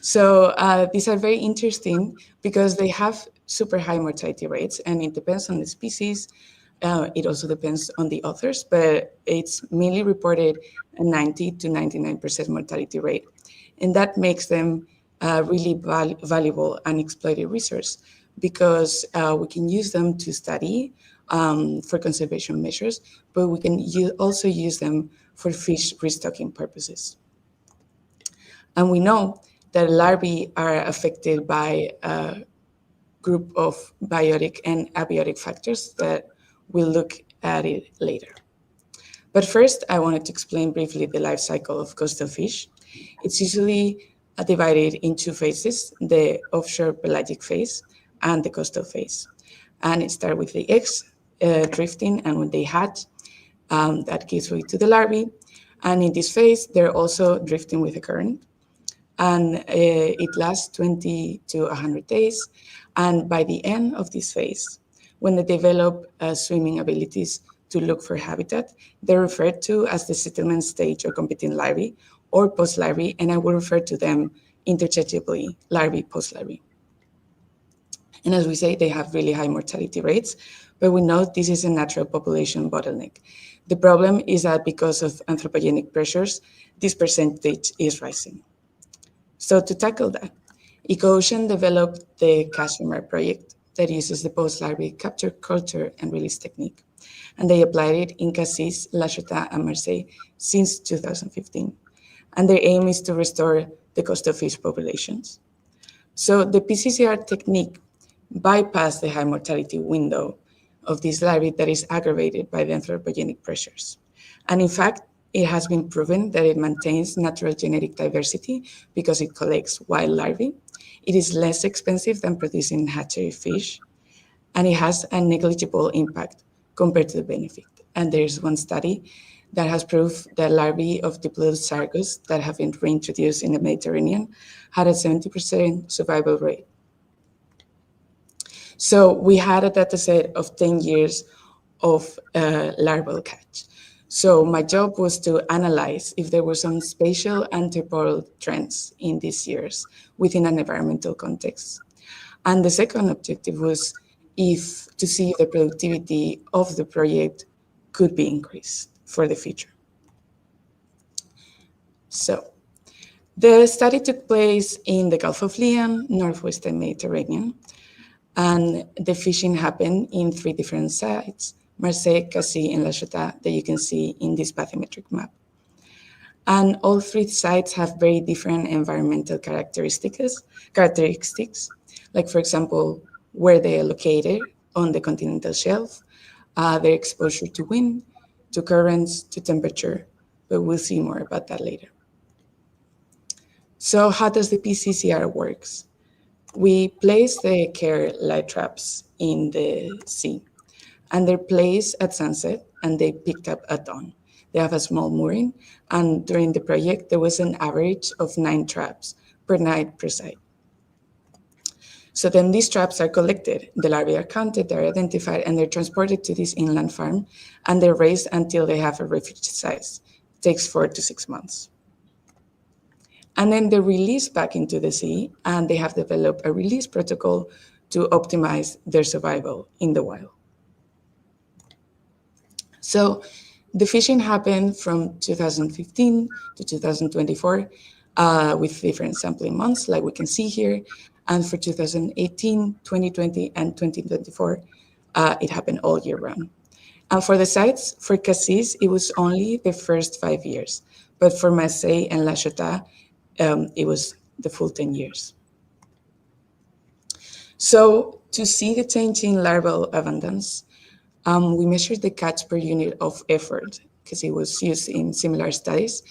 So these are very interesting because they have super high mortality rates, and it depends on the species. It also depends on the authors, but it's mainly reported a 90 to 99% mortality rate. And that makes them really valuable and exploited resource because we can use them to study for conservation measures, but we can also use them for fish restocking purposes. And we know that larvae are affected by a group of biotic and abiotic factors that we'll look at it later. But first, I wanted to explain briefly the life cycle of coastal fish. It's usually divided in two phases, the offshore pelagic phase and the coastal phase. And it starts with the eggs drifting, and when they hatch, that gives way to the larvae. And in this phase, they're also drifting with the current. And it lasts 20 to 100 days. And by the end of this phase, when they develop swimming abilities to look for habitat, they're referred to as the settlement stage or competing larvae or post-larvae, and I will refer to them interchangeably, larvae, post-larvae. And as we say, they have really high mortality rates, but we know this is a natural population bottleneck. The problem is that because of anthropogenic pressures, this percentage is rising. So to tackle that, EcoOcean developed the Casciomar project that uses the post-larvae capture, culture, and release technique. And they applied it in Cassis, La Chota, and Marseille since 2015. And their aim is to restore the coastal fish populations. So the PCCR technique bypassed the high mortality window of this larvae that is aggravated by the anthropogenic pressures. And in fact, it has been proven that it maintains natural genetic diversity because it collects wild larvae. It is less expensive than producing hatchery fish, and it has a negligible impact compared to the benefit. And there's one study that has proved that larvae of diploid sargus that have been reintroduced in the Mediterranean had a 70% survival rate. So we had a data set of 10 years of larval catch. So my job was to analyze if there were some spatial and temporal trends in these years within an environmental context. And the second objective was to see if the productivity of the project could be increased for the future. So the study took place in the Gulf of Lion, Northwestern Mediterranean, and the fishing happened in 3 different sites, Marseille, Cassis, and La Chota, that you can see in this bathymetric map. And all three sites have very different environmental characteristics, like for example, where they are located on the continental shelf, their exposure to wind, to currents, to temperature, but we'll see more about that later. So how does the PCCR works? We place the care light traps in the sea, and they're placed at sunset, and they picked up at dawn. They have a small mooring, and during the project, there was an average of 9 traps per night per site. So then these traps are collected, the larvae are counted, they're identified, and they're transported to this inland farm, and they're raised until they have a refuge size. It takes 4 to 6 months. And then they're released back into the sea, and they have developed a release protocol to optimize their survival in the wild. So the fishing happened from 2015 to 2024 with different sampling months, like we can see here. And for 2018, 2020, and 2024, it happened all year round. And for the sites, for Cassis, it was only the first 5 years. But for Marseille and La Chota, it was the full 10 years. So to see the change in larval abundance, we measured the catch per unit of effort because it was used in similar studies.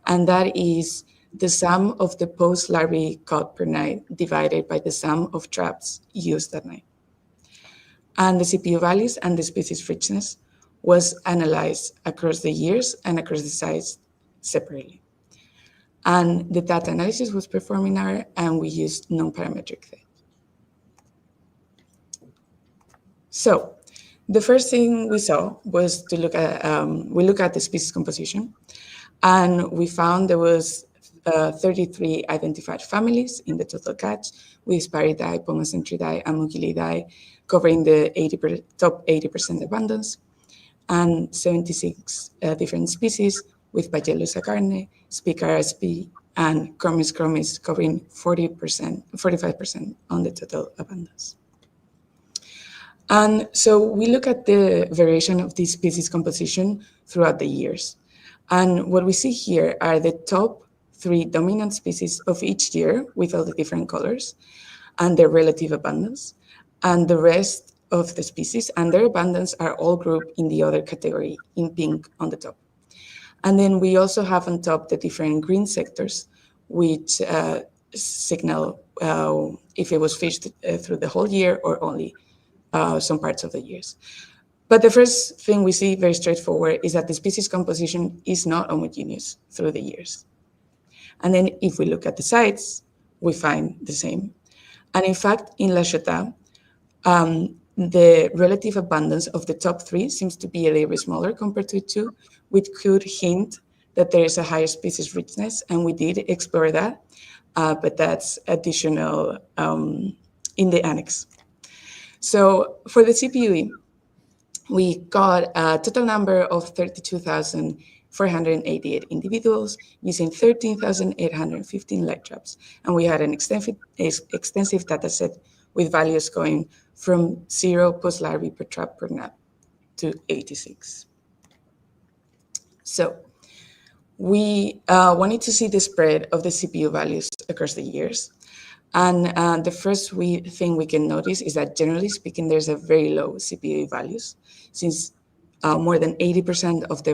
And that is the sum of the post-larvae caught per night divided by the sum of traps used that night. And the CPU values and the species richness was analyzed across the years and across the sites separately. And the data analysis was performed in R, and we used non-parametric data. So the first thing we saw was to look at, we looked at the species composition, and we found there was 33 identified families in the total catch, with Sparidae, Pomacentridae, and Mucilidae, covering the top 80% abundance, and 76 different species, with Pagellus acarne, Spicara sp, and Chromis chromis, covering 45% on the total abundance. And so we look at the variation of this species composition throughout the years. And what we see here are the top 3 dominant species of each year with all the different colors and their relative abundance. And the rest of the species and their abundance are all grouped in the other category in pink on the top. And then we also have on top the different green sectors, which signal if it was fished through the whole year or only some parts of the years. But the first thing we see very straightforward is that the species composition is not homogeneous through the years. And then if we look at the sites, we find the same. And in fact, in La Chota, the relative abundance of the top 3 seems to be a little bit smaller compared to 2, which could hint that there is a higher species richness, and we did explore that, but that's additional in the annex. So for the CPUE, we got a total number of 32,488 individuals using 13,815 light traps. And we had an extensive data set with values going from 0 post-larvae per trap per nap to 86. So we wanted to see the spread of the CPU values across the years. And the first thing we can notice is that generally speaking, there's a very low CPU values, since more than 80% of the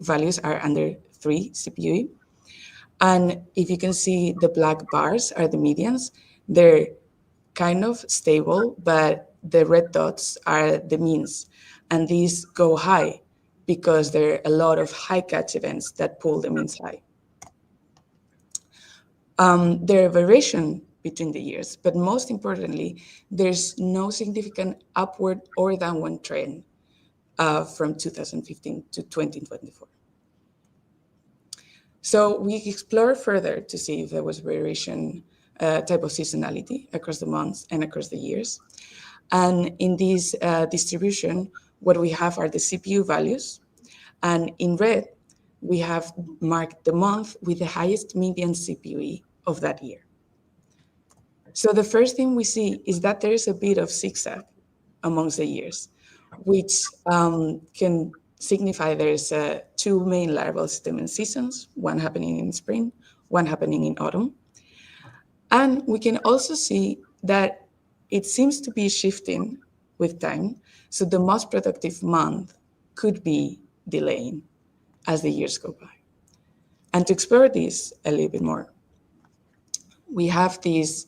values are under 3 CPU. And if you can see, the black bars are the medians. They're kind of stable, but the red dots are the means. And these go high because there are a lot of high catch events that pull the means high. There are variation between the years, but most importantly, there's no significant upward or downward trend from 2015 to 2024. So we explored further to see if there was variation type of seasonality across the months and across the years. And in this distribution, what we have are the CPU values. And in red, we have marked the month with the highest median CPUE of that year. So the first thing we see is that there is a bit of zigzag amongst the years, which can signify there's two main larval stamen seasons, one happening in spring, one happening in autumn. And we can also see that it seems to be shifting with time. So the most productive month could be delaying as the years go by. And to explore this a little bit more, we have these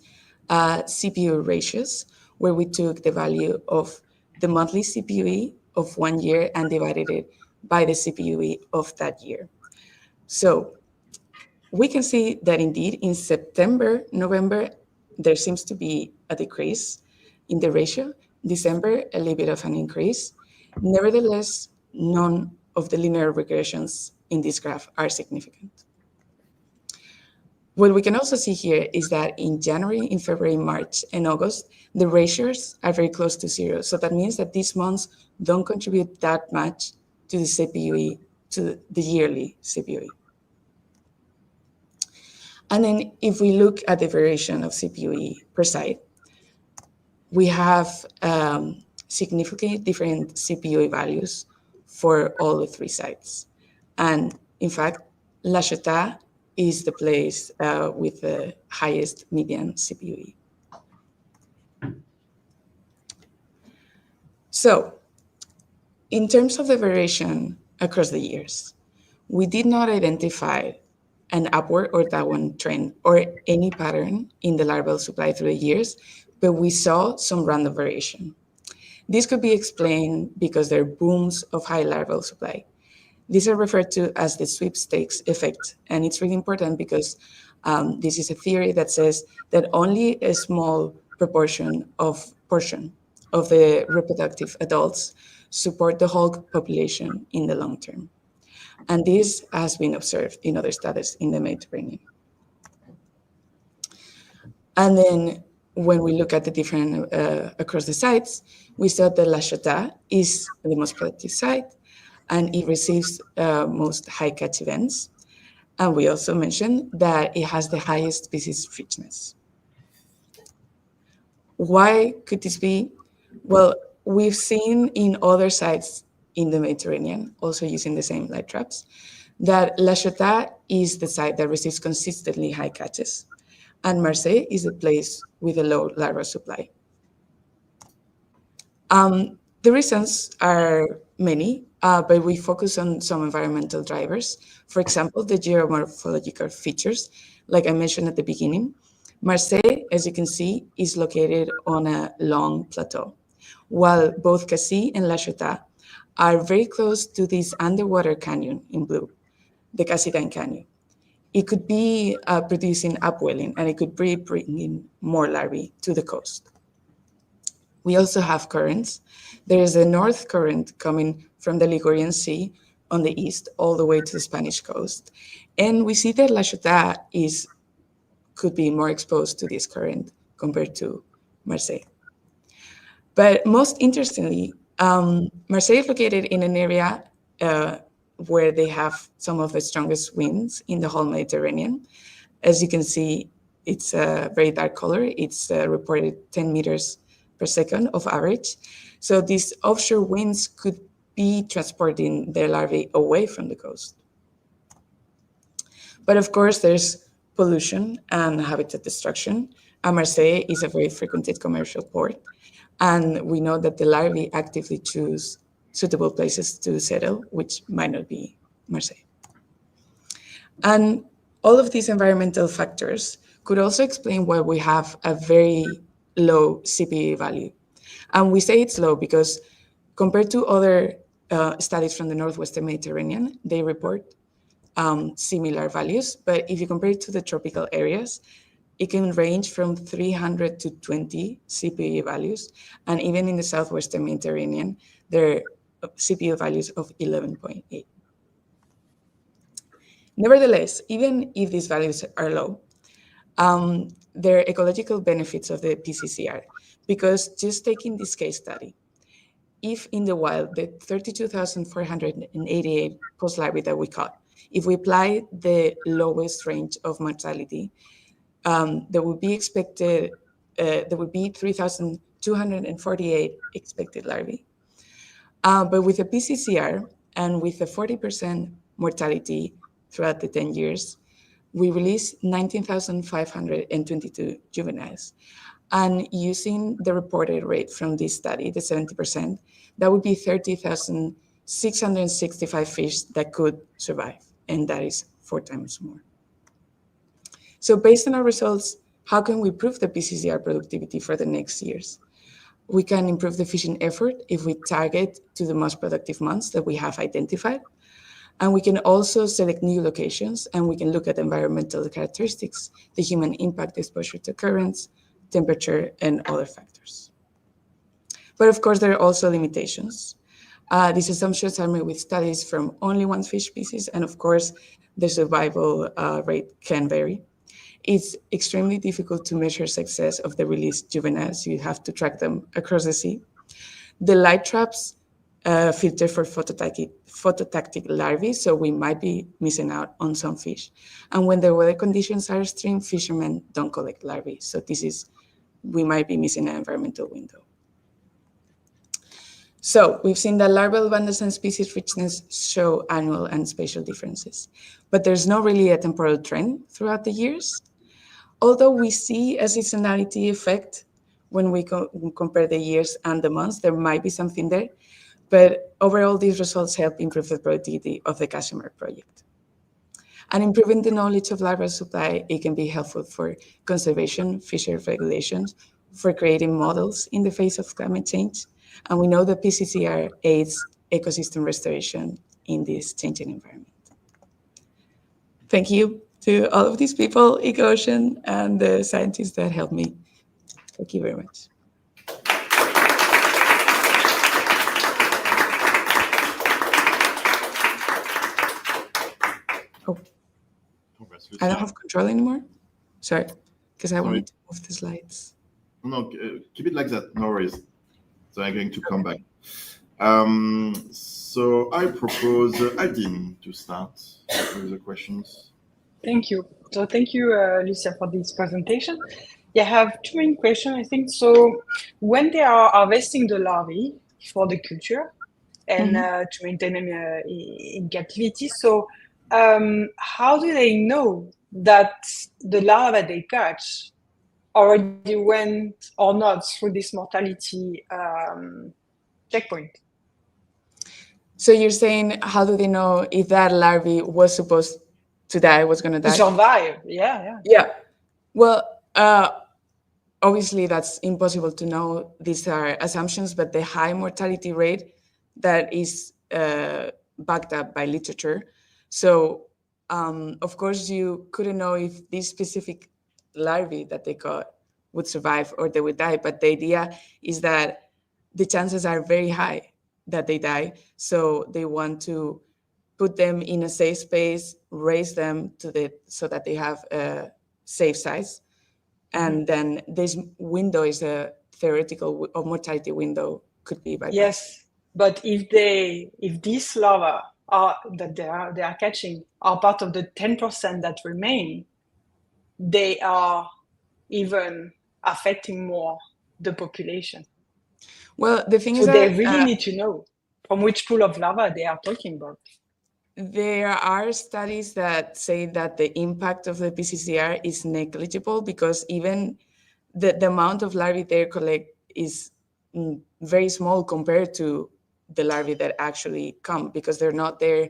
CPU ratios where we took the value of the monthly CPUE of 1 year and divided it by the CPUE of that year. So we can see that indeed in September, November, there seems to be a decrease in the ratio. December, a little bit of an increase. Nevertheless, none of the linear regressions in this graph are significant. What we can also see here is that in January, in February, March, and August, the ratios are very close to zero. So that means that these months don't contribute that much to the CPUE, to the yearly CPUE. And then if we look at the variation of CPUE per site, we have significantly different CPUE values for all the three sites. And in fact, La Chata is the place with the highest median CPUE. So in terms of the variation across the years, we did not identify an upward or downward trend or any pattern in the larval supply through the years, but we saw some random variation. This could be explained because there are booms of high larval supply. These are referred to as the sweepstakes effect, and it's really important because this is a theory that says that only a small portion of the reproductive adults support the whole population in the long term. And this has been observed in other studies in the Mediterranean. And then when we look at the different across the sites, we saw that La Chata is the most productive site, and it receives most high catch events. And we also mentioned that it has the highest species richness. Why could this be? Well, we've seen in other sites in the Mediterranean, also using the same light traps, that La Chata is the site that receives consistently high catches, and Marseille is the place with a low larval supply. The reasons are many, but we focus on some environmental drivers. For example, the geomorphological features, like I mentioned at the beginning. Marseille, as you can see, is located on a long plateau, while both Cassis and La Chata are very close to this underwater canyon in blue, the Casciomar Canyon. It could be producing upwelling, and it could be bringing more larvae to the coast. We also have currents. There is a north current coming from the Ligurian Sea on the east all the way to the Spanish coast. And we see that La Chata could be more exposed to this current compared to Marseille. But most interestingly, Marseille is located in an area where they have some of the strongest winds in the whole Mediterranean. As you can see, it's a very dark color. It's reported 10 meters per second of average. So these offshore winds could be transporting their larvae away from the coast. But of course, there's pollution and habitat destruction. And Marseille is a very frequented commercial port. And we know that the larvae actively choose suitable places to settle, which might not be Marseille. And all of these environmental factors could also explain why we have a very low CPUE value. And we say it's low because compared to other studies from the Northwestern Mediterranean, they report similar values. But if you compare it to the tropical areas, it can range from 300 to 20 CPUE values. And even in the Southwestern Mediterranean, there are CPUE values of 11.8. Nevertheless, even if these values are low, there are ecological benefits of the PCCR, because just taking this case study, if in the wild, the 32,488 post-larvae that we caught, if we apply the lowest range of mortality, there would be 3,248 expected larvae. But with a PCCR, And with a 40% mortality throughout the 10 years, we released 19,522 juveniles. And using the reported rate from this study, the 70%, that would be 30,665 fish that could survive. And that is 4 times more. So based on our results, how can we improve the PCCR productivity for the next years? We can improve the fishing effort if we target to the most productive months that we have identified. And we can also select new locations, and we can look at environmental characteristics, the human impact, exposure to currents, temperature, and other factors. But of course, there are also limitations. These assumptions are made with studies from only one fish species, and of course, the survival rate can vary. It's extremely difficult to measure success of the released juveniles. You have to track them across the sea. The light traps filter for phototactic larvae, so we might be missing out on some fish. And when the weather conditions are extreme, fishermen don't collect larvae. So we might be missing an environmental window. So we've seen that larval abundance and species richness show annual and spatial differences, but there's not really a temporal trend throughout the years. Although we see a seasonality effect when we compare the years and the months, there might be something there, but overall these results help improve the productivity of the Casciomar project. And improving the knowledge of larval supply, it can be helpful for conservation, fishery regulations, for creating models in the face of climate change. And we know that PCCR aids ecosystem restoration in this changing environment. Thank you to all of these people, EcoOcean, and the scientists that helped me. Thank you very much. Oh, I don't have control anymore. Sorry, because I wanted to move the slides. No, keep it like that, no worries. So I'm going to come back. So I propose Adine to start with the questions. Thank you. So thank you, Lucia, for this presentation. Yeah, I have 2 main questions, I think. So when they are harvesting the larvae for the culture and to maintain them in captivity, so how do they know that the larvae they catch already went or not through this mortality checkpoint? So you're saying, how do they know if that larvae was supposed to die, was going to die? To survive, yeah. Yeah. Well, obviously that's impossible to know. These are assumptions, but the high mortality rate that is backed up by literature. So, of course, you couldn't know if this specific larvae that they caught would survive or they would die. But the idea is that the chances are very high that they die. So they want to put them in a safe space, raise them so that they have a safe size. And then this window is a theoretical mortality window, could be by yes, but if these larvae that they are catching are part of the 10% that remain, they are even affecting more the population. Well, the thing is that they really need to know from which pool of larvae they are talking about. There are studies that say that the impact of the PCCR is negligible because even the amount of larvae they collect is very small compared to the larvae that actually come, because they're not there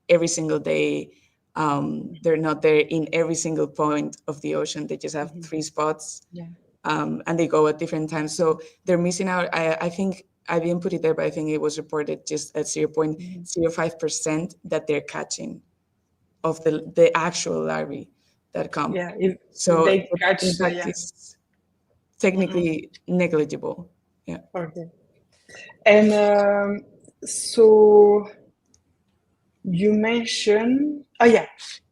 every single day. They're not there in every single point of the ocean. They just have 3 spots, and they go at different times. So they're missing out. I think I didn't put it there, but I think it was reported just at 0.05% that they're catching of the actual larvae that come. Yeah, so they catch, the impact is technically negligible. Yeah. Okay. And so you mentioned,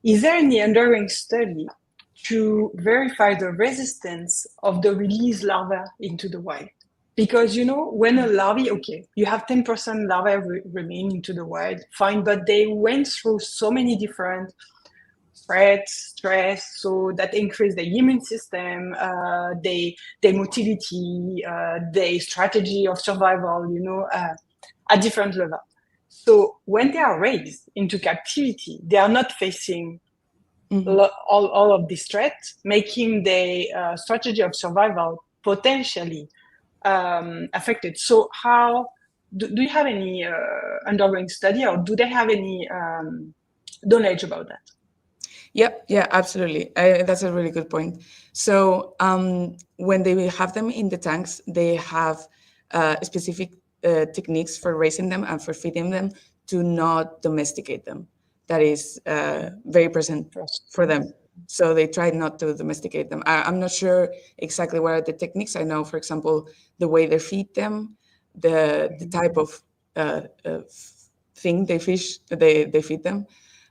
is there any ongoing study to verify the resistance of the released larvae into the wild? Because, when a larvae, you have 10% larvae remain into the wild, fine, but they went through so many different threats, stress, so that increase the immune system, their motility, their strategy of survival, at different level. So when they are raised into captivity, they are not facing all of this threat, making the strategy of survival potentially affected. So how do you have any undergoing study, or do they have any knowledge about that? Yep, yeah, absolutely. That's a really good point. So when they have them in the tanks, they have specific techniques for raising them and for feeding them to not domesticate them. That is very present for them. So they try not to domesticate them. I'm not sure exactly what are the techniques. I know, for example, the way they feed them, the type of thing they feed them.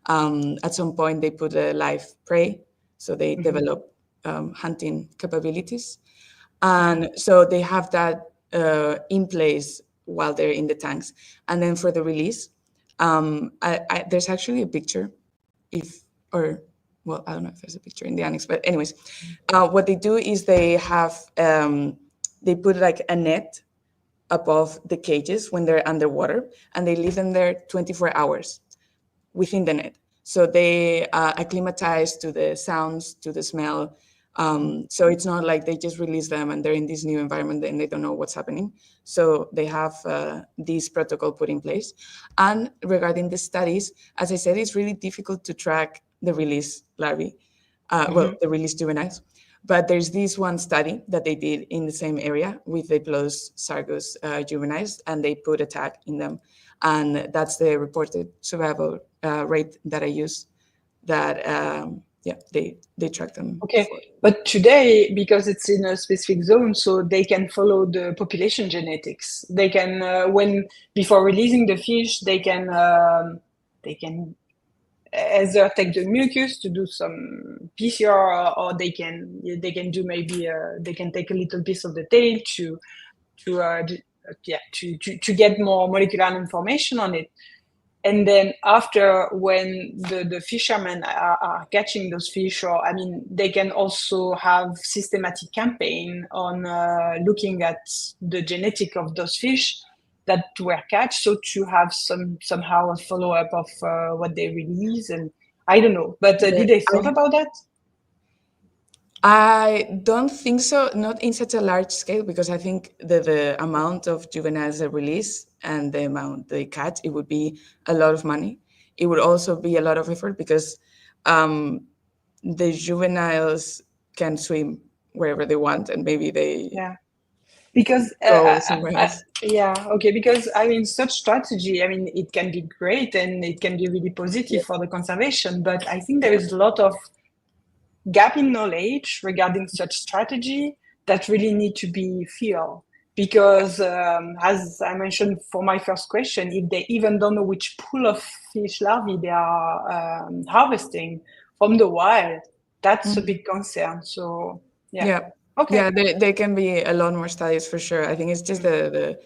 At some point, they put a live prey, so they develop hunting capabilities. And so they have that in place while they're in the tanks. And then for the release, there's actually a picture, well, I don't know if there's a picture in the annex, but anyways, what they do is they have, they put like a net above the cages when they're underwater, and they leave them there 24 hours within the net. So they acclimatize to the sounds, to the smell. So it's not like they just release them and they're in this new environment and they don't know what's happening. So they have this protocol put in place. And regarding the studies, as I said, it's really difficult to track the release larvae, well, the release juveniles. But there's this one study that they did in the same area with the Diplodocus sargus juveniles, and they put a tag in them. And that's the reported survival rate that I use, that yeah, they track them. Okay, but today, because it's in a specific zone, so they can follow the population genetics. They can, before releasing the fish, they can either take the mucus to do some PCR, or they can do maybe they can take a little piece of the tail to get more molecular information on it. And then after, when the fishermen are catching those fish, or I mean, they can also have systematic campaign on looking at the genetic of those fish that were catch, so to have somehow a follow-up of what they release. And I don't know, but did they thought about that? I don't think so, not in such a large scale, because I think the amount of juveniles they release and the amount they catch, it would be a lot of money. It would also be a lot of effort, because the juveniles can swim wherever they want, and maybe they because go somewhere else. Because I mean, such strategy, I mean, it can be great and it can be really positive for the conservation, but I think there is a lot of gap in knowledge regarding such strategy that really need to be filled. Because as I mentioned for my first question, if they even don't know which pool of fish larvae they are harvesting from the wild, that's a big concern. So okay. Yeah, there can be a lot more studies for sure. I think it's just the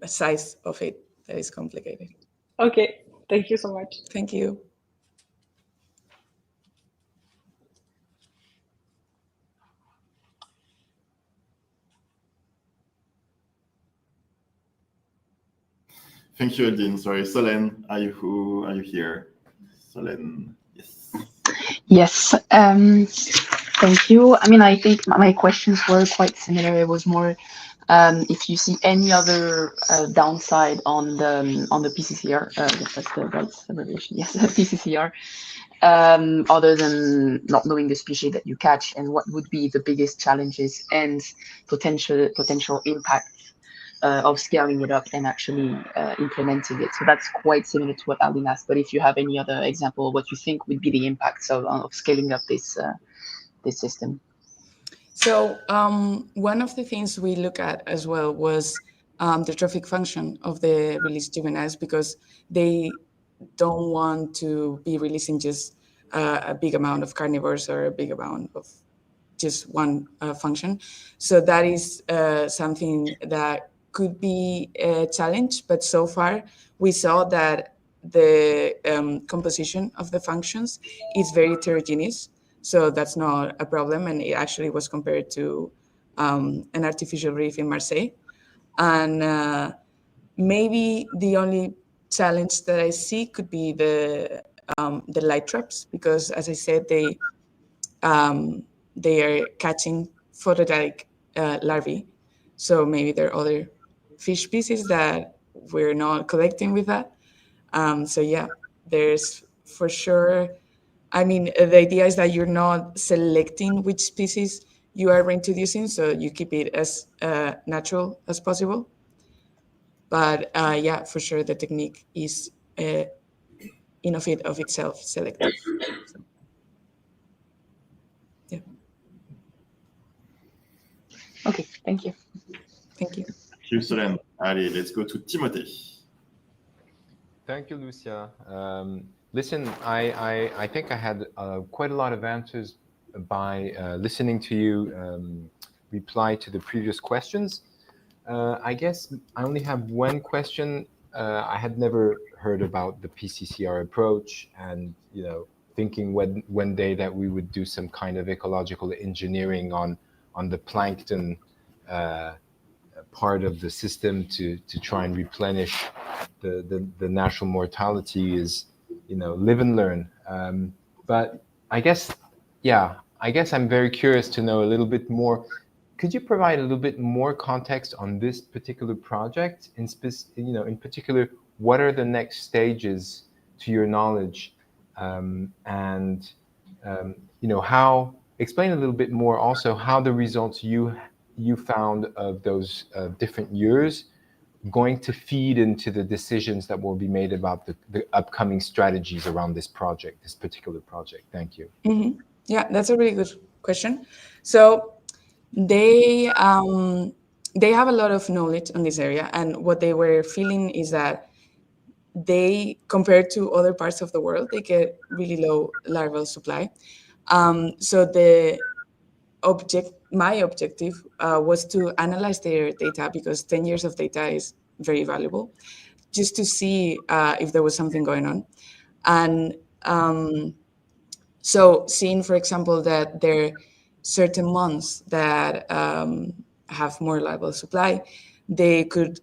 size of it that is complicated. Okay, thank you so much. Thank you. Thank you, Dean. Sorry, Solène, are you here? Solène, yes. Yes, thank you. I mean, I think my questions were quite similar. It was more if you see any other downside on the PCCR. Yes, that's the right abbreviation. Yes, PCCR. Other than not knowing the species that you catch, and what would be the biggest challenges and potential impact of scaling it up and actually implementing it. So that's quite similar to what Aline asked. But if you have any other example, what you think would be the impacts of scaling up this system? So one of the things we look at as well was the trophic function of the released juveniles, because they don't want to be releasing just a big amount of carnivores or a big amount of just one function. So that is something that could be a challenge, but so far we saw that the composition of the functions is very heterogeneous. So that's not a problem, and it actually was compared to an artificial reef in Marseille. And maybe the only challenge that I see could be the light traps, because as I said, they are catching photodiatic larvae. So maybe there are other fish species that we're not collecting with that. So yeah, there's for sure. I mean, the idea is that you're not selecting which species you are reintroducing, so you keep it as natural as possible. But yeah, for sure, the technique is in of itself selective. So, yeah. Okay, thank you. Thank you. Thank you, Solène. Allez, let's go to Timothée. Thank you, Lucia. Listen, I think I had quite a lot of answers by listening to you reply to the previous questions. I guess I only have one question. I had never heard about the PCCR approach, and thinking one day that we would do some kind of ecological engineering on the plankton part of the system to try and replenish the natural mortality is, live and learn. But I guess I'm very curious to know a little bit more. Could you provide a little bit more context on this particular project? In particular, what are the next stages to your knowledge, and how? Explain a little bit more also how the results you found of those different years going to feed into the decisions that will be made about the upcoming strategies around this particular project. Thank you. Mm-hmm. Yeah, that's a really good question. So they have a lot of knowledge on this area, and what they were feeling is that they, compared to other parts of the world, they get really low larval supply. So my objective was to analyze their data, because 10 years of data is very valuable, just to see if there was something going on. And so seeing, for example, that there are certain months that have more larval supply, they could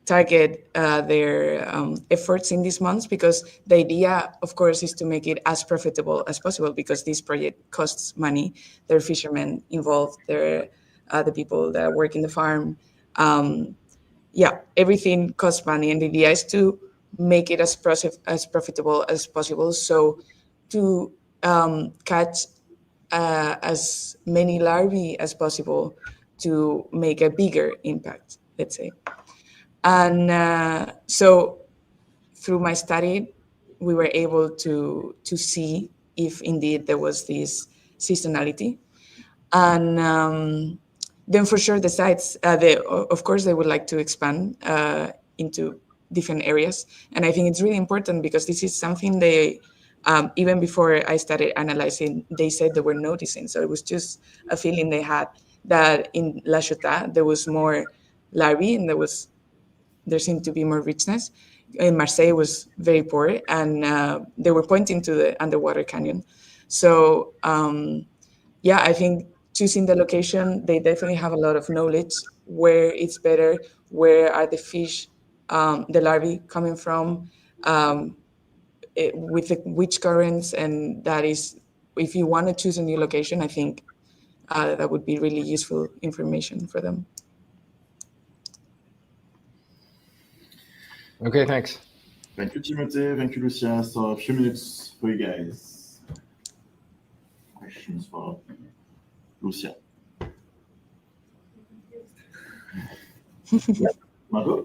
target their efforts in these months, because the idea, of course, is to make it as profitable as possible, because this project costs money. There are fishermen involved, there are the people that work in the farm. Everything costs money, and the idea is to make it as profitable as possible. So to catch as many larvae as possible to make a bigger impact, let's say. And so through my study, we were able to see if indeed there was this seasonality. And then for sure the sites, of course, they would like to expand into different areas. And I think it's really important, because this is something they, even before I started analyzing, they said they were noticing. So it was just a feeling they had that in La Chota, there was more larvae, and there seemed to be more richness. In Marseille was very poor, and they were pointing to the underwater canyon. So I think choosing the location, they definitely have a lot of knowledge where it's better, where are the fish, the larvae coming from, with which currents, and that is, if you want to choose a new location, I think that would be really useful information for them. Okay, thanks. Thank you, Timothée. Thank you, Lucia. So a few minutes for you guys. Questions for Lucia? Margot?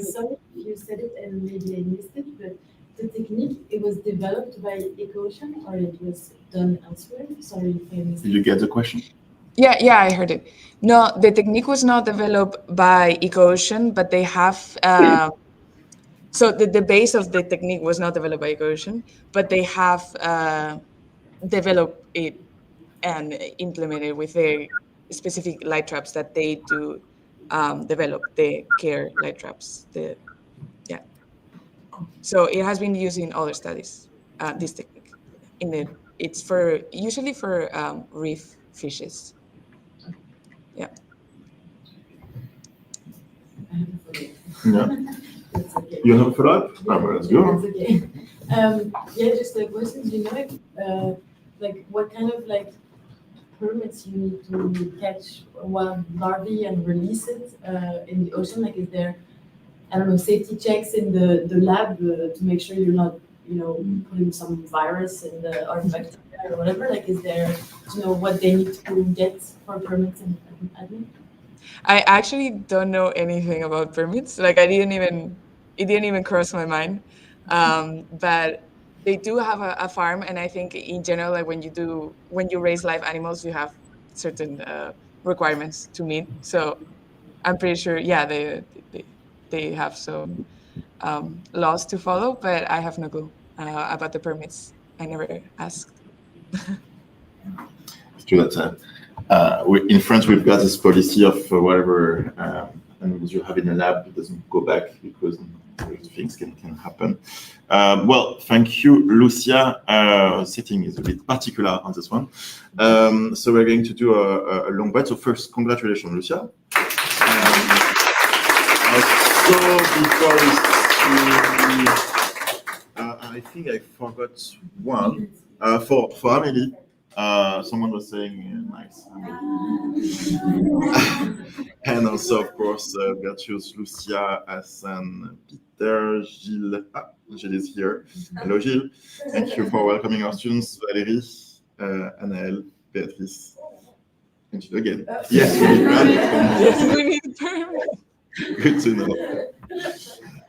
Sorry if you said it and maybe I missed it, but the technique, it was developed by EcoOcean, or it was done elsewhere? Sorry if I missed it. Did you get the question? Yeah, I heard it. No, the technique was not developed by EcoOcean, but they have. So the base of the technique was not developed by EcoOcean, but they have developed it and implemented with their specific light traps that they do develop, the care light traps. So it has been used in other studies, this technique. It's usually for reef fishes. Yeah. Yeah. Okay. You have a follow-up? Well, let's go. That's okay. Yeah, just a question. Do you know if, like, what kind of like permits you need to catch wild larvae and release it in the ocean? Like, is there, I don't know, safety checks in the lab to make sure you're not, you know, putting some virus in the or bacteria or whatever? Like, is there, you know, what they need to get for permits and admin? I actually don't know anything about permits. Like it didn't even cross my mind. But they do have a farm, and I think in general, like when you raise live animals, you have certain requirements to meet. So I'm pretty sure, yeah, they have some laws to follow, but I have no clue about the permits. I never asked. It's true that in France we've got this policy of whatever animals you have in a lab, it doesn't go back because things can happen. Well, thank you, Lucia. Setting is a bit particular on this one. So we're going to do a long bite. So first, congratulations, Lucia. So before we see, I think I forgot one. For Amélie, someone was saying nice. And also, of course, Virtuous, Lucia, Hassan, Peter, Gilles. Gilles is here. Hello, Gilles. Thank you for welcoming our students. Valérie, Anaël, Béatrice. And Gilles again. Yes, We need permit. Good to know.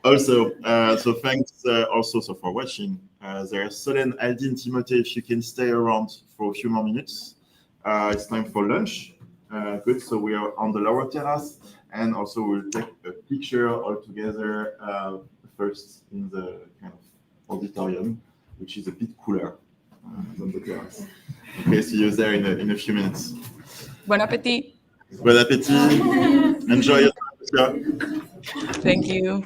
Also, so thanks also for watching. There's Solène, Aldine, Timothée, if you can stay around for a few more minutes. It's time for lunch. Good, so we are on the lower terrace, and also we'll take a picture all together first in the kind of auditorium, which is a bit cooler than the terrace. Okay, see you there in a few minutes. Bon appétit. Bon appétit. Enjoy your time. Thank you.